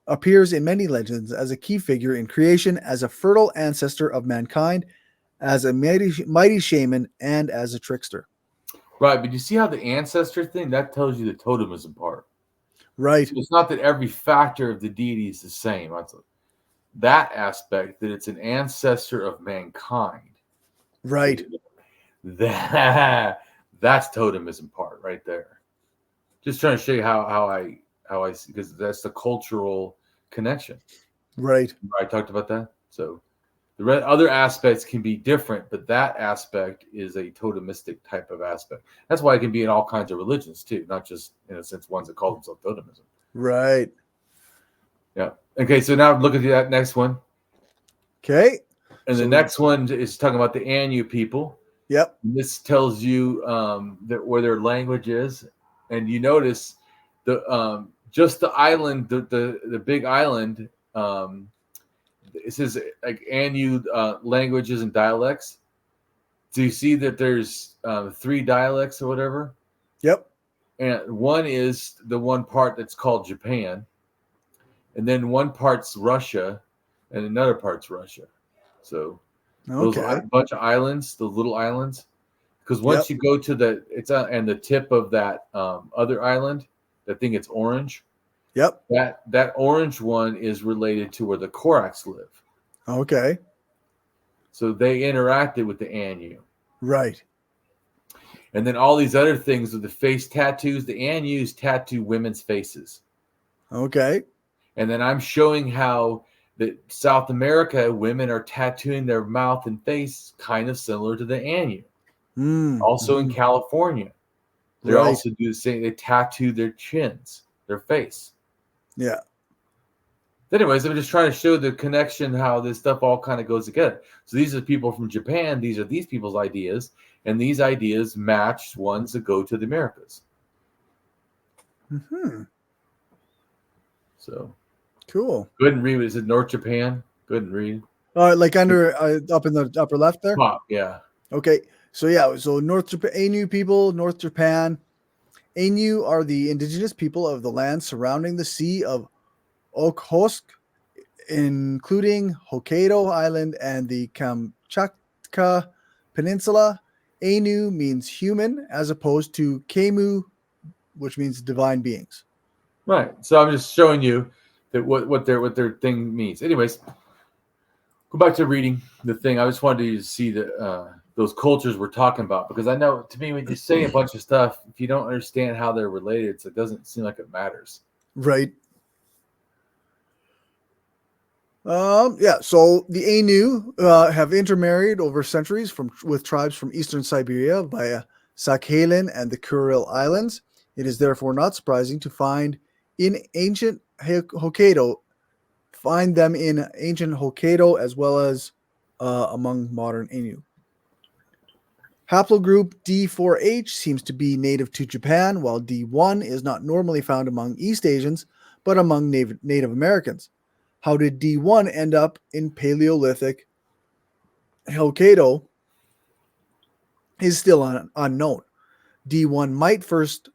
A: appears in many legends as a key figure in creation, as a fertile ancestor of mankind, as a mighty shaman, and as a trickster.
B: Right, but you see how the ancestor thing, that tells you the totemism part.
A: Right.
B: So it's not that every factor of the deity is the same. That aspect, that it's an ancestor of mankind.
A: Right.
B: That's totemism part right there. Just trying to show you how I see, because that's the cultural connection.
A: Right.
B: I talked about that. So the other aspects can be different, but that aspect is a totemistic type of aspect. That's why it can be in all kinds of religions too, not just in a sense ones that call themselves totemism.
A: Right.
B: Yeah. Okay, so now look at that next one.
A: Okay.
B: And the next one is talking about the Anu people.
A: Yep.
B: And this tells you where their language is, and you notice the just the island, the big island. It says like Anu languages and dialects. So you see that there's 3 dialects or whatever.
A: Yep.
B: And one is the one part that's called Japan, and then one part's Russia, and another part's Russia. So those a bunch of islands, the little islands, because once you go to and the tip of that other island, I think it's orange.
A: Yep.
B: That orange one is related to where the Koraks live.
A: Okay.
B: So they interacted with the Anu.
A: Right.
B: And then all these other things with the face tattoos, the Anus tattoo women's faces.
A: Okay.
B: And then I'm showing how that South America women are tattooing their mouth and face kind of similar to the Anu. Also in California, they also do the same. They tattoo their chins, their face.
A: Yeah.
B: Anyways, I'm just trying to show the connection, how this stuff all kind of goes together. So these are people from Japan. These are these people's ideas, and these ideas match ones that go to the Americas. So
A: cool.
B: Go ahead and read. Is it North Japan? Go ahead and read.
A: Like under up in the upper left there.
B: Top, yeah.
A: Okay. So North Japan, Ainu people, North Japan. Ainu are the indigenous people of the land surrounding the Sea of Okhotsk, including Hokkaido Island and the Kamchatka Peninsula. Ainu means human as opposed to Kemu, which means divine beings.
B: Right. So I'm just showing you that what their thing means. Anyways, go back to reading the thing. I just wanted you to see that those cultures we're talking about, because I know, to me, when you say a bunch of stuff, if you don't understand how they're related, it doesn't seem like it matters.
A: Right. So the Ainu have intermarried over centuries with tribes from eastern Siberia via Sakhalin and the Kuril Islands. It is therefore not surprising to find them in ancient Hokkaido, as well as among modern Ainu. Haplogroup D4H seems to be native to Japan, while D1 is not normally found among East Asians, but among Native Americans. How did D1 end up in Paleolithic Hokkaido is still unknown. D1 might first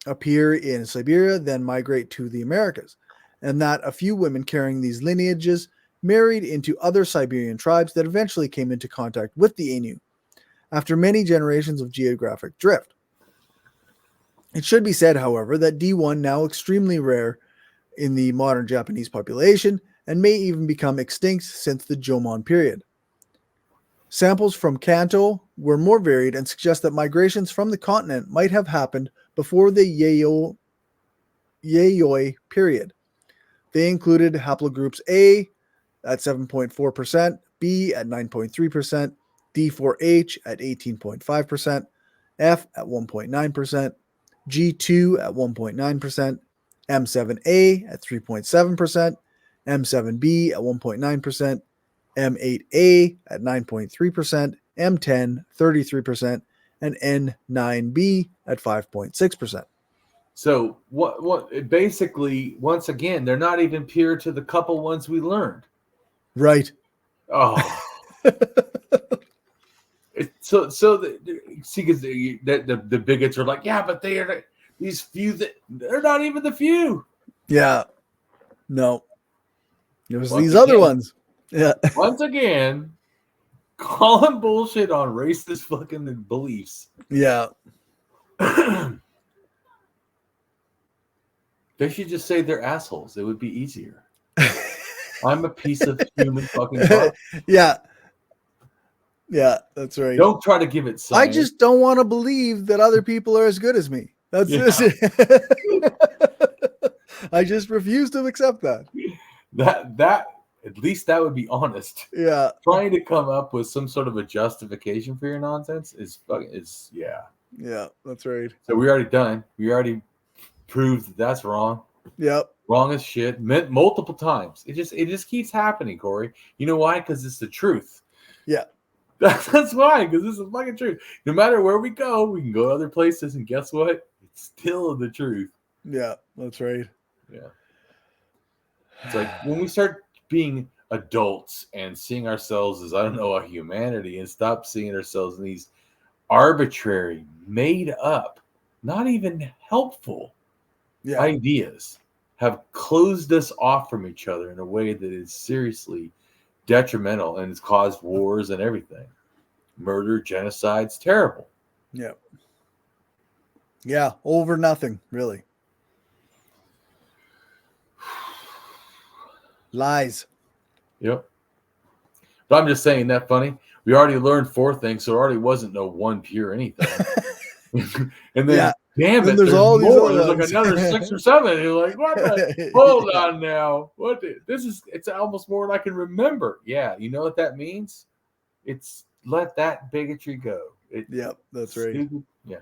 A: appear in Siberia, then migrate to the Americas, and that a few women carrying these lineages married into other Siberian tribes that eventually came into contact with the Ainu after many generations of geographic drift. It should be said, however, that D1 now extremely rare in the modern Japanese population and may even become extinct since the Jomon period. Samples from Kanto were more varied and suggest that migrations from the continent might have happened before the Yayoi period. They included haplogroups A at 7.4%, B at 9.3%, D4H at 18.5%, F at 1.9%, G2 at 1.9%, M7A at 3.7%, M7B at 1.9%, M8A at 9.3%, M10 33%, and N9B at 5.6%.
B: So what basically, once again, they're not even pure to the couple ones we learned.
A: Right.
B: Oh. So see, because the bigots are like, yeah, but they are these few that they're not even the few.
A: Yeah. No. It was these other ones. Yeah.
B: Once again, calling bullshit on racist fucking beliefs.
A: Yeah.
B: They should just say they're assholes. It would be easier. I'm a piece of human fucking garbage.
A: Yeah. Yeah, that's right.
B: Don't try to give it science.
A: I just don't want to believe that other people are as good as me. That's I just refuse to accept that.
B: That at least that would be honest.
A: Yeah.
B: Trying to come up with some sort of a justification for your nonsense is yeah.
A: Yeah, that's right.
B: So we already done. We already proved that's wrong.
A: Yep.
B: Wrong as shit. Multiple times. It just keeps happening, Corey. You know why? Because it's the truth.
A: Yeah.
B: That's why, because this is fucking truth. No matter where we go, we can go other places, and guess what? It's still the truth.
A: Yeah, that's right.
B: Yeah. It's like when we start being adults and seeing ourselves as, I don't know, a humanity, and stop seeing ourselves in these arbitrary, made up, not even helpful ideas, have closed us off from each other in a way that is seriously detrimental, and it's caused wars and everything. Murder, genocide's terrible.
A: Yeah. Yeah, over nothing, really. Lies.
B: Yep. But I'm just saying, that funny. We already learned 4 things, so there already wasn't no one pure anything. And then, damn it, there's all these more. There's like another 6 or 7. And you're like, what? Hold on now. It's almost more than I can remember. Yeah, you know what that means? It's let that bigotry go.
A: Yep, that's right.
B: Stupid. Yeah.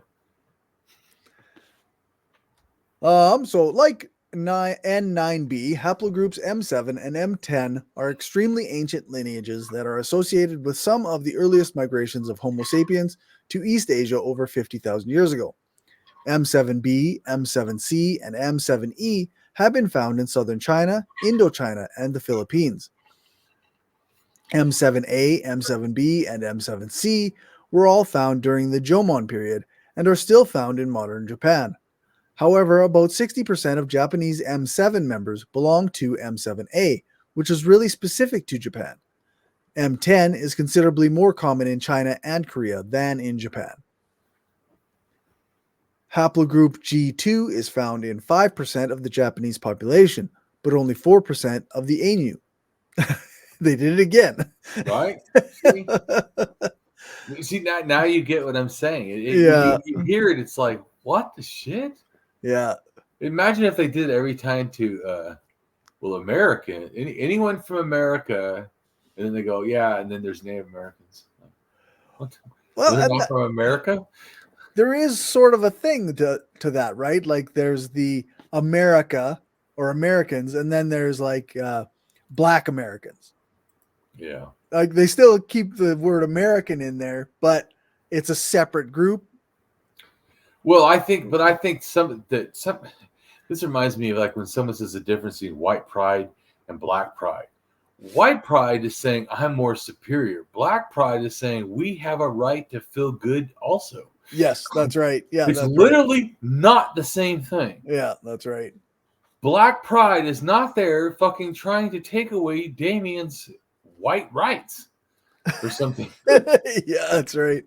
A: So like N9B, haplogroups M7 and M10 are extremely ancient lineages that are associated with some of the earliest migrations of Homo sapiens to East Asia over 50,000 years ago. M7B, M7C, and M7E have been found in southern China, Indochina, and the Philippines. M7A, M7B, and M7C were all found during the Jomon period and are still found in modern Japan. However, about 60% of Japanese M7 members belong to M7A, which is really specific to Japan. M10 is considerably more common in China and Korea than in Japan. Haplogroup G2 is found in 5% of the Japanese population, but only 4% of the Ainu. They did it again.
B: Right? See, now you get what I'm saying.
A: Yeah.
B: You hear it, it's like, what the shit?
A: Yeah.
B: Imagine if they did it every time to, American, anyone from America, and then they go, yeah, and then there's Native Americans. What?
A: Well,
B: They're not from America?
A: there is sort of a thing to that, right? Like there's the America or Americans, and then there's like Black Americans.
B: Yeah.
A: Like they still keep the word American in there, but it's a separate group.
B: Well, I think this reminds me of like when someone says the difference between white pride and black pride. White pride is saying I'm more superior. Black pride is saying we have a right to feel good also.
A: Yes, that's right. Yeah,
B: it's
A: that's
B: literally not the same thing.
A: Yeah, that's right.
B: Black pride is not there fucking trying to take away Damien's white rights or something.
A: Yeah, that's right.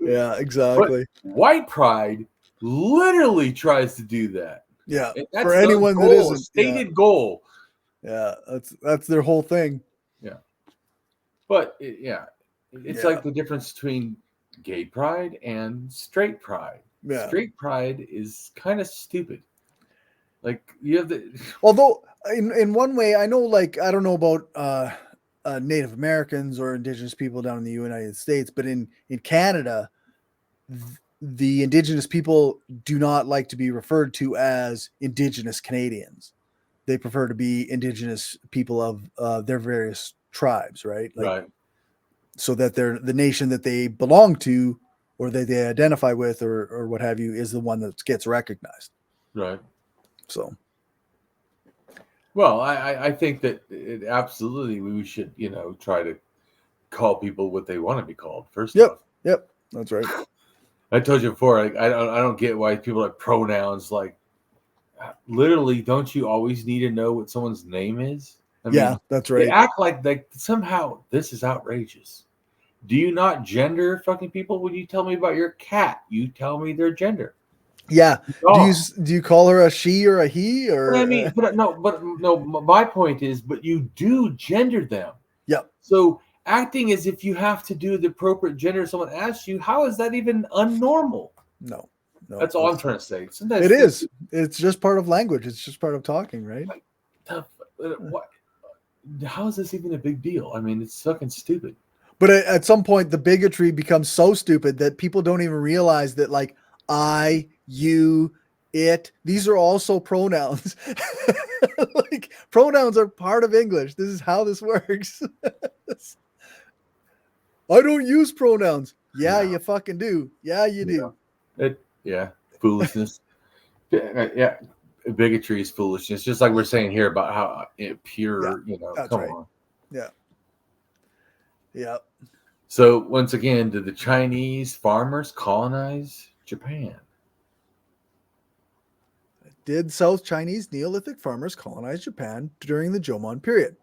A: Yeah, exactly.
B: But white pride literally tries to do that.
A: Yeah,
B: and that's
A: for anyone
B: goal,
A: that isn't
B: stated goal.
A: Yeah, that's their whole thing.
B: Yeah, but it's like the difference between gay pride and straight pride.
A: Yeah,
B: straight pride is kind of stupid. Like you have the.
A: Although in one way, I know, like I don't know about Native Americans or Indigenous people down in the United States, but in Canada, the Indigenous people do not like to be referred to as Indigenous Canadians. They prefer to be Indigenous people of their various tribes, right? Like,
B: right.
A: So that they're the nation that they belong to or that they identify with or what have you is the one that gets recognized.
B: Right.
A: So.
B: Well, I think that absolutely we should, try to call people what they want to be called first off.
A: Yep. That's right.
B: I told you before, I don't get why people have pronouns like literally, don't you always need to know what someone's name is? I mean,
A: that's right.
B: They act like somehow this is outrageous. Do you not gender fucking people? When you tell me about your cat, you tell me their gender.
A: Yeah. Do you call her a she or a he or?
B: But I mean, but no. My point is, but you do gender them.
A: Yep.
B: So acting as if you have to do the appropriate gender someone asks you, how is that even unnormal?
A: No.
B: That's all I'm trying to say. Sometimes
A: it is. It's just part of language. It's just part of talking, right?
B: What? How is this even a big deal? I mean, it's fucking stupid.
A: But at some point, the bigotry becomes so stupid that people don't even realize that, like, I, you, it, these are also pronouns. Like, pronouns are part of English. This is how this works. I don't use pronouns. Yeah, you fucking do. Yeah, you do.
B: Foolishness. Yeah, bigotry is foolishness. Just like we're saying here about how pure, come on.
A: Yeah. Yeah.
B: So once again, did the Chinese farmers colonize Japan?
A: Did South Chinese Neolithic farmers colonize Japan during the Jomon period?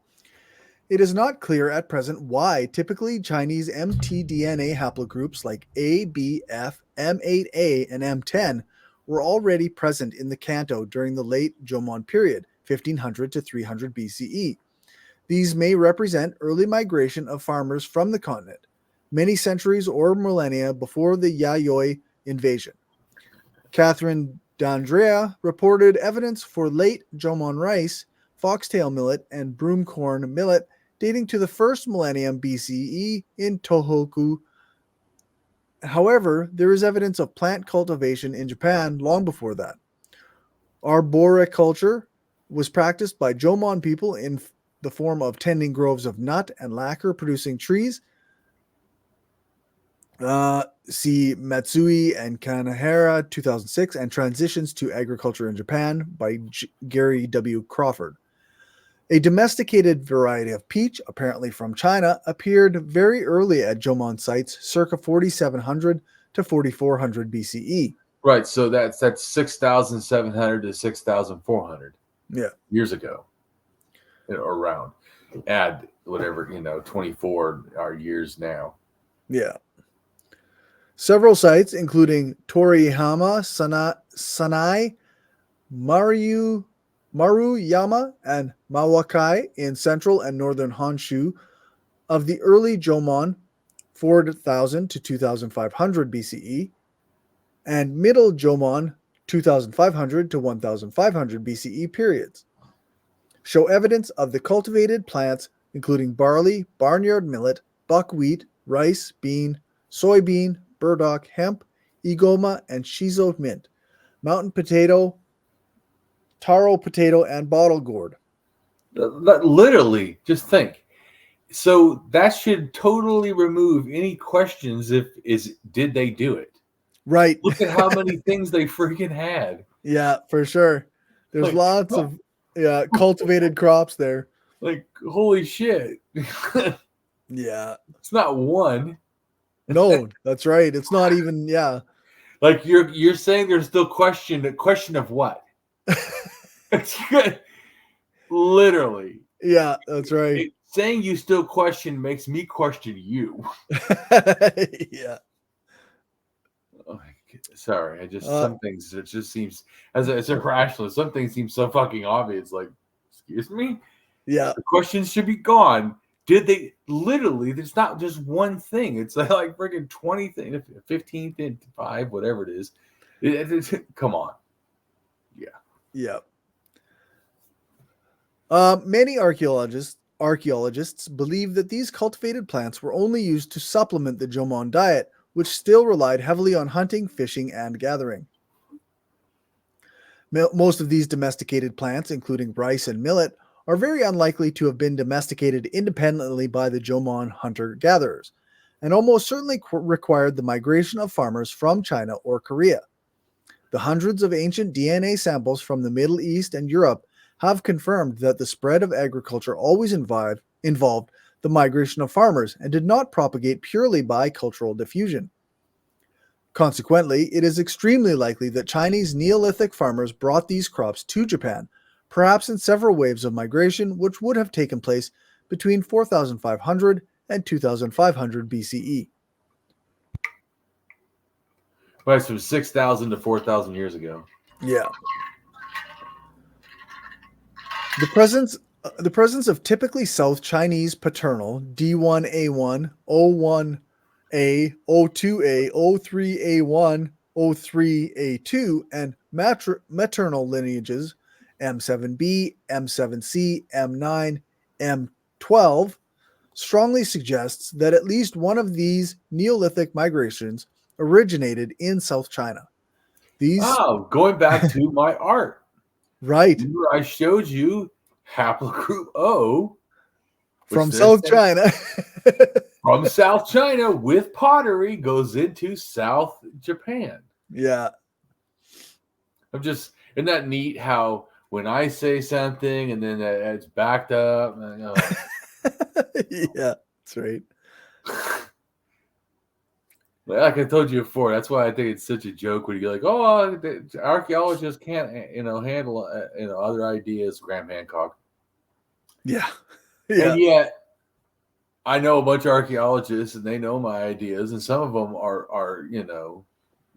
A: It is not clear at present why typically Chinese mtDNA haplogroups like A, B, F, M8A, and M10 were already present in the Kanto during the late Jomon period, 1500 to 300 BCE. These may represent early migration of farmers from the continent, many centuries or millennia before the Yayoi invasion. Catherine D'Andrea reported evidence for late Jomon rice, foxtail millet, and broomcorn millet dating to the first millennium BCE in Tohoku. However, there is evidence of plant cultivation in Japan long before that. Arboriculture was practiced by Jomon people in the form of tending groves of nut and lacquer producing trees. See Matsui and Kanahara 2006 and Transitions to Agriculture in Japan by Gary W. Crawford. A domesticated variety of peach, apparently from China, appeared very early at Jomon sites circa 4700 to 4400 BCE.
B: Right. So that's 6,700 to 6,400 years ago, around. Add whatever, 24 are years now.
A: Yeah. Several sites, including Toriyama, Sanai, Maruyama, and Mawakai in central and northern Honshu of the early Jomon 4000 to 2500 BCE, and middle Jomon 2500 to 1500 BCE periods, show evidence of the cultivated plants including barley, barnyard millet, buckwheat, rice, bean, soybean, burdock, hemp, egoma, and shiso mint, mountain potato, taro potato, and bottle gourd.
B: Literally, just think. So that should totally remove any questions did they do it?
A: Right.
B: Look at how many things they freaking had.
A: Yeah, for sure. There's lots of cultivated crops there.
B: Like, holy shit.
A: Yeah.
B: It's not one.
A: No, that's right. It's not even,
B: Like you're saying there's still a question of what? Literally.
A: Yeah, that's right.
B: Saying you still question makes me question you.
A: Yeah.
B: Oh, sorry, some things it just seems as a rationalist. Some things seem so fucking obvious. Like, excuse me.
A: Yeah.
B: The questions should be gone. Did they literally? There's not just one thing. It's like freaking 20 things, 15, 5, whatever it is. Come on. Yeah.
A: Yeah. Many archaeologists believe that these cultivated plants were only used to supplement the Jomon diet, which still relied heavily on hunting, fishing, and gathering. Most of these domesticated plants, including rice and millet, are very unlikely to have been domesticated independently by the Jomon hunter-gatherers, and almost certainly required the migration of farmers from China or Korea. The hundreds of ancient DNA samples from the Middle East and Europe have confirmed that the spread of agriculture always involved the migration of farmers and did not propagate purely by cultural diffusion. Consequently, it is extremely likely that Chinese Neolithic farmers brought these crops to Japan, perhaps in several waves of migration, which would have taken place between 4,500 and 2,500 BCE.
B: Right, so 6,000 to 4,000 years ago.
A: Yeah. The presence of typically South Chinese paternal D1A1, O1A, O2A, O3A1, O3A2, and maternal lineages M7B, M7C, M9, M12 strongly suggests that at least one of these Neolithic migrations originated in South China.
B: Going back to my art.
A: Right.
B: Remember I showed you haplogroup O.
A: From South China.
B: From South China with pottery goes into South Japan.
A: Yeah.
B: Isn't that neat how when I say something and then it's backed up?
A: Yeah, that's right.
B: Like I told you before, that's why I think it's such a joke when you're like, "Oh, the archaeologists can't, handle, other ideas." Graham Hancock.
A: Yeah. Yeah.
B: And yet, I know a bunch of archaeologists, and they know my ideas, and some of them are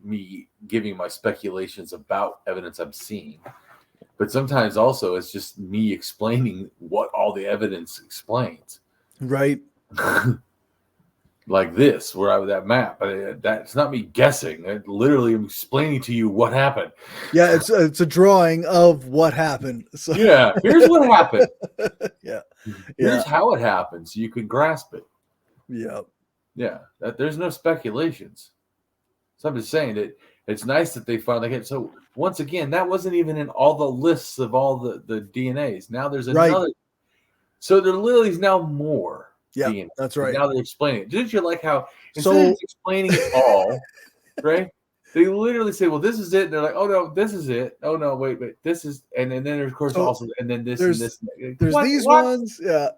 B: me giving my speculations about evidence I'm seeing. But sometimes also it's just me explaining what all the evidence explains.
A: Right.
B: Like this, where I was that map. That's not me guessing. I literally am explaining to you what happened.
A: Yeah, it's a drawing of what happened. So.
B: Yeah, here's what happened.
A: Yeah.
B: Here's how it happened, so you can grasp it.
A: Yeah.
B: Yeah. There's no speculations. So I'm just saying that it's nice that they finally hit. So once again, that wasn't even in all the lists of all the DNAs. Now there's another. Right. So there literally is now more.
A: Yeah,
B: DNA.
A: That's right.
B: Now they're explaining it. Didn't you like how instead of explaining it all, right? They literally say, "Well, this is it." And they're like, "Oh no, this is it. Oh no, wait, this is." And then of course also, and then this and this.
A: There's these ones, yeah.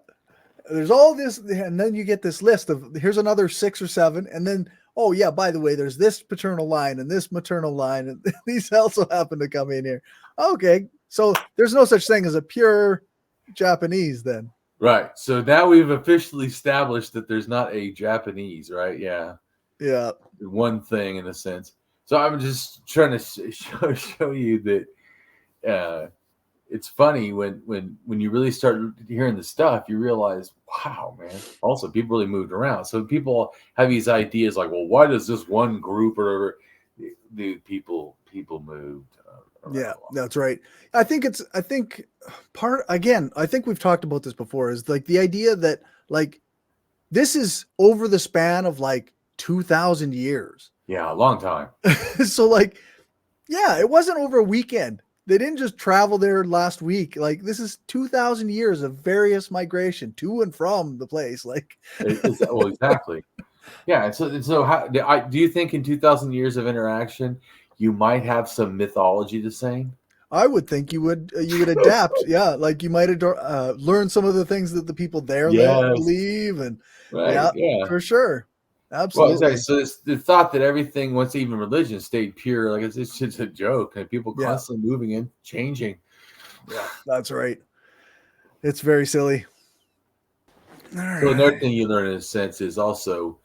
A: There's all this, and then you get this list of here's another 6 or 7, and then oh yeah, by the way, there's this paternal line and this maternal line, and these also happen to come in here. Okay, so there's no such thing as a pure Japanese then.
B: Right. So now we've officially established that there's not a Japanese, right? Yeah.
A: Yeah.
B: One thing in a sense. So I'm just trying to show you that it's funny when you really start hearing the stuff, you realize, wow, man. Also, people really moved around. So people have these ideas like, well, why does this one group or whatever? The people moved.
A: Yeah, that's right. I think we've talked about this before, is like the idea that like this is over the span of like 2,000 years.
B: Yeah, a long time.
A: So like, yeah, it wasn't over a weekend. They didn't just travel there last week. Like this is 2,000 years of various migration to and from the place. Like,
B: well, exactly. Yeah. So how do you think in 2,000 years of interaction, you might have some mythology the same?
A: I would think you would adapt. Yeah, like you might learn some of the things that the people there believe, and
B: right,
A: yeah, for sure, absolutely.
B: Well, exactly. So it's the thought that everything, once even religion, stayed pure, like it's just a joke, and people constantly moving and changing.
A: Yeah, that's right. It's very silly.
B: So another thing you learn in a sense is also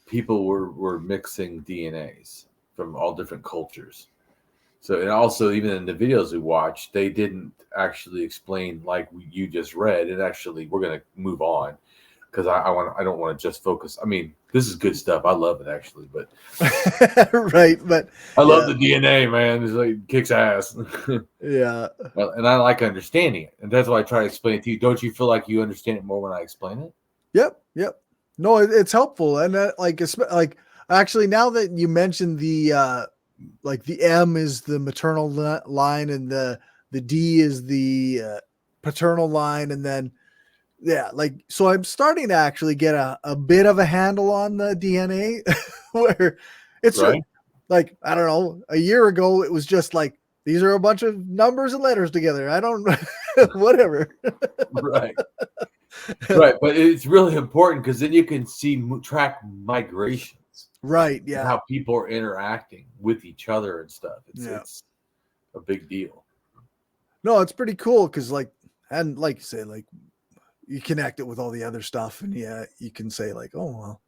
B: people were mixing DNAs from all different cultures. So, and also even in the videos we watched, they didn't actually explain like you just read. And actually, we're going to move on because I don't want to just focus. I mean, this is good stuff. I love it actually, but
A: right. But
B: I love the DNA, man. It's like kicks ass.
A: Yeah.
B: And I like understanding it, and that's why I try to explain it to you. Don't you feel like you understand it more when I explain it?
A: Yep. No, it's helpful, and like actually, now that you mentioned the like the M is the maternal line and the D is the paternal line, and then like so I'm starting to actually get a bit of a handle on the DNA where it's
B: right.
A: Like I don't know, a year ago it was just like these are a bunch of numbers and letters together. I don't whatever.
B: Right. Right, but it's really important because then you can track migrations.
A: Right, yeah.
B: How people are interacting with each other and stuff. It's a big deal.
A: No, it's pretty cool because like you say, like you connect it with all the other stuff, and you can say like, oh well.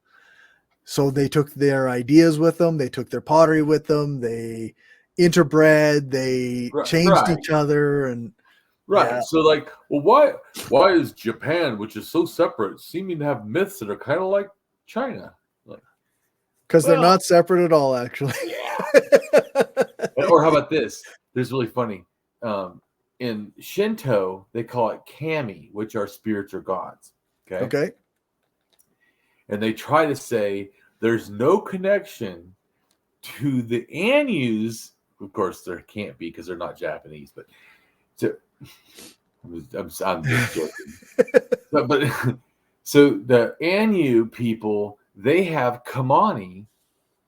A: So they took their ideas with them, they took their pottery with them, they interbred, they changed each other, and
B: right. Yeah. So like, well, why is Japan, which is so separate, seeming to have myths that are kind of like China? Like,
A: because they're not separate at all, actually.
B: Yeah. Or how about this? This is really funny. In Shinto, they call it kami, which are spirits or gods. Okay. And they try to say there's no connection to the Anyus. Of course, there can't be because they're not Japanese, but I'm just joking. but so the Anu people, they have Kamani,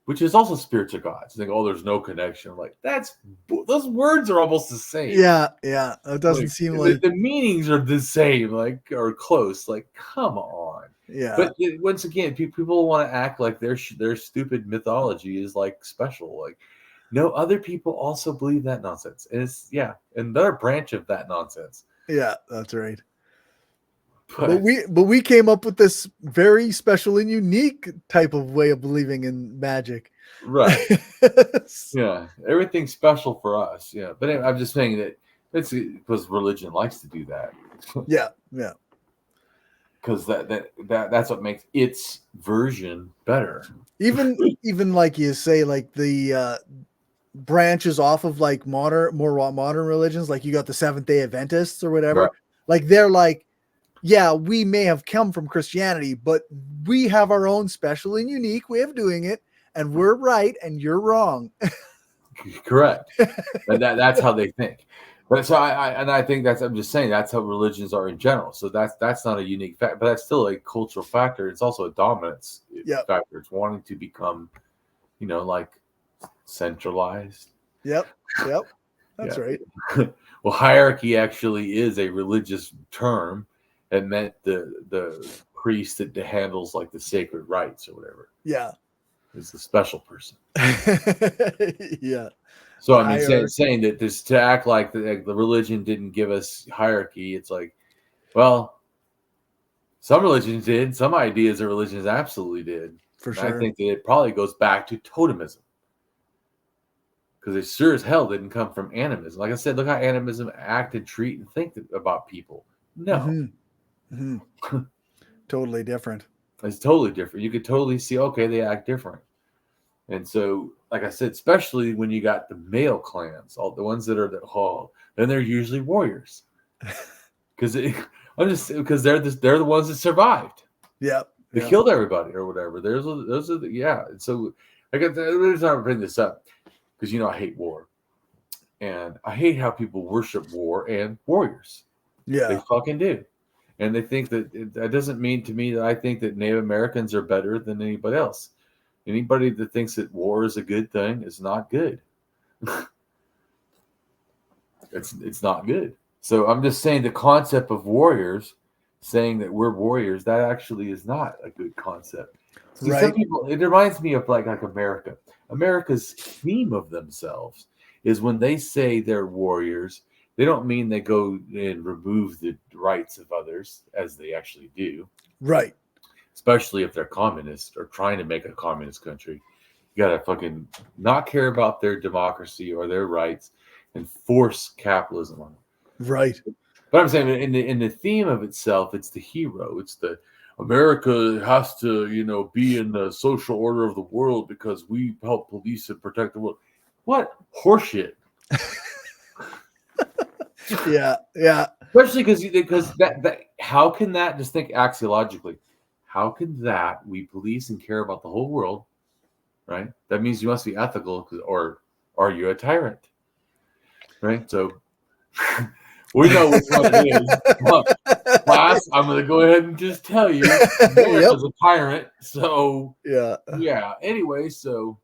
B: which is also spirits of gods. They go, oh, there's no connection. Like those words are almost the same.
A: Yeah. It doesn't seem like
B: the meanings are the same, like or close. Like, come on.
A: Yeah.
B: But once again, people want to act like their stupid mythology is like special. Like, no, other people also believe that nonsense. And it's another branch of that nonsense.
A: Yeah, that's right. But we came up with this very special and unique type of way of believing in magic.
B: Right. Yeah. Everything's special for us. Yeah. But anyway, I'm just saying that it's because religion likes to do that.
A: Yeah.
B: Because that's what makes its version better.
A: Even like you say, like the branches off of like more modern religions, like you got the Seventh-day Adventists or whatever.
B: Right.
A: Like they're like, yeah, we may have come from Christianity, but we have our own special and unique way of doing it, and we're right and you're wrong.
B: Correct. And that's how they think. But so I think I'm just saying that's how religions are in general. So that's not a unique fact, but that's still a cultural factor. It's also a dominance factor. It's wanting to become, like centralized.
A: Yep. That's
B: Yeah.
A: right.
B: Well, hierarchy actually is a religious term. It meant the priest that handles like the sacred rites or whatever.
A: Yeah.
B: Is the special person.
A: Yeah.
B: So I mean, saying that this to act like the religion didn't give us hierarchy, it's like, well, some religions did. Some ideas of religions absolutely did.
A: For
B: and
A: sure.
B: I think that it probably goes back to totemism. Because it sure as hell didn't come from animism. Like I said, look how animism act and treat and think about people. No.
A: Totally different.
B: It's totally different. You could totally see, okay, they act different. And so, like I said, especially when you got the male clans, all the ones that are then they're usually warriors. Because they're the ones that survived.
A: Yep.
B: They killed everybody or whatever. Those are And so the reason I bring this up, because I hate war. And I hate how people worship war and warriors.
A: Yeah.
B: They fucking do. And they think that doesn't mean to me that I think that Native Americans are better than anybody else. Anybody that thinks that war is a good thing is not good. It's not good. So I'm just saying the concept of warriors, saying that we're warriors, that actually is not a good concept. See, some people, it reminds me of like America. America's theme of themselves is when they say they're warriors, they don't mean they go and remove the rights of others as they actually do.
A: Right.
B: Especially if they're communist or trying to make a communist country. You got to fucking not care about their democracy or their rights and force capitalism on them.
A: Right.
B: But I'm saying in the theme of itself, it's the hero. It's the America has to, be in the social order of the world because we help police and protect the world. What horseshit.
A: Yeah.
B: Especially because that how can that, just think axiologically, how can that we police and care about the whole world, right? That means you must be ethical, or are you a tyrant, right? So we know which one it is. Class, I'm going to go ahead and just tell you, America's a tyrant. So yeah. Anyway, so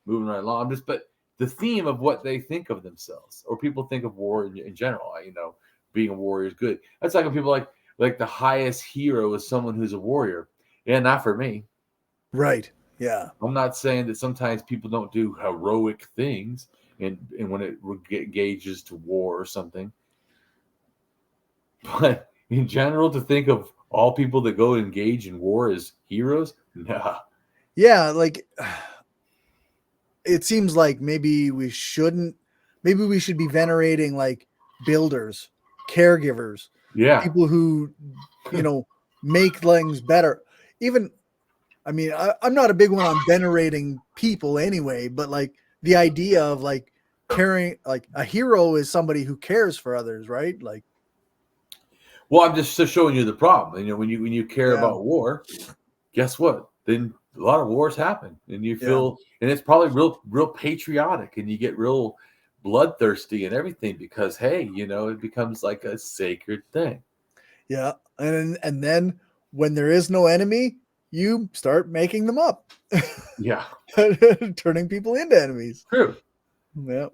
B: moving right along, but the theme of what they think of themselves, or people think of war in general, being a warrior is good. That's like when people like the highest hero is someone who's a warrior. Yeah, not for me.
A: Right. Yeah.
B: I'm not saying that sometimes people don't do heroic things and when it engages to war or something. But in general, to think of all people that go engage in war as heroes, nah.
A: Yeah, like it seems like maybe we should be venerating like builders, caregivers, people who, make things better. Even, I mean, I'm not a big one on venerating people anyway, but like the idea of like caring, like a hero is somebody who cares for others, right? Like,
B: well, I'm just showing you the problem. When you care about war, guess what? Then a lot of wars happen, and you feel, and it's probably real patriotic, and you get real bloodthirsty and everything because, hey, it becomes like a sacred thing.
A: Yeah, and then when there is no enemy, you start making them up.
B: Yeah,
A: turning people into enemies.
B: True.
A: Yeah,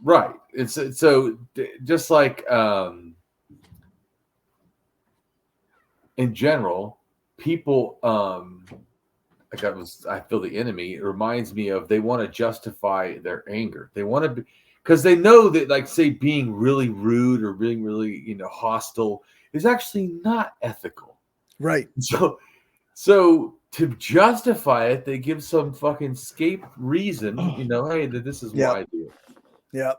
B: right. It's so just like in general, people I feel the enemy. It reminds me of they want to justify their anger. They want to be, because they know that, like, say, being really rude or being really hostile is actually not ethical.
A: Right.
B: So to justify it, they give some fucking scape reason, hey, that this is why I do it.
A: Yeah.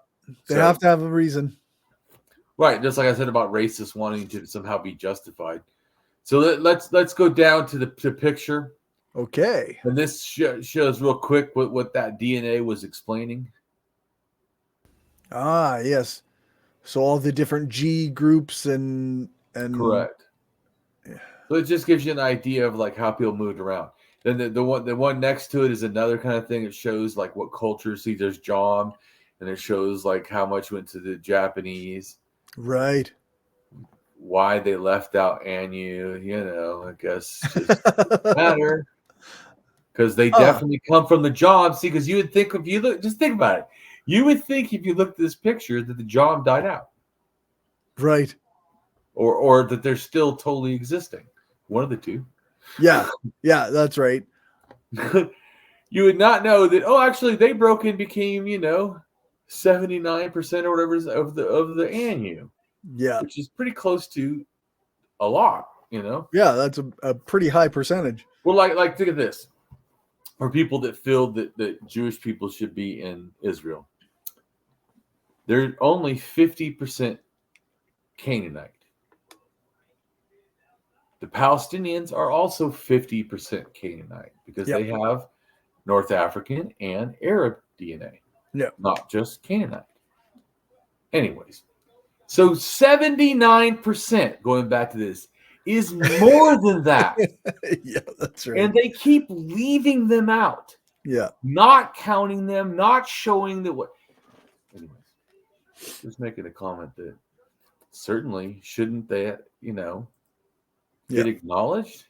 A: They have to have a reason.
B: Right. Just like I said about racists wanting to somehow be justified. So let's go down to the picture.
A: Okay.
B: And this shows real quick what that DNA was explaining.
A: Ah, yes. So all the different G groups and
B: correct. Yeah. So it just gives you an idea of like how people moved around. Then the one next to it is another kind of thing. It shows like what culture. See, there's Jom, and it shows like how much went to the Japanese.
A: Right.
B: Why they left out Anu, I guess just matter. because they definitely come from the job. See, because you would think if you look, just think about it. You would think if you looked at this picture that the job died out,
A: Right.
B: or that they're still totally existing. One of the two.
A: Yeah. Yeah, that's right.
B: You would not know that. Oh, actually, they broke and became 79% or whatever of the ANU.
A: Yeah.
B: Which is pretty close to a lot.
A: Yeah, that's a pretty high percentage.
B: Well, like think of this. For people that feel that Jewish people should be in Israel, they're only 50% Canaanite. The Palestinians are also 50% Canaanite because they have North African and Arab DNA.
A: Yeah.
B: Not just Canaanite. Anyways, so 79%, going back to this, is more than that.
A: Yeah, that's right.
B: And they keep leaving them out.
A: Yeah.
B: Not counting them, not showing that what. Anyways, just making a comment that certainly shouldn't they, get acknowledged?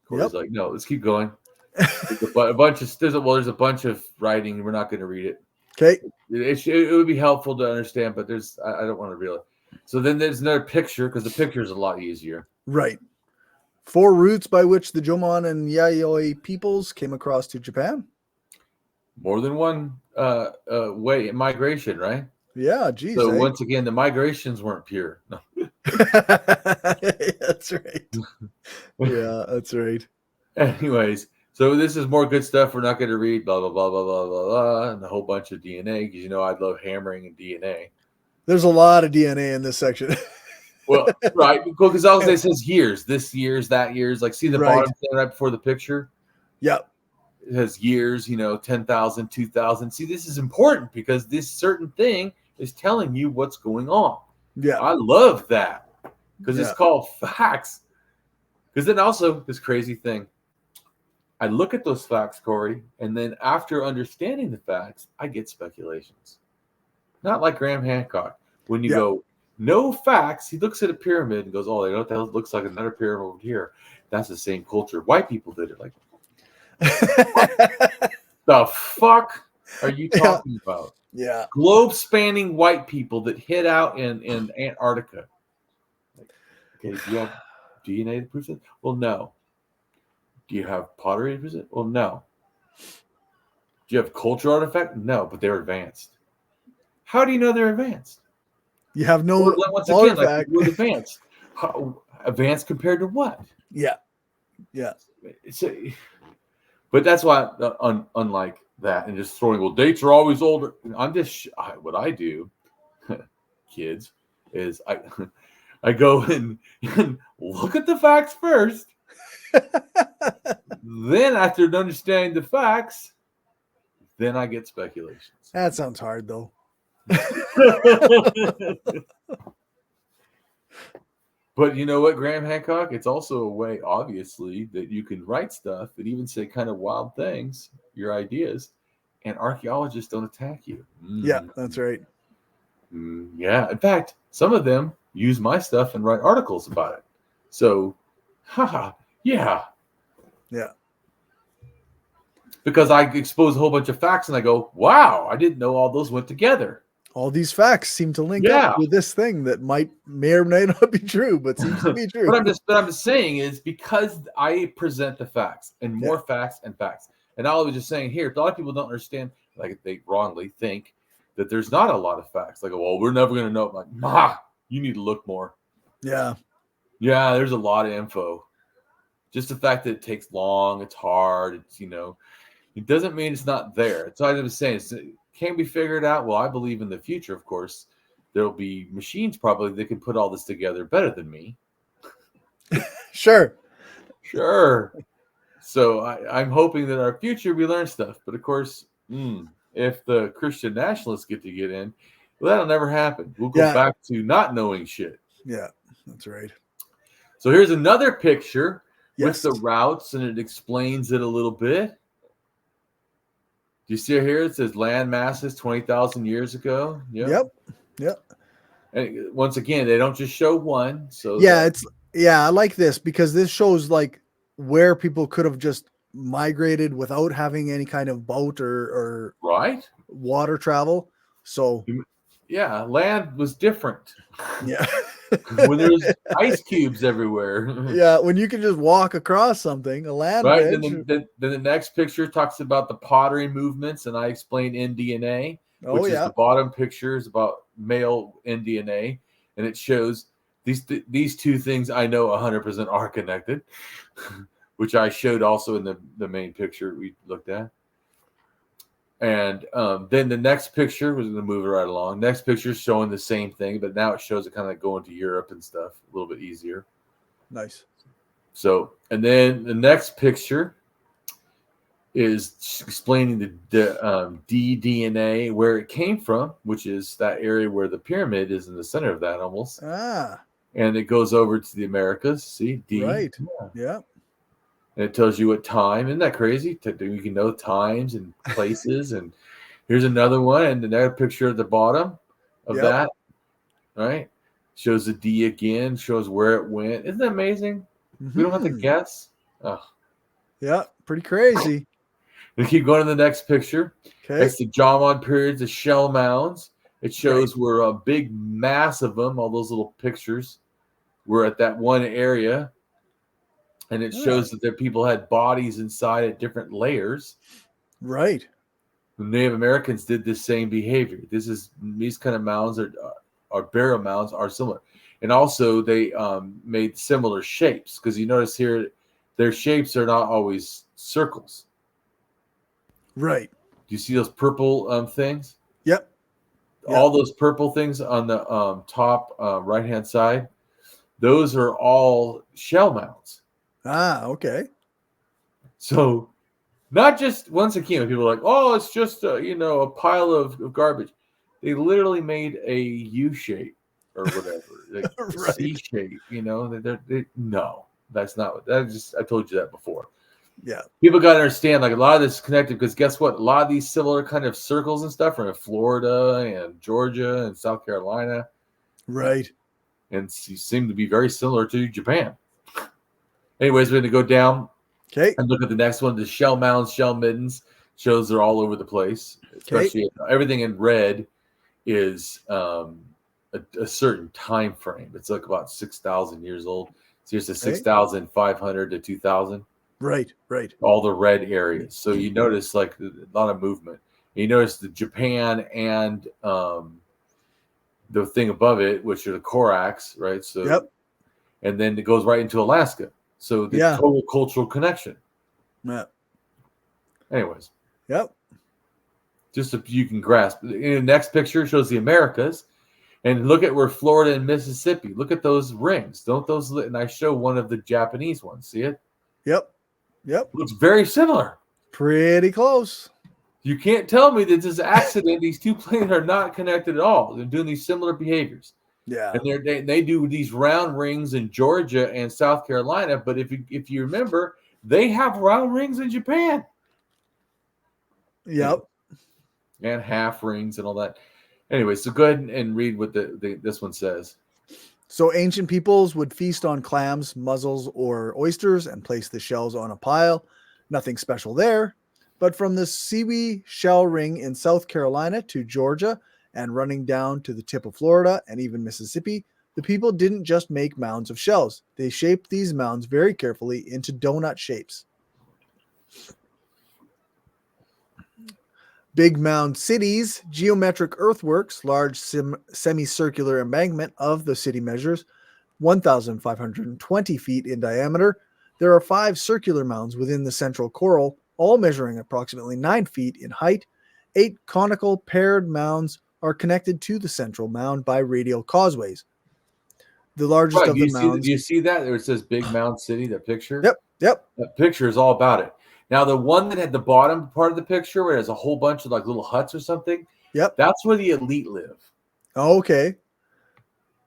B: Corey's like, no, let's keep going. There's a bunch of writing. We're not going to read it.
A: Okay.
B: It would be helpful to understand, but I don't want to reel it. So then there's another picture because the picture is a lot easier.
A: Right. 4 routes by which the Jomon and Yayoi peoples came across to Japan.
B: More than one way migration, right?
A: Yeah, geez.
B: So once again, the migrations weren't pure. No.
A: That's right. Yeah, that's right.
B: Anyways, so this is more good stuff. We're not going to read blah blah blah blah blah blah blah and a whole bunch of DNA because I love hammering and DNA.
A: There's a lot of DNA in this section.
B: Well, right, because all it says years, this year's, that year's. Like, see the bottom thing right before the picture?
A: Yep.
B: It has years, 10,000, 2,000. See, this is important because this certain thing is telling you what's going on.
A: Yeah.
B: I love that because it's called facts. Because then also this crazy thing, I look at those facts, Corey, and then after understanding the facts, I get speculations. Not like Graham Hancock. When you go, no facts, he looks at a pyramid and goes, oh, you know what the hell it looks like another pyramid over here. That's the same culture. White people did it. Like, the fuck are you talking about?
A: Yeah.
B: Globe spanning white people that hid out in Antarctica. Like, okay, do you have DNA to prove that? Well, no. Do you have pottery to prove it? Well, no. Do you have cultural artifact? No, but they're advanced. How do you know they're advanced?
A: You have no
B: artifact. We're advanced. How, advanced compared to what?
A: Yeah. Yeah.
B: But that's why, unlike that, and just throwing, dates are always older. I'm just, what I do, kids, is I go and look at the facts first. Then, after understanding the facts, then I get speculations.
A: That sounds hard, though.
B: But you know what, Graham Hancock? It's also a way, obviously, that you can write stuff and even say kind of wild things, your ideas, and archaeologists don't attack you.
A: Yeah, that's right.
B: Yeah. In fact, some of them use my stuff and write articles about it. So, yeah. Yeah. Because I expose a whole bunch of facts and I go, wow, I didn't know all those went together.
A: All these facts seem to link up with this thing that may or may not be true, but seems to be true.
B: What I'm just saying is because I present the facts and more facts and facts. And I was just saying here, a lot of people don't understand, like they wrongly think that there's not a lot of facts. Like, well, we're never going to know. I'm like, you need to look more.
A: Yeah.
B: Yeah, there's a lot of info. Just the fact that it takes long, it's hard, it's, it doesn't mean it's not there. It's what I was saying. Can we figure it out? Well, I believe in the future, of course, there'll be machines probably that can put all this together better than me.
A: Sure.
B: So I'm hoping that our future we learn stuff. But of course, if the Christian nationalists get in, well, that'll never happen. We'll go back to not knowing shit.
A: Yeah, that's right.
B: So here's another picture with the routes, and it explains it a little bit. Do you see it here? It says land masses 20,000 years ago.
A: Yep.
B: And once again, they don't just show one. So
A: I like this because this shows like where people could have just migrated without having any kind of boat or
B: Right?
A: water travel. So
B: Yeah, land was different.
A: yeah.
B: When there's ice cubes everywhere.
A: Yeah, when you can just walk across something, a land
B: Right.
A: bridge.
B: Then the next picture talks about the pottery movements, and I explain NDNA,
A: Oh,
B: which is
A: yeah.
B: the bottom picture is about male NDNA, and it shows these two things I know 100% are connected, which I showed also in the main picture we looked at. And then the next picture was going to move it right along. Next picture is showing the same thing, but now it shows it kind of like going to Europe and stuff a little bit easier.
A: Nice.
B: So, and then the next picture is explaining the DDNA, where it came from, which is that area where the pyramid is in the center of that almost.
A: Ah,
B: And it goes over to the Americas. See, D.
A: right.
B: Yeah.
A: Yeah.
B: And it tells you what time. Isn't that crazy? You can know times and places. And here's another one. And another picture at the bottom of that. Right? Shows the D again. Shows where it went. Isn't that amazing?
A: Mm-hmm.
B: We don't have to guess. Oh.
A: Yeah. Pretty crazy.
B: We keep going to the next picture.
A: Okay.
B: It's the Jomon periods, the shell mounds. It shows where a big mass of them, all those little pictures, were at that one area. And it shows that their people had bodies inside at different layers.
A: Right.
B: The Native Americans did this same behavior. These kind of mounds are burial mounds are similar. And also they made similar shapes, because you notice here their shapes are not always circles.
A: Right.
B: Do you see those purple things?
A: Yep.
B: All those purple things on the top right-hand side, those are all shell mounds.
A: Ah, okay.
B: So not just, once again, people are like, oh, it's just a pile of garbage. They literally made a U shape or whatever, like
A: Right.
B: C shape. No, that's not what that is. I told you that before.
A: Yeah.
B: People got to understand, like, a lot of this is connected, because guess what? A lot of these similar kind of circles and stuff are in Florida and Georgia and South Carolina.
A: Right.
B: And seem to be very similar to Japan. Anyways, we're going to go down and look at the next one. The shell mounds, shell middens, shows they're all over the place. Especially everything in red is a certain time frame. It's like about 6,000 years old. So here's the 6,500 to 2,000.
A: Right.
B: All the red areas. So you notice like a lot of movement. You notice the Japan and the thing above it, which are the Koraks, right? So, and then it goes right into Alaska. So the total cultural connection.
A: Yeah.
B: Anyways.
A: Yep.
B: Just so you can grasp. In the next picture shows the Americas. And look at where Florida and Mississippi. Look at those rings. Don't those? And I show one of the Japanese ones. See it?
A: Yep.
B: Looks very similar.
A: Pretty close.
B: You can't tell me that this is accident. These two planes are not connected at all. They're doing these similar behaviors.
A: Yeah.
B: And they do these round rings in Georgia and South Carolina. But if you remember, they have round rings in Japan.
A: Yep.
B: And half rings and all that. Anyway, so go ahead and read what this one says.
A: So ancient peoples would feast on clams, mussels, or oysters and place the shells on a pile. Nothing special there. But from the Siwi shell ring in South Carolina to Georgia and running down to the tip of Florida and even Mississippi, the people didn't just make mounds of shells. They shaped these mounds very carefully into donut shapes. Big mound cities, geometric earthworks, large semicircular embankment of the city measures 1,520 feet in diameter. There are 5 circular mounds within the central coral, all measuring approximately 9 feet in height. 8 conical paired mounds are connected to the central mound by radial causeways. The largest of the mounds.
B: Do you see that? There it says Big Mound City, that picture?
A: Yep.
B: That picture is all about it. Now, the one that had the bottom part of the picture where there's a whole bunch of like little huts or something, that's where the elite live.
A: Oh, okay.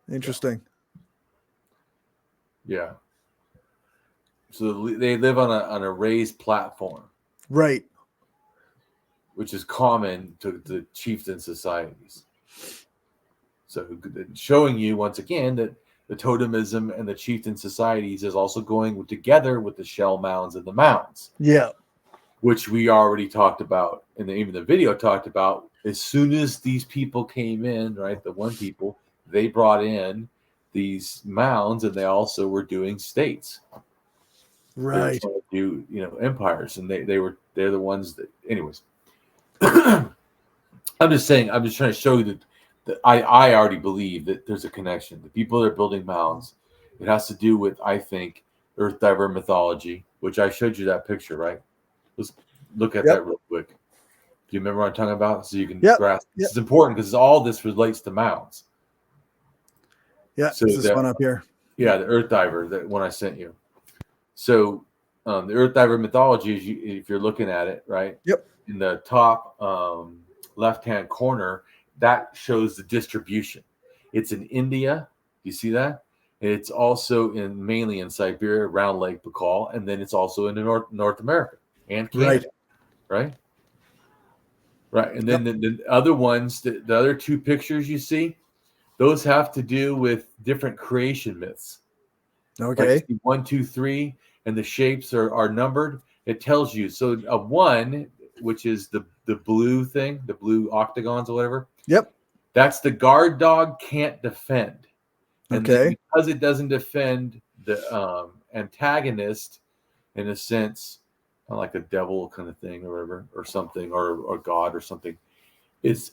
A: Interesting.
B: Yeah. So they live on a raised platform.
A: Right.
B: Which is common to chieftain societies. So showing you once again that the totemism and the chieftain societies is also going together with the shell mounds and the mounds.
A: Yeah.
B: Which we already talked about, and even the video talked about. As soon as these people came in, right, the one people, they brought in these mounds, and they also were doing states.
A: Right.
B: They were trying to do, empires, and they're the ones that. Anyways, I'm just saying. I'm just trying to show you that I already believe that there's a connection. The people that are building mounds, it has to do with, I think, Earth diver mythology, which I showed you that picture, right? Let's look at that real quick. Do you remember what I'm talking about? So you can grasp. This is important because all this relates to mounds.
A: Yeah, so this one up here.
B: Yeah, the Earth diver, that one I sent you. So the Earth diver mythology, if you're looking at it, right?
A: Yep.
B: In the top left-hand corner, that shows the distribution. It's in India. You see that? It's also mainly in Siberia, around Lake Baikal, and then it's also in North America and Canada. Right. And then the other ones, the other two pictures you see, those have to do with different creation myths.
A: Okay.
B: Like 1, 2, 3, and the shapes are numbered. It tells you. So a 1, which is the blue thing, the blue octagons or whatever.
A: Yep.
B: That's the guard dog can't defend. And because it doesn't defend the antagonist, in a sense, like a devil kind of thing or whatever, or something, or God or something, is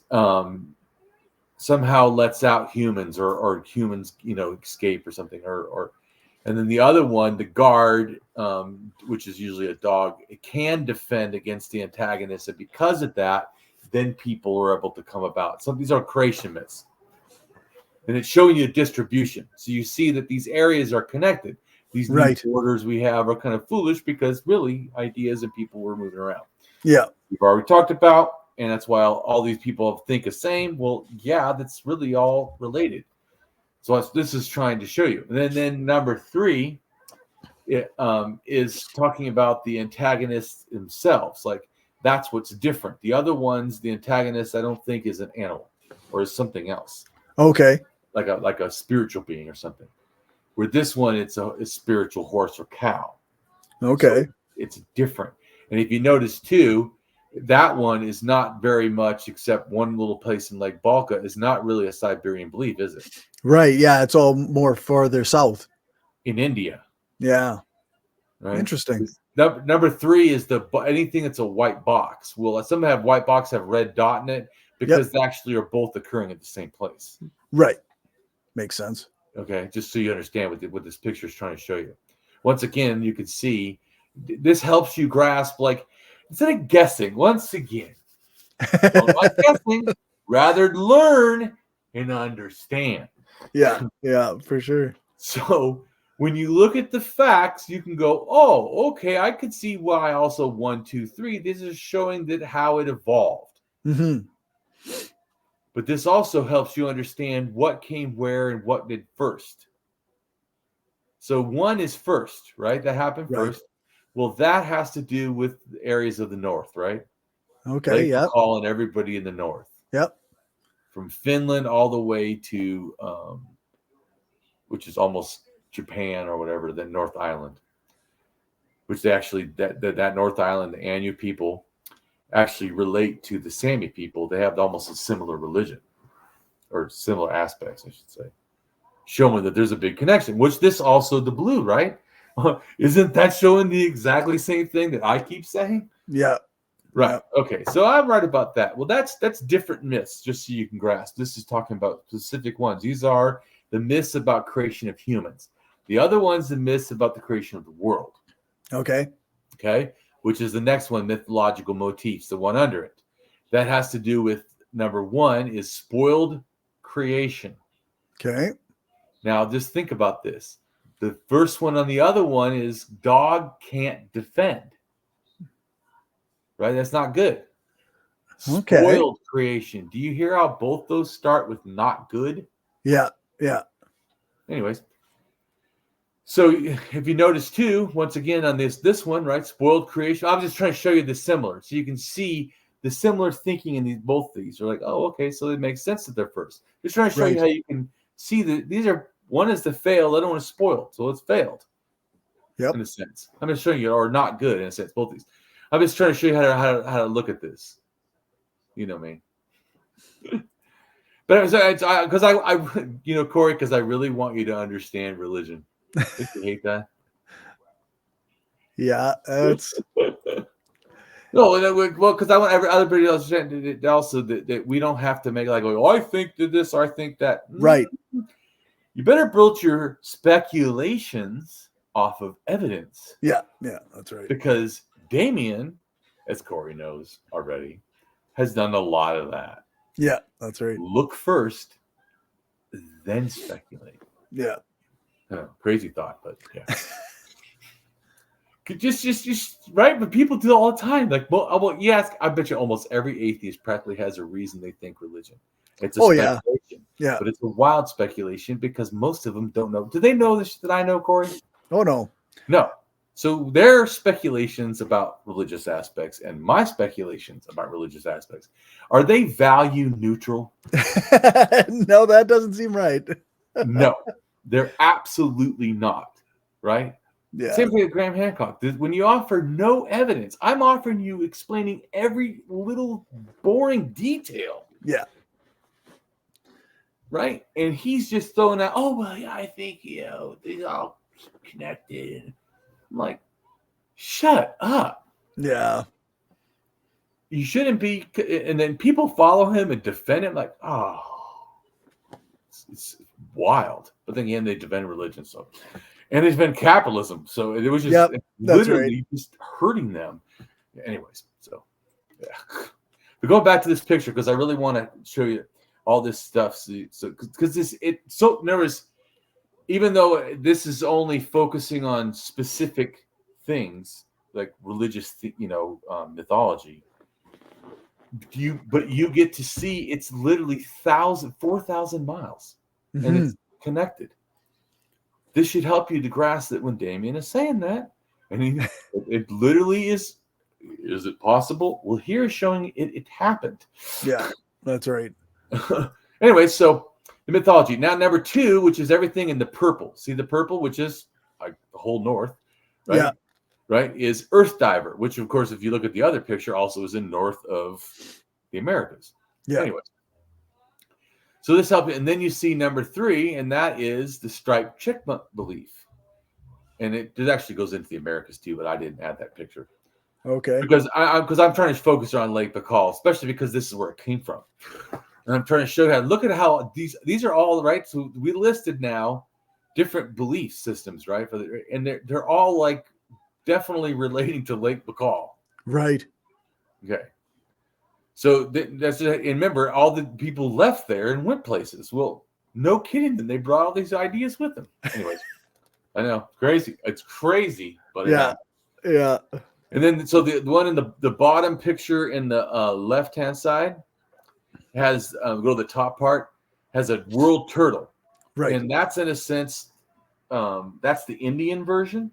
B: somehow lets out humans or humans, escape or something, and then the other one, the guard, which is usually a dog, it can defend against the antagonist, and because of that, then people are able to come about. So these are creation myths, and it's showing you a distribution. So you see that these areas are connected. These new borders we have are kind of foolish because really ideas and people were moving around. Yeah, we've already talked about, and that's why all these people think the same. Well, yeah, that's really all related. So this is trying to show you. And then number 3 is talking about the antagonists themselves. Like, that's what's different. The other ones, the antagonist, I don't think is an animal or is something else.
A: Okay.
B: Like a spiritual being or something. Where this one, it's a spiritual horse or cow.
A: Okay.
B: So it's different. And if you notice too, that one is not very much, except one little place in Lake Balka, is not really a Siberian belief, is it?
A: Right. Yeah. It's all more farther south.
B: In India.
A: Yeah.
B: Right.
A: Interesting.
B: Number 3 is anything that's a white box. Well, some have white box have red dot in it because they actually are both occurring at the same place.
A: Right. Makes sense.
B: Okay. Just so you understand what this picture is trying to show you. Once again, you can see this helps you grasp, like, instead of guessing, once again, not guessing, rather learn and understand.
A: Yeah. Yeah, for sure.
B: So when you look at the facts, you can go, oh, okay, I could see why also 1, 2, 3. This is showing that how it evolved.
A: Mm-hmm.
B: But this also helps you understand what came where and what did first. So 1 is first, right? That happened first. Well, that has to do with the areas of the north, right?
A: Okay,
B: yeah. Calling everybody in the north. Yep. From Finland all the way to, which is almost Japan or whatever, the North Island. Which they actually, that North Island, the Anu people, actually relate to the Sami people. They have almost a similar religion, or similar aspects, I should say. Showing that there's a big connection, which this also, the blue, right? Isn't that showing the exactly same thing that I keep saying?
A: Yeah.
B: Right. Yeah. Okay. So I'm right about that. Well, that's different myths, just so you can grasp. This is talking about specific ones. These are the myths about creation of humans. The other one's the myths about the creation of the world.
A: Okay.
B: Okay. Which is the next one, mythological motifs, the one under it. That has to do with, number 1 is spoiled creation.
A: Okay.
B: Now, just think about this. The first one on the other one is dog can't defend. Right? That's not good.
A: Okay.
B: Spoiled creation. Do you hear how both those start with not good?
A: Yeah. Yeah.
B: Anyways. So if you notice too, once again on this one, right? Spoiled creation. I'm just trying to show you the similar. So you can see the similar thinking in both these. You're like, oh, okay, so it makes sense that they're first. Just trying to show you how you can see that these are One is to fail, the other one is spoiled. So it's failed.
A: Yep.
B: In a sense. I'm just showing you, or not good in a sense, both these. I'm just trying to show you how to look at this. You know me. But because I you know, Corey, because I really want you to understand religion. Don't you hate that?
A: Yeah, it's
B: No, well, because I want everybody else to understand also that we don't have to make like, oh, I think that this, or I think that.
A: right.
B: You better build your speculations off of evidence.
A: Yeah, that's right.
B: Because Damien, as Corey knows already, has done a lot of that.
A: Yeah, that's right.
B: Look first, then speculate.
A: Yeah.
B: Crazy thought, but yeah. just right, but people do it all the time. Like, well, yes, I bet you almost every atheist practically has a reason they think religion. It's a speculation.
A: Yeah.
B: But it's a wild speculation because most of them don't know. Do they know this that I know, Corey?
A: Oh no.
B: No. So their speculations about religious aspects and my speculations about religious aspects, are they value neutral?
A: No, that doesn't seem right.
B: No, they're absolutely not. Right?
A: Yeah.
B: Same thing with Graham Hancock. When you offer no evidence, I'm offering you explaining every little boring detail.
A: Yeah.
B: Right? And he's just throwing out, oh, well, yeah, I think, they're all connected. I'm like, shut up.
A: Yeah.
B: You shouldn't be. And then people follow him and defend him like, oh, it's wild. But then again, they defend religion. So, and they defend capitalism. So it was just literally just hurting them. Anyways, so yeah. But going back to this picture, because I really want to show you all this stuff. So because even though this is only focusing on specific things like religious, mythology, you get to see it's literally 4,000 miles, and it's connected. This should help you to grasp that when Damien is saying that, and it literally is. Is it possible? Well, here is showing it happened.
A: Yeah, that's right.
B: Anyway, so the mythology. Now, number 2, which is everything in the purple. See the purple, which is like the whole north, right?
A: Yeah.
B: Right, is Earth Diver, which, of course, if you look at the other picture, also is in north of the Americas.
A: Yeah.
B: Anyway. So this helps. And then you see number 3, and that is the striped chipmunk belief. And it actually goes into the Americas, too, but I didn't add that picture.
A: Okay.
B: Because I'm trying to focus on Lake Baikal, especially because this is where it came from. And I'm trying to show you look at how these are all right. So we listed now different belief systems, right? And they're all like definitely relating to Lake Baikal.
A: Right.
B: Okay. So that's just, and remember, all the people left there and went places. Well, no kidding. Then they brought all these ideas with them. Anyways, I know, crazy. It's crazy, but
A: yeah.
B: And then, so the one in the bottom picture in the left-hand side has, go to the top part, has a world turtle.
A: Right.
B: And that's, in a sense, that's the Indian version.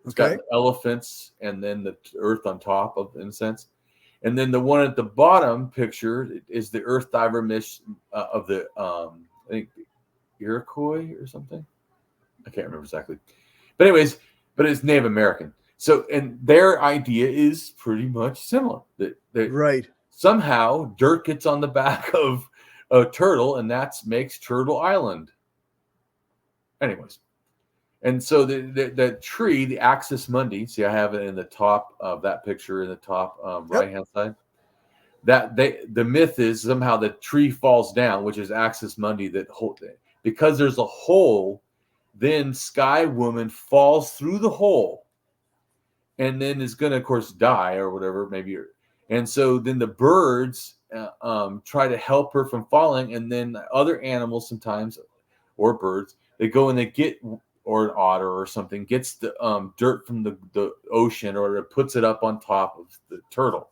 B: It's
A: Okay.
B: got elephants and then the earth on top of, in a sense. And then the one at the bottom picture is the Earth Diver mission of the, I think, Iroquois or something. I can't remember exactly. But anyways, but it's Native American. So, and their idea is pretty much similar. That
A: right.
B: Somehow dirt gets on the back of a turtle, and that makes Turtle Island. Anyways, and so the tree, the Axis Mundi. See, I have it in the top of that picture in the top right hand side. The myth is somehow the tree falls down, which is Axis Mundi. Because there's a hole, then Sky Woman falls through the hole. And then is going to, of course, die or whatever, maybe. And so then the birds try to help her from falling. And then other animals sometimes, or birds, they go and they get, or an otter or something, gets the dirt from the ocean or it puts it up on top of the turtle.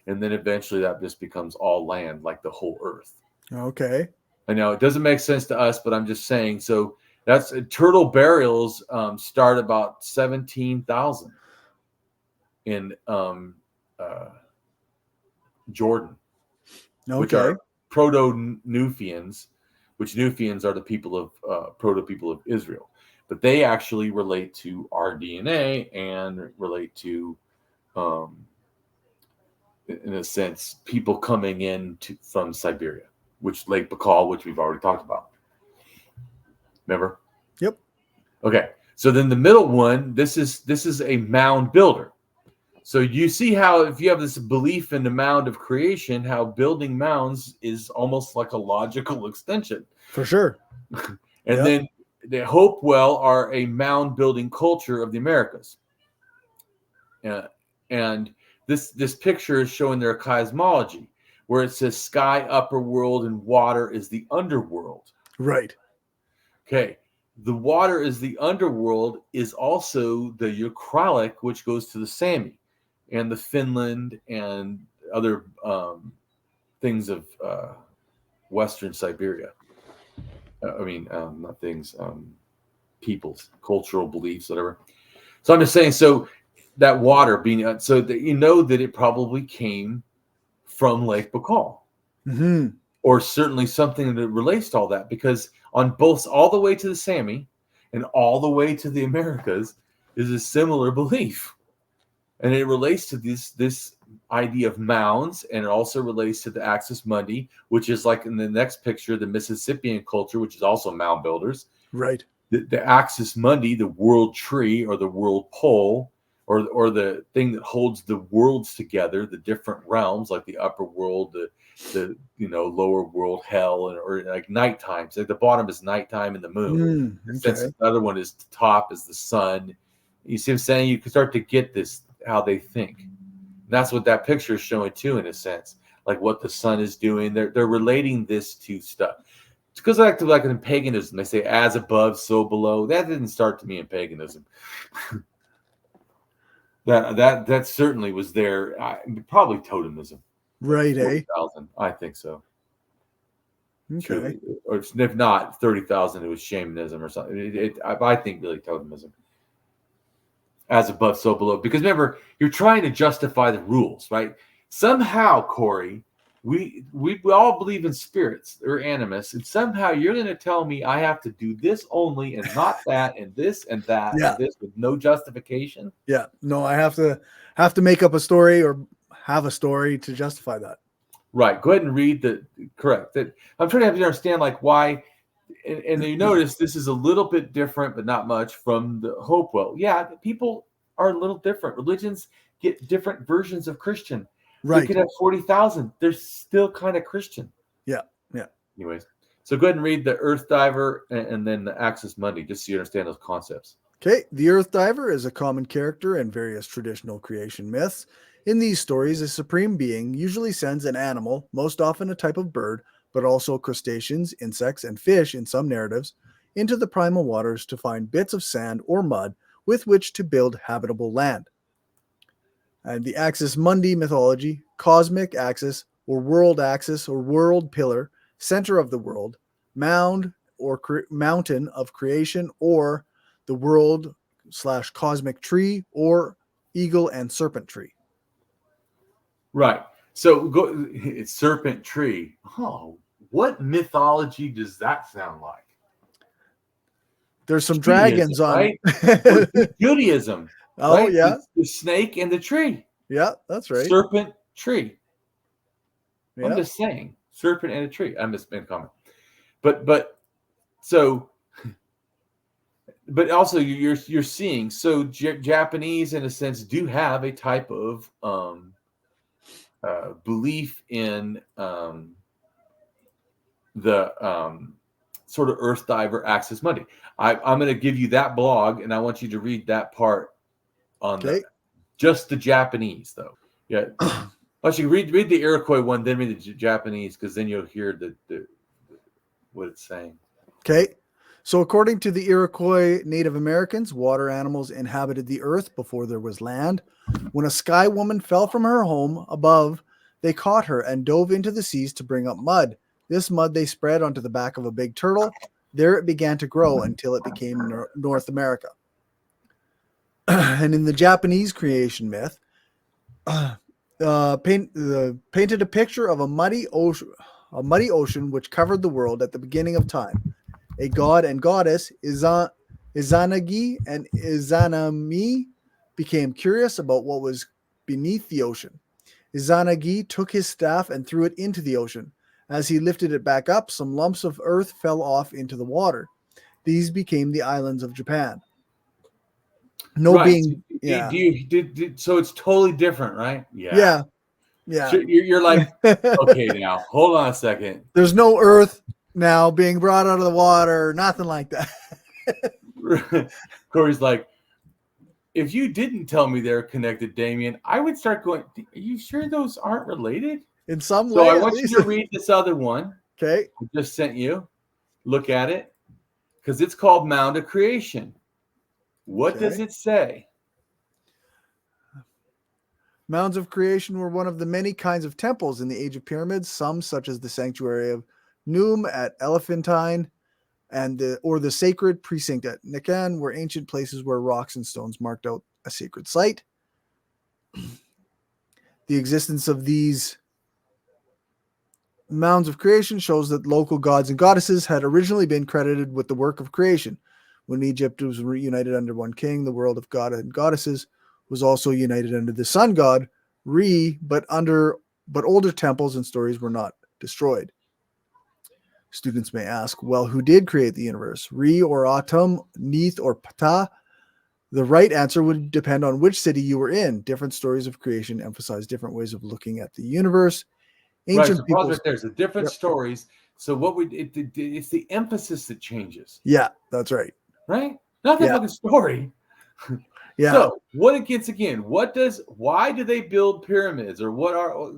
B: And then eventually that just becomes all land, like the whole earth.
A: Okay.
B: I know it doesn't make sense to us, but I'm just saying. So that's turtle burials start about 17,000. In Jordan, which are Proto-Nufians. which Nufians are the people of proto-people of Israel. But they actually relate to our DNA and relate to, in a sense, people coming in from Siberia, which Lake Baikal, which we've already talked about. Remember?
A: Yep.
B: Okay. So then the middle one, this is a mound builder. So you see how if you have this belief in the mound of creation, how building mounds is almost like a logical extension.
A: For sure.
B: And then the Hopewell are a mound building culture of the Americas. And this picture is showing their cosmology, where it says sky, upper world, and water is the underworld.
A: Right.
B: Okay. The water is the underworld is also the Uralic, which goes to the Sami and the Finland and other things of Western Siberia. Not things, peoples, cultural beliefs, whatever. So I'm just saying, so that water being, so that you know that it probably came from Lake Baikal.
A: Mm-hmm.
B: Or certainly something that relates to all that, because on both, all the way to the Sami and all the way to the Americas is a similar belief. And it relates to this idea of mounds, and it also relates to the Axis Mundi, which is like in the next picture, the Mississippian culture, which is also mound builders.
A: Right.
B: The Axis Mundi, the world tree or the world pole, or the thing that holds the worlds together, the different realms, like the upper world, the lower world, hell, or like nighttime. So like the bottom is nighttime and the moon.
A: Okay.
B: The other one is the top is the sun. You see what I'm saying? You can start to get this, how they think. And that's what that picture is showing too, in a sense, like what the sun is doing. They're relating this to stuff. It goes back to like in paganism. They say as above, so below. That didn't start to me in paganism. That certainly was there. Probably totemism.
A: Right,
B: 40,000. I think so.
A: Okay.
B: Truly. Or if not 30,000, it was shamanism or something. I think really totemism. As above, so below. Because remember, you're trying to justify the rules, right? Somehow, Corey, we all believe in spirits or animus, and somehow you're going to tell me I have to do this only and not that, and this and that, and this with no justification.
A: Yeah. No, I have to make up a story or have a story to justify that.
B: Right. Go ahead and read correct. That I'm trying to have you understand like why. And you notice this is a little bit different, but not much from the Hopewell. Yeah, people are a little different. Religions get different versions of Christian.
A: Right.
B: They could have 40,000. They're still kind of Christian.
A: Yeah. Yeah.
B: Anyways, so go ahead and read the Earth Diver and then the Axis Mundi, just so you understand those concepts.
A: Okay. The Earth Diver is a common character in various traditional creation myths. In these stories, a supreme being usually sends an animal, most often a type of bird, but also crustaceans, insects, and fish in some narratives, into the primal waters to find bits of sand or mud with which to build habitable land. And the Axis Mundi mythology, cosmic axis or world pillar, center of the world, mound or mountain of creation, or the world/cosmic tree, or eagle and serpent tree.
B: Right. So it's serpent tree. Oh, what mythology does that sound like?
A: There's some dragons on
B: right? Judaism.
A: Oh,
B: right?
A: yeah.
B: The snake and the tree.
A: Yeah, that's right.
B: Serpent tree.
A: Yeah.
B: I'm just saying. Serpent and a tree. I missed a comment. But also you're seeing, so Japanese in a sense do have a type of belief in the sort of Earth Diver Axis Mundi. I'm going to give you that blog, and I want you to read that part on just the Japanese, though. Yeah, actually, read the Iroquois one, then read the Japanese, because then you'll hear the what it's saying.
A: Okay. So according to the Iroquois Native Americans, water animals inhabited the earth before there was land. When a sky woman fell from her home above, they caught her and dove into the seas to bring up mud. This mud they spread onto the back of a big turtle. There it began to grow until it became North America. And in the Japanese creation myth, painted a picture of a muddy ocean. a muddy ocean which covered the world at the beginning of time. A god and goddess, Izanagi and Izanami, became curious about what was beneath the ocean. Izanagi took his staff and threw it into the ocean. As he lifted it back up, some lumps of earth fell off into the water. These became the islands of Japan.
B: So it's totally different, right?
A: Yeah.
B: So you're like, okay, now hold on a second.
A: There's no earth now being brought out of the water, nothing like that.
B: Corey's like, if you didn't tell me they're connected, Damien, I would start going, are you sure those aren't related?
A: In some way.
B: So I want you to read this other one.
A: Okay.
B: I just sent you. Look at it. Because it's called Mound of Creation. What does it say?
A: Mounds of Creation were one of the many kinds of temples in the Age of Pyramids, some such as the sanctuary of Khnum at Elephantine and the Sacred Precinct at Nekhen were ancient places where rocks and stones marked out a sacred site. The existence of these Mounds of Creation shows that local gods and goddesses had originally been credited with the work of creation. When Egypt was reunited under one king, the world of god and goddesses was also united under the sun god, Re, but older temples and stories were not destroyed. Students may ask, well, who did create the universe? Re or Atum, Neith or Ptah? The right answer would depend on which city you were in. Different stories of creation emphasize different ways of looking at the universe.
B: Ancient people, there's the different stories. So it's the emphasis that changes.
A: Yeah, that's right.
B: Right? Not the fucking story.
A: Yeah.
B: So why do they build pyramids, or what are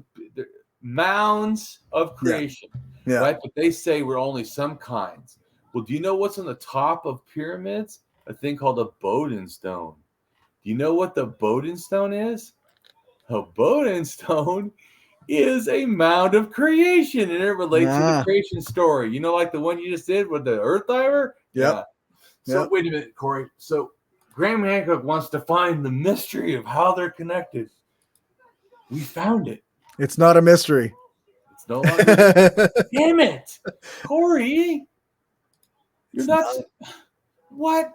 B: mounds of creation?
A: Yeah.
B: Right? But they say we're only some kinds. Well, do you know what's on the top of pyramids? A thing called a Bowden stone. Do you know what the Bowden stone is? A Bowden stone is a mound of creation, and it relates to the creation story. You know, like the one you just did with the Earth Diver?
A: Yeah.
B: So wait a minute, Corey. So Graham Hancock wants to find the mystery of how they're connected. We found it.
A: It's not a mystery.
B: It's no longer. Damn it, Corey! You're not. What?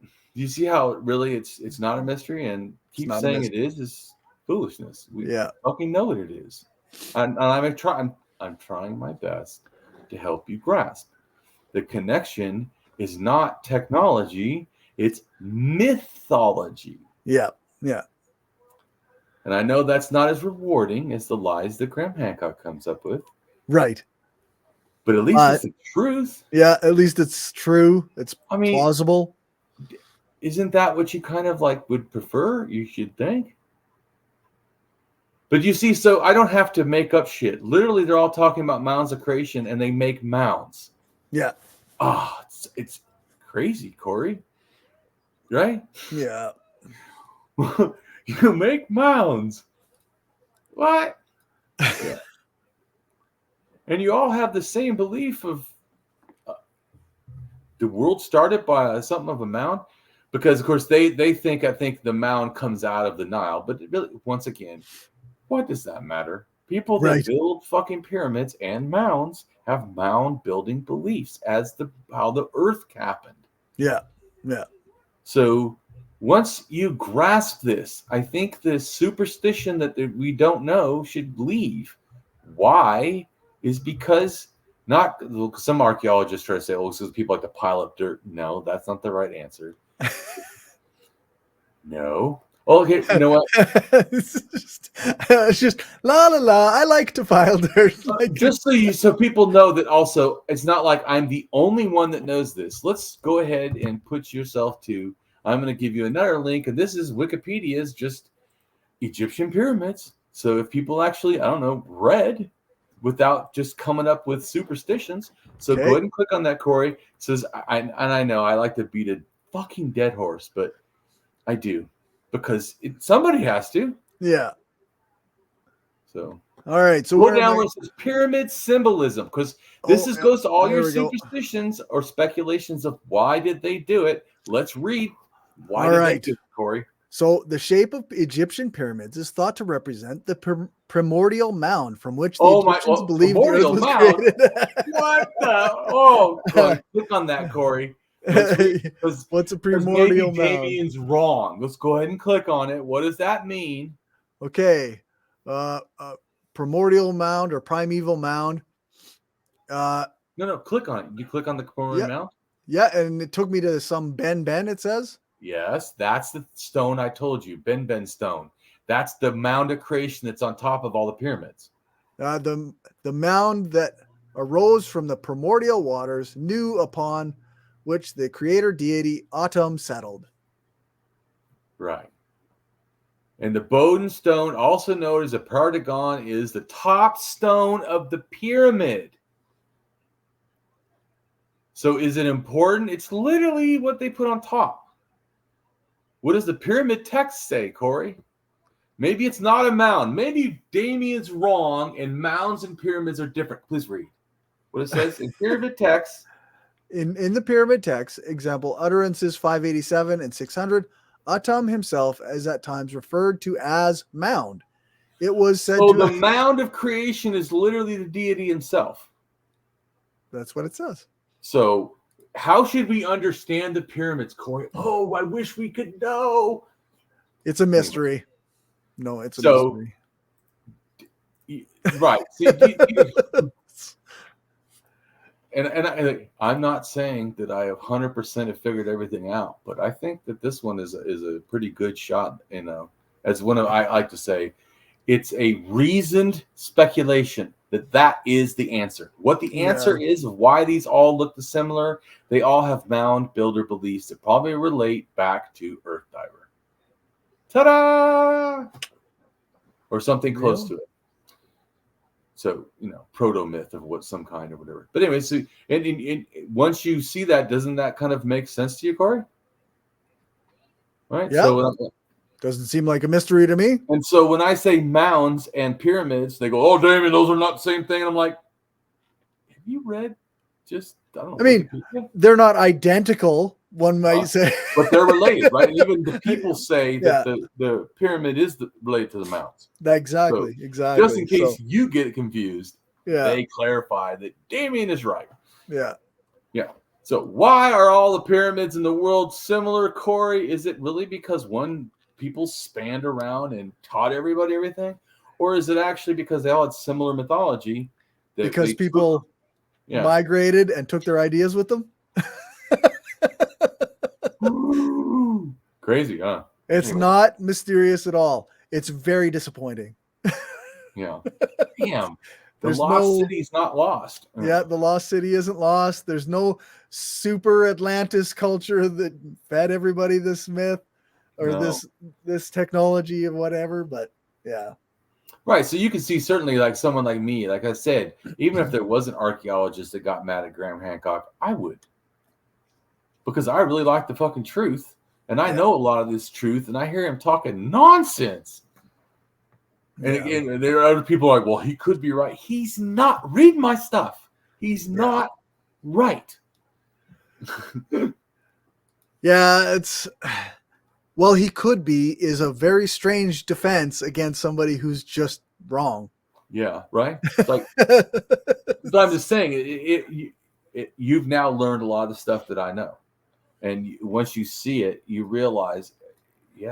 B: Do you see how really it's not a mystery, and keep saying it is foolishness. We fucking know what it is, and I'm trying my best to help you grasp. The connection is not technology, it's mythology.
A: Yeah.
B: And I know that's not as rewarding as the lies that Graham Hancock comes up with.
A: Right.
B: But at least it's the truth.
A: Yeah, at least it's true. It's plausible.
B: Isn't that what you kind of like would prefer? You should think. But you see, so I don't have to make up shit. Literally, they're all talking about mounds of creation, and they make mounds.
A: Yeah.
B: It's crazy, Corey. Right?
A: Yeah.
B: You make mounds. What? Yeah. And you all have the same belief of the world started by something of a mound. Because, of course, I think the mound comes out of the Nile. But really, once again, what does that matter? People that build fucking pyramids and mounds have mound building beliefs as how the earth happened. Yeah. So once you grasp this, I think the superstition that we don't know should leave. Why? Is because some archaeologists try to say, because people like to pile up dirt. No, that's not the right answer. No. Okay, you know what?
A: it's just la la la. I like to pile dirt.
B: Just so people know that also, it's not like I'm the only one that knows this. Let's go ahead and put yourself to. I'm going to give you another link, and this is Wikipedia's just Egyptian pyramids. So if people actually, read without just coming up with superstitions. So go ahead and click on that, Corey. It says, I know I like to beat a fucking dead horse, but I do. Because somebody has to. Yeah. So.
A: All right. So
B: go down where it says pyramid symbolism, because this goes to all your superstitions or speculations of why did they do it. Let's read why did they do it, Corey.
A: So the shape of Egyptian pyramids is thought to represent the primordial mound from which the
B: Oh my!
A: Egyptians
B: Well,
A: believed the earth
B: primordial
A: was
B: mound.
A: created.
B: What the? Oh, Corey, click on that, Corey.
A: What's a
B: Maybe
A: primordial mound?
B: Damien's wrong. Let's go ahead and click on it. What does that mean?
A: Okay, primordial mound or primeval mound.
B: No, click on it. You click on the primordial mound.
A: Yeah, and it took me to some Benben. It says.
B: Yes, that's the stone I told you, Benben stone. That's the Mound of Creation that's on top of all the pyramids.
A: The mound that arose from the primordial waters, new upon which the creator deity AtHope settled.
B: Right. And the Bowden stone, also known as a partagon, is the top stone of the pyramid. So is it important? It's literally what they put on top. What does the pyramid text say, Corey? Maybe it's not a mound. Maybe Damien's wrong and mounds and pyramids are different. Please read what it says in pyramid text.
A: In the pyramid text, example, utterances 587 and 600, AtHope himself is at times referred to as mound. It was said
B: So the Mound of Creation is literally the deity himself.
A: That's what it says.
B: So how should we understand the pyramids, Corey? Oh, I wish we could know.
A: It's a mystery. No, it's a mystery.
B: Right. See, I'm not saying that I 100% have figured everything out, but I think that this one is a pretty good shot. As one of I like to say, it's a reasoned speculation that is the answer. What the answer is of why these all look similar, they all have mound builder beliefs that probably relate back to Earth Diver. Ta-da! Or something close to it. So, proto myth of what some kind or whatever. But anyway, so and once you see that, doesn't that kind of make sense to you, Corey? Right?
A: Yeah.
B: So
A: doesn't seem like a mystery to me.
B: And so when I say mounds and pyramids, they go, "Oh, Damien, those are not the same thing." And I'm like, "Have you read just I don't know."
A: I mean, they're not identical, one might say.
B: But they're related, right? And even the people say that the pyramid is related to the mounds.
A: Exactly,
B: so,
A: exactly.
B: Just in case you get confused,
A: Yeah.
B: they clarify that Damien is right.
A: Yeah.
B: Yeah. So why are all the pyramids in the world similar, Corey? Is it really because people spanned around and taught everybody everything? Or is it actually because they all had similar mythology?
A: Because people migrated and took their ideas with them?
B: Ooh, crazy, huh?
A: It's not mysterious at all. It's very disappointing.
B: Yeah. Damn. The lost city's not lost.
A: Yeah, the lost city isn't lost. There's no super Atlantis culture that fed everybody this myth or this technology or whatever. But yeah.
B: Right. So you can see certainly like someone like me, like I said, even if there was an archaeologist that got mad at Graham Hancock, I would. Because I really like the fucking truth. And I know a lot of this truth. And I hear him talking nonsense. And again, there are other people like, well, he could be right. He's not. Read my stuff. He's not right.
A: Well, he could be is a very strange defense against somebody who's just wrong.
B: Yeah, right? It's like, but I'm just saying, you've now learned a lot of the stuff that I know. And once you see it, you realize, you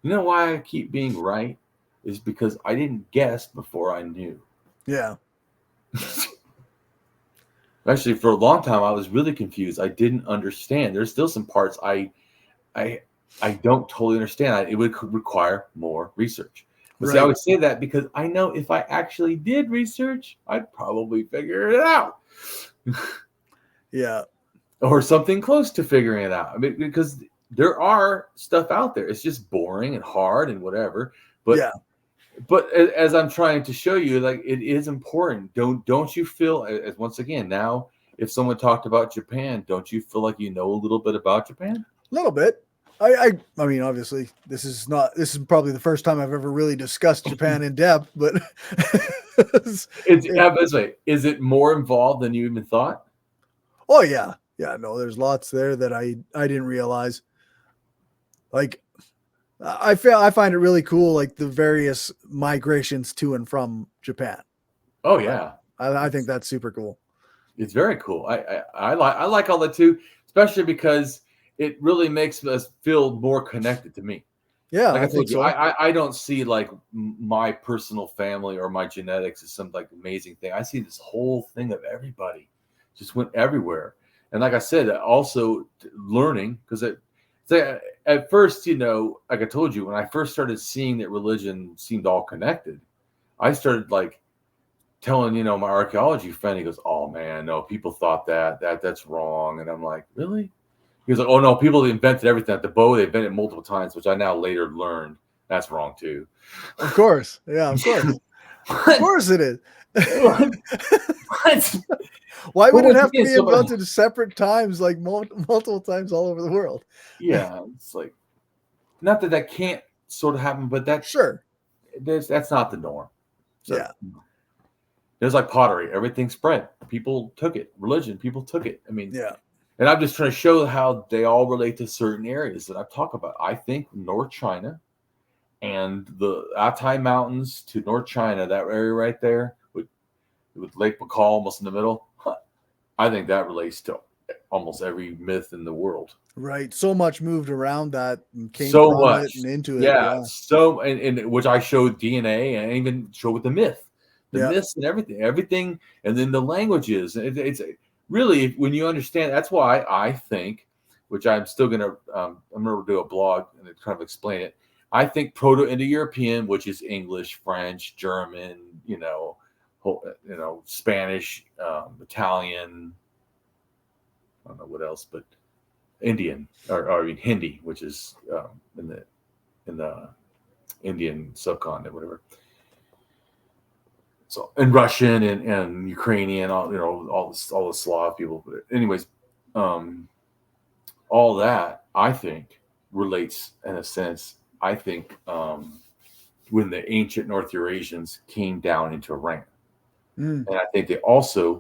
B: know why I keep being right? Is because I didn't guess before I knew.
A: Yeah.
B: Actually, for a long time, I was really confused. I didn't understand. There's still some parts I don't totally understand. It would require more research. But see, I would say that because I know if I actually did research, I'd probably figure it out.
A: Yeah.
B: Or something close to figuring it out. I mean, because there are stuff out there. It's just boring and hard and whatever. But as I'm trying to show you, like it is important. Don't you feel as once again now, if someone talked about Japan, don't you feel like you know a little bit about Japan?
A: A little bit. I mean, obviously, this is probably the first time I've ever really discussed Japan in depth, but
B: is it more involved than you even thought?
A: Oh yeah. Yeah, no, there's lots there that I didn't realize. Like I find it really cool, like the various migrations to and from Japan.
B: Oh yeah,
A: I think that's super cool.
B: it's very cool. I like all that too, especially because it really makes us feel more connected to me.
A: Yeah,
B: Like I
A: I think
B: told you,
A: so.
B: I don't see like my personal family or my genetics as some like amazing thing. I see this whole thing of everybody just went everywhere. And like I said, also learning, because at first, like I told you, when I first started seeing that religion seemed all connected, I started like telling, my archaeology friend, he goes, "Oh man, no, people thought that's wrong." And I'm like, "Really?" He was like, "Oh no, people invented everything. At the bow, they invented it multiple times, which I now later learned that's wrong too."
A: Of course. Yeah, of course. Of course it is.
B: What?
A: Why would it
B: once
A: have to
B: again,
A: be invented at separate times, like multiple times all over the world?
B: Yeah, it's like, not that can't sort of happen, but that's not the norm. So
A: Yeah.
B: there's like pottery, everything spread. People took it. Religion, people took it. I mean,
A: Yeah.
B: and I'm just trying to show how they all relate to certain areas that I've talked about. I think North China and the Altai Mountains to North China, that area right there with Lake Baikal almost in the middle, I think that relates to almost every myth in the world.
A: Right. So much moved around that and came
B: So
A: from
B: much.
A: it and into it.
B: Yeah.
A: Yeah.
B: So, and which I showed DNA and even showed with the myth, myths and everything. And then the languages. It's really, when you understand, that's why I think, which I'm still going to, I'm going to do a blog and kind of explain it. I think Proto-Indo-European, which is English, French, German, Spanish, Italian, I don't know what else, but Indian, or I mean Hindi, which is in the Indian subcontinent, whatever. So, and Russian and Ukrainian, all the Slav people. But anyways, all that I think relates in a sense. I think when the ancient North Eurasians came down into Iran, and I think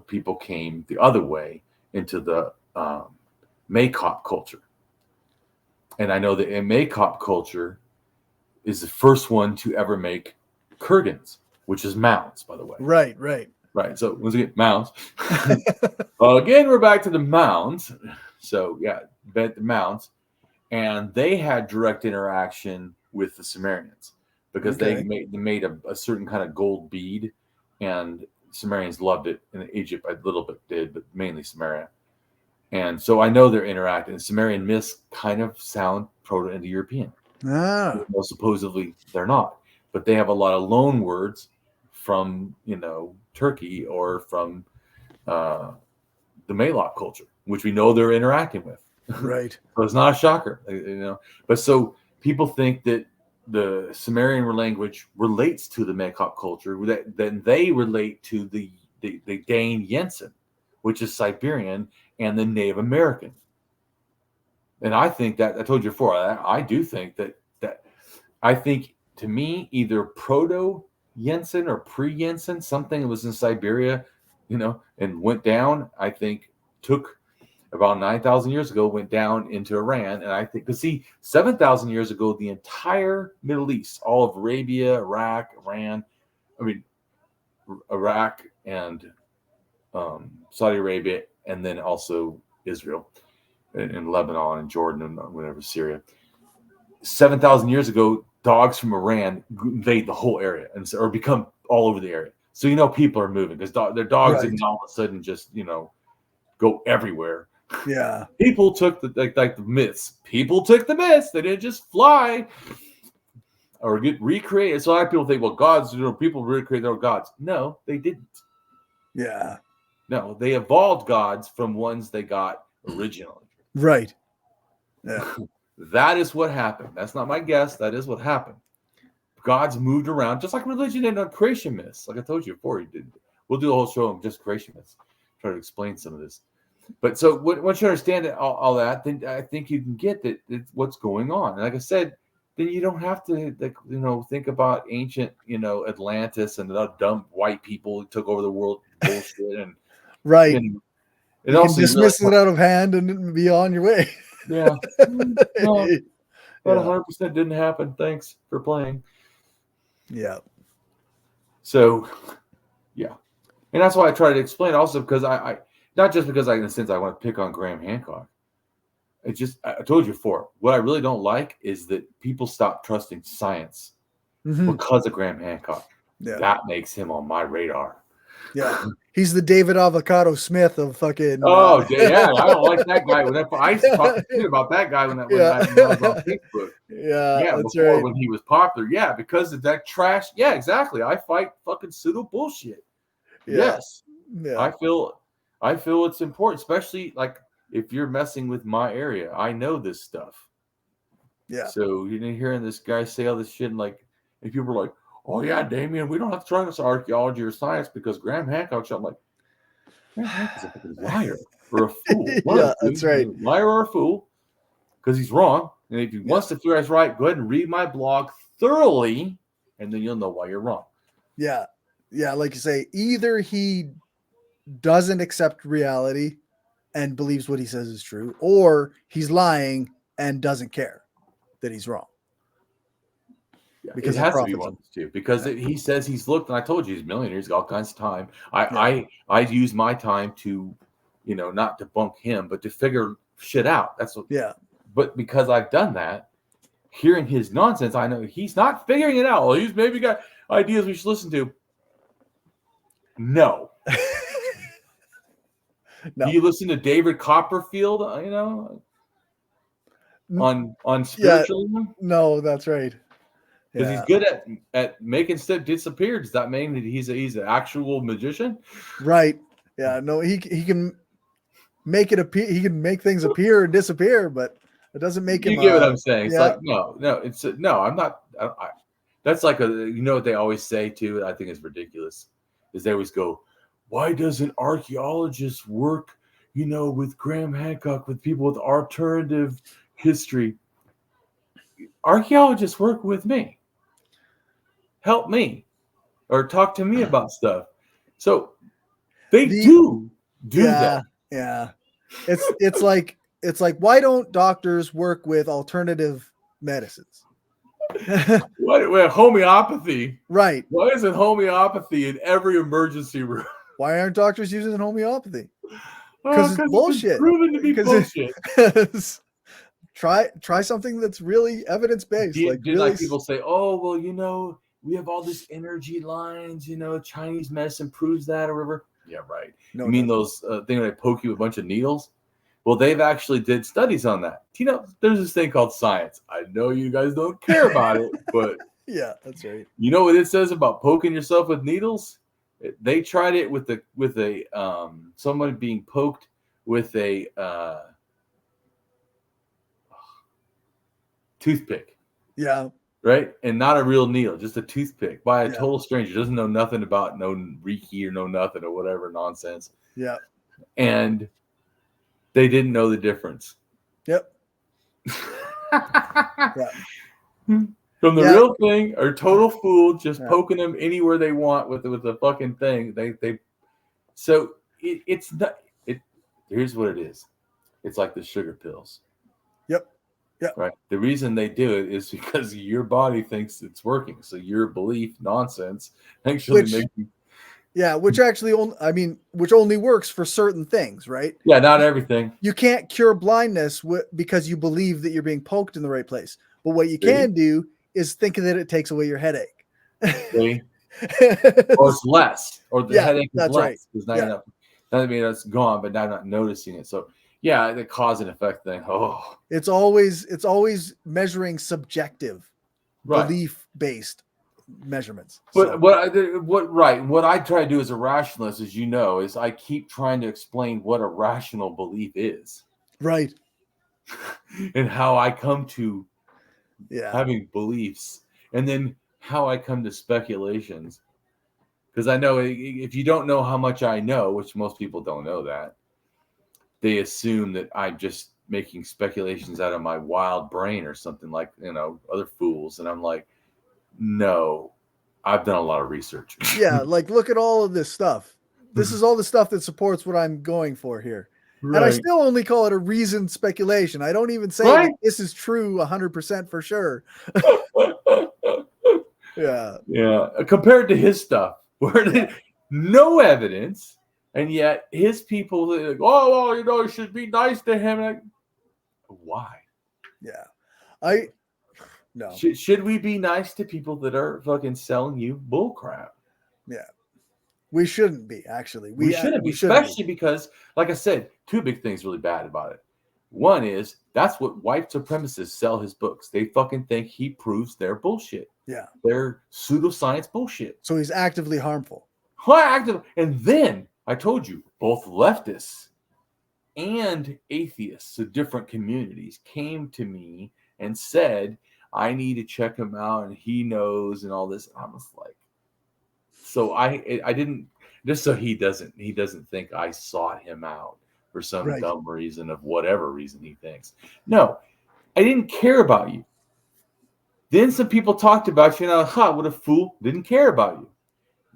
B: people came the other way into the Maykop culture. And I know that in Maykop culture is the first one to ever make kurgans, which is mounds, by the way.
A: Right.
B: So once again, mounds. Again, we're back to the mounds. So yeah, the mounds. And they had direct interaction with the Sumerians because they made a certain kind of gold bead, and Sumerians loved it. And Egypt a little bit did, but mainly Sumeria. And so I know they're interacting. Sumerian myths kind of sound Proto-Indo-European. Well, supposedly they're not, but they have a lot of loan words from Turkey or from the Malok culture, which we know they're interacting with.
A: Right.
B: So it's not a shocker, But so people think that the Sumerian language relates to the Maykop culture, that then they relate to the Dane Jensen, which is Siberian, and the Native American. And I think that, I told you before, I do think that I think, to me, either proto-Jensen or pre-Jensen, something that was in Siberia, and went down, I think took about 9,000 years ago, went down into Iran. And I think, 7,000 years ago, the entire Middle East, all of Arabia, Iraq, Iraq and Saudi Arabia, and then also Israel and Lebanon and Jordan and whatever, Syria. 7,000 years ago, dogs from Iran invade the whole area or become all over the area. So, people are moving because their dogs didn't all of a sudden just, go everywhere.
A: Yeah.
B: People took the myths. People took the myths. They didn't just fly or get recreated. So a lot of people think, well, gods, people recreate their gods. No, they didn't.
A: Yeah.
B: No, they evolved gods from ones they got originally.
A: Right. Yeah.
B: That is what happened. That's not my guess. That is what happened. Gods moved around, just like religion and creation myths. Like I told you before, we'll do a whole show on just creation myths. Try to explain some of this. But so once you understand all that, then I think you can get that what's going on. And like I said, then you don't have to think about ancient Atlantis and the dumb white people who took over the world bullshit and
A: right.
B: And
A: you also can dismiss it out of hand and be on your way.
B: Yeah. That 100% didn't happen. Thanks for playing.
A: Yeah.
B: So, yeah. And that's why I try to explain also because I not just because in a sense I want to pick on Graham Hancock. It just, I told you before, what I really don't like is that people stop trusting science because of Graham Hancock.
A: Yeah.
B: That makes him on my radar.
A: Yeah. He's the David Avocado Smith of fucking.
B: Oh, yeah. I don't like that guy. I talked shit about that guy when I was on Facebook.
A: Yeah. That's
B: before
A: right.
B: when he was popular. Yeah, because of that trash. Yeah, exactly. I fight fucking pseudo bullshit.
A: Yeah.
B: Yes.
A: Yeah.
B: I feel it's important, especially like if you're messing with my area. I know this stuff.
A: Yeah.
B: So you're hearing this guy say all this shit and people are like, oh yeah, Damien, we don't have to try this archaeology or science because Graham Hancock. I'm like, Graham Hancock's a fucking liar or a fool.
A: That's right.
B: A liar or a fool because he's wrong. And if he wants to figure out right, go ahead and read my blog thoroughly, and then you'll know why you're wrong.
A: Yeah. Yeah. Like you say, either he doesn't accept reality and believes what he says is true, or he's lying and doesn't care that he's wrong.
B: Yeah,
A: because
B: it has to be one of those two. Because he says he's looked, and I told you he's a millionaire. He's got all kinds of time. I use my time to, not debunk him, but to figure shit out. That's what.
A: Yeah.
B: But because I've done that, hearing his nonsense, I know he's not figuring it out. Well, he's maybe got ideas we should listen to. No.
A: No.
B: Do you listen to David Copperfield? On spiritualism?
A: No, that's right.
B: Because he's good at making stuff disappear. Does that mean that he's an actual magician?
A: Right. Yeah. No, he can make it appear. He can make things appear and disappear, but it doesn't make him.
B: You get what I'm saying? It's
A: yeah.
B: like no. I'm not. That's like what they always say too. I think it's ridiculous. Is they always go, why doesn't archaeologists work? With Graham Hancock, with people with alternative history. Archaeologists work with me. Help me or talk to me about stuff. So they do that.
A: Yeah. It's like why don't doctors work with alternative medicines?
B: What homeopathy?
A: Right.
B: Why isn't homeopathy in every emergency room?
A: Why aren't doctors using homeopathy? Because it's bullshit.
B: It's proven to be bullshit.
A: Try something that's really evidence-based.
B: Like people say, oh, well, we have all this energy lines, Chinese medicine proves that or whatever. Yeah, right.
A: No,
B: you mean those things where they poke you with a bunch of needles? Well, they've actually did studies on that. There's this thing called science. I know you guys don't care about it, but
A: yeah, that's right.
B: You know what it says about poking yourself with needles? They tried it with someone being poked with a toothpick.
A: Yeah.
B: Right? And not a real needle, just a toothpick by a total stranger. Doesn't know nothing about no Reiki or no nothing or whatever nonsense.
A: Yeah.
B: And they didn't know the difference.
A: Yep.
B: Yeah. From the real thing or total fool just poking them anywhere they want with the fucking thing. It's not here's what it is. It's like the sugar pills.
A: Yep. Yeah.
B: Right. The reason they do it is because your body thinks it's working. So your belief nonsense actually makes you.
A: Yeah, which only works for certain things, right?
B: Yeah, not everything.
A: You can't cure blindness because you believe that you're being poked in the right place. But what you can do is think that it takes away your headache.
B: See? Or it's less, or the headache is less.
A: Right.
B: Because now doesn't mean it's gone, but now I'm not noticing it. So yeah, the cause and effect thing. Oh,
A: it's always measuring subjective, belief-based measurements.
B: But what I try to do as a rationalist, as you know, is I keep trying to explain what a rational belief is,
A: right,
B: and how I come to having beliefs, and then how I come to speculations. Because I know if you don't know how much I know, which most people don't know that, they assume that I'm just making speculations out of my wild brain or something like, other fools. And I'm like, no, I've done a lot of research.
A: Yeah, like look at all of this stuff. This is all the stuff that supports what I'm going for here. And I still only call it a reasoned speculation. I don't even say that this is true 100% for sure. Yeah.
B: Yeah. Compared to his stuff, where no evidence, and yet his people, like, oh, well, you know, you should be nice to him. Like, why?
A: Yeah. No.
B: Should we be nice to people that are fucking selling you bull crap?
A: Yeah. We shouldn't be, actually.
B: We shouldn't be, especially because, like I said, two big things really bad about it. One is that's what white supremacists sell his books. They fucking think he proves their bullshit.
A: Yeah.
B: Their pseudoscience bullshit.
A: So he's actively harmful.
B: And then I told you, both leftists and atheists of different communities came to me and said, I need to check him out and he knows and all this. I was like, so I didn't, just so he doesn't think I sought him out for some dumb reason of whatever reason he thinks. No, I didn't care about you. Then some people talked about you, and what a fool, didn't care about you.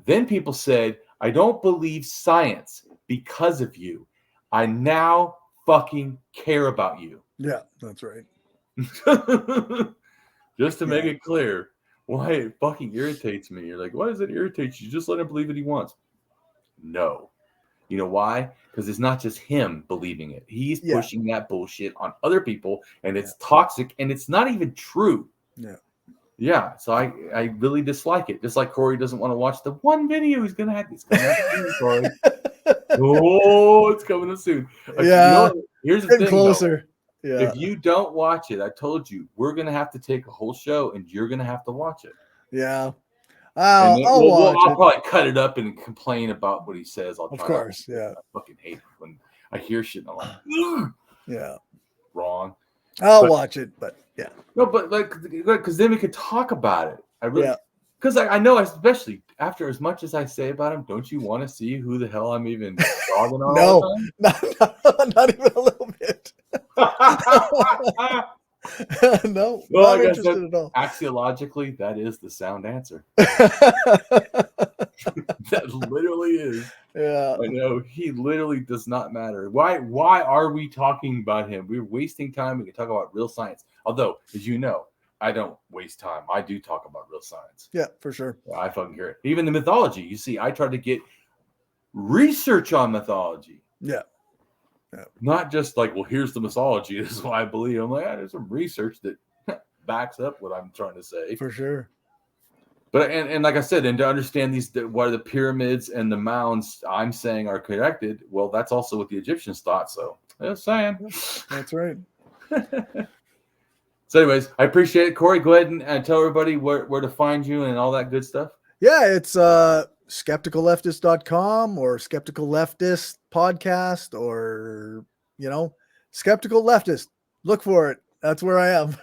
B: Then people said, I don't believe science because of you. I now fucking care about you.
A: Yeah, that's right.
B: Just to make it clear why it fucking irritates me. You're like, why does it irritate you? Just let him believe what he wants. No. You know why? Because it's not just him believing it. He's pushing that bullshit on other people, and it's toxic, and it's not even true.
A: Yeah.
B: Yeah, so I really dislike it. Just like Corey doesn't want to watch the one video he's gonna have. He's coming up soon, Corey. Oh, it's coming up soon.
A: Yeah.
B: You know, here's the thing,
A: closer.
B: Though. Yeah. If you don't watch it, I told you we're gonna have to take a whole show, and you're gonna have to watch it.
A: Yeah. I'll
B: probably cut it up and complain about what he says.
A: Of course, yeah.
B: I fucking hate it when I hear shit and I'm like, ugh.
A: Yeah,
B: wrong.
A: I'll watch it, but yeah.
B: No, but like, because then we could talk about it. I really, because I know, especially after as much as I say about him, don't you want to see who the hell I'm even dogging on?
A: No, not even a little bit. No,
B: well,
A: not interested at all.
B: Axiologically, that is the sound answer. That literally is.
A: Yeah,
B: I know. He literally does not matter. Why are we talking about him? We're wasting time. We can talk about real science. Although, as you know, I don't waste time. I do talk about real science.
A: Yeah, for sure.
B: I fucking hear it. Even the mythology. You see, I tried to get research on mythology.
A: Yeah.
B: Not just like, well, here's the mythology. This is why I believe. I'm like, there's some research that backs up what I'm trying to say.
A: For sure.
B: But and like I said, and to understand why the pyramids and the mounds I'm saying are connected, well, that's also what the Egyptians thought. So just saying.
A: That's right.
B: So, anyways, I appreciate it, Corey. Go ahead and tell everybody where to find you and all that good stuff.
A: Yeah, it's skepticalleftist.com or Skeptical Leftist podcast, or Skeptical Leftist. Look for it. That's where I am.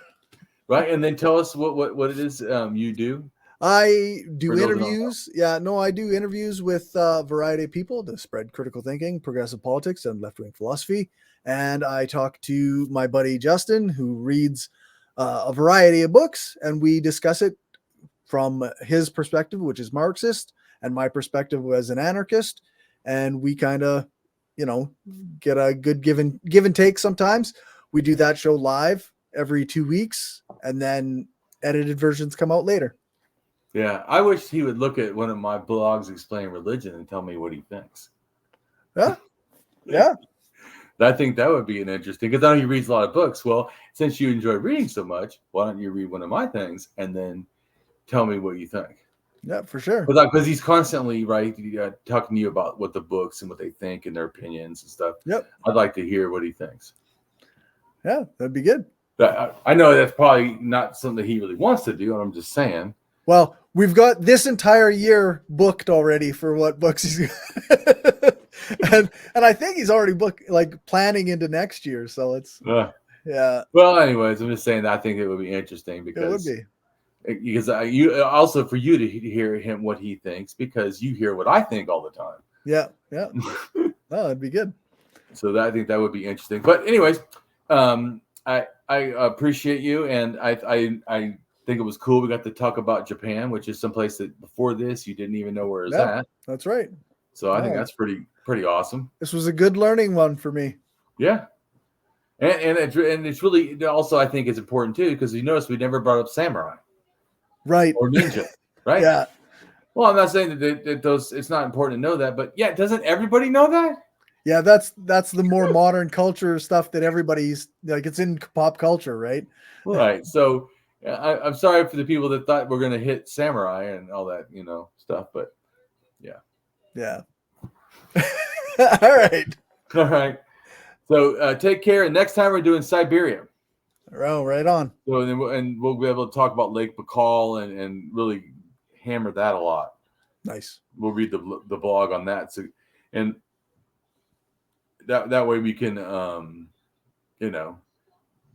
B: Right, and then tell us what it is you do.
A: I do interviews. I do interviews with a variety of people to spread critical thinking, progressive politics, and left-wing philosophy. And I talk to my buddy Justin, who reads a variety of books, and we discuss it from his perspective, which is Marxist, and my perspective as an anarchist. And we kind of, get a good give and take sometimes. We do that show live every 2 weeks, and then edited versions come out later.
B: Yeah, I wish he would look at one of my blogs explaining religion and tell me what he thinks.
A: Yeah.
B: I think that would be an interesting, because I know he reads a lot of books. Well, since you enjoy reading so much, why don't you read one of my things and then tell me what you think?
A: Yeah, for sure.
B: Because he's constantly talking to you about what the books and what they think and their opinions and stuff.
A: Yep.
B: I'd like to hear what he thinks.
A: Yeah, that'd be good.
B: I know that's probably not something that he really wants to do, and I'm just saying.
A: Well, we've got this entire year booked already for what books he's and I think he's already planning into next year. So it's yeah.
B: Well, anyways, I'm just saying that I think it would be interesting because you also for you to hear him what he thinks, because you hear what I think all the time.
A: Yeah. Oh, that'd be good.
B: So I think that would be interesting. But anyways, I appreciate you, and I think it was cool. We got to talk about Japan, which is someplace that before this you didn't even know where it was at.
A: That's right.
B: So I think that's pretty awesome.
A: This was a good learning one for me.
B: Yeah. And it's really also, I think it's important too, because you notice we never brought up samurai
A: Right.
B: or ninja, right?
A: Yeah.
B: Well, I'm not saying that those, it's not important to know that, but yeah, doesn't everybody know that?
A: Yeah, that's the more modern culture stuff that everybody's like, it's in pop culture, right?
B: Right. So I'm sorry for the people that thought we're going to hit samurai and all that, stuff, but yeah.
A: Yeah. All right.
B: All right. So take care. And next time we're doing Siberia.
A: Oh, right on.
B: So and we'll be able to talk about Lake Baikal and really hammer that a lot.
A: Nice.
B: We'll read the blog on that. So, and that way we can,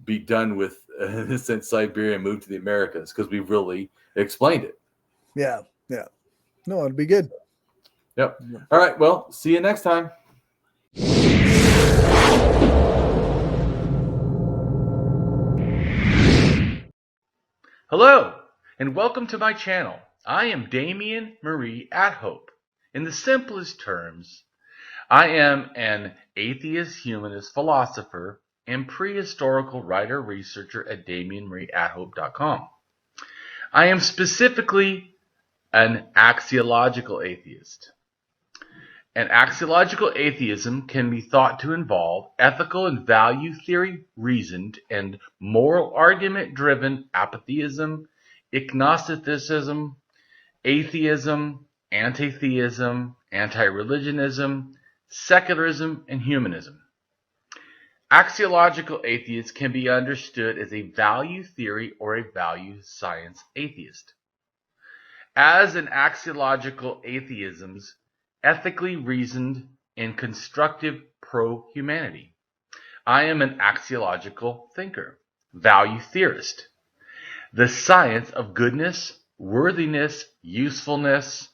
B: be done with since Siberia and move to the Americas, because we've really explained it.
A: Yeah. Yeah. No, it'd be good.
B: Yep. All right. Well, see you next time.
E: Hello, and welcome to my channel. I am Damien Marie AtHope. In the simplest terms, I am an atheist-humanist philosopher and prehistorical writer-researcher at DamienMarieAtHope.com. I am specifically an axiological atheist. An axiological atheism can be thought to involve ethical and value theory reasoned and moral argument driven apatheism, agnosticism, atheism, anti-theism, anti-religionism, secularism, and humanism. Axiological atheists can be understood as a value theory or a value science atheist. As an axiological atheism's ethically reasoned and constructive pro-humanity. I am an axiological thinker, value theorist. The science of goodness, worthiness, usefulness,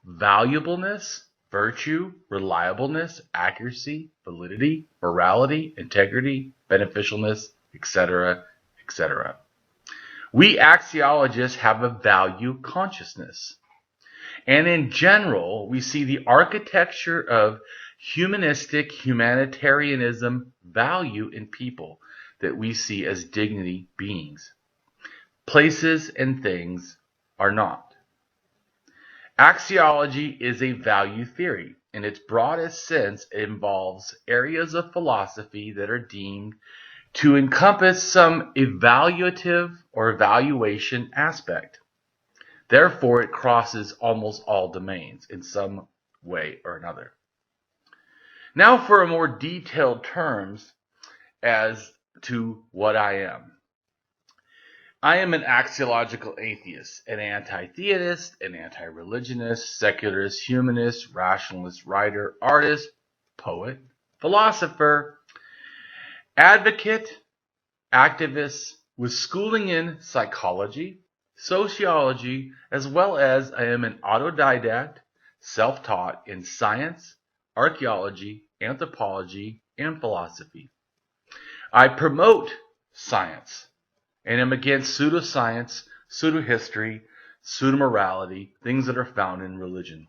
E: valuableness, virtue, reliableness, accuracy, validity, morality, integrity, beneficialness, etc., etc. We axiologists have a value consciousness. And in general, we see the architecture of humanistic humanitarianism value in people that we see as dignity beings. Places and things are not. Axiology is a value theory. In its broadest sense, it involves areas of philosophy that are deemed to encompass some evaluative or evaluation aspect. Therefore, it crosses almost all domains in some way or another. Now for a more detailed terms as to what I am. I am an axiological atheist, an anti-theist, an anti-religionist, secularist, humanist, rationalist, writer, artist, poet, philosopher, advocate, activist with schooling in psychology, sociology, as well as I am an autodidact, self-taught in science, archaeology, anthropology, and philosophy. I promote science and am against pseudoscience, pseudo-history, pseudo-morality, things that are found in religion.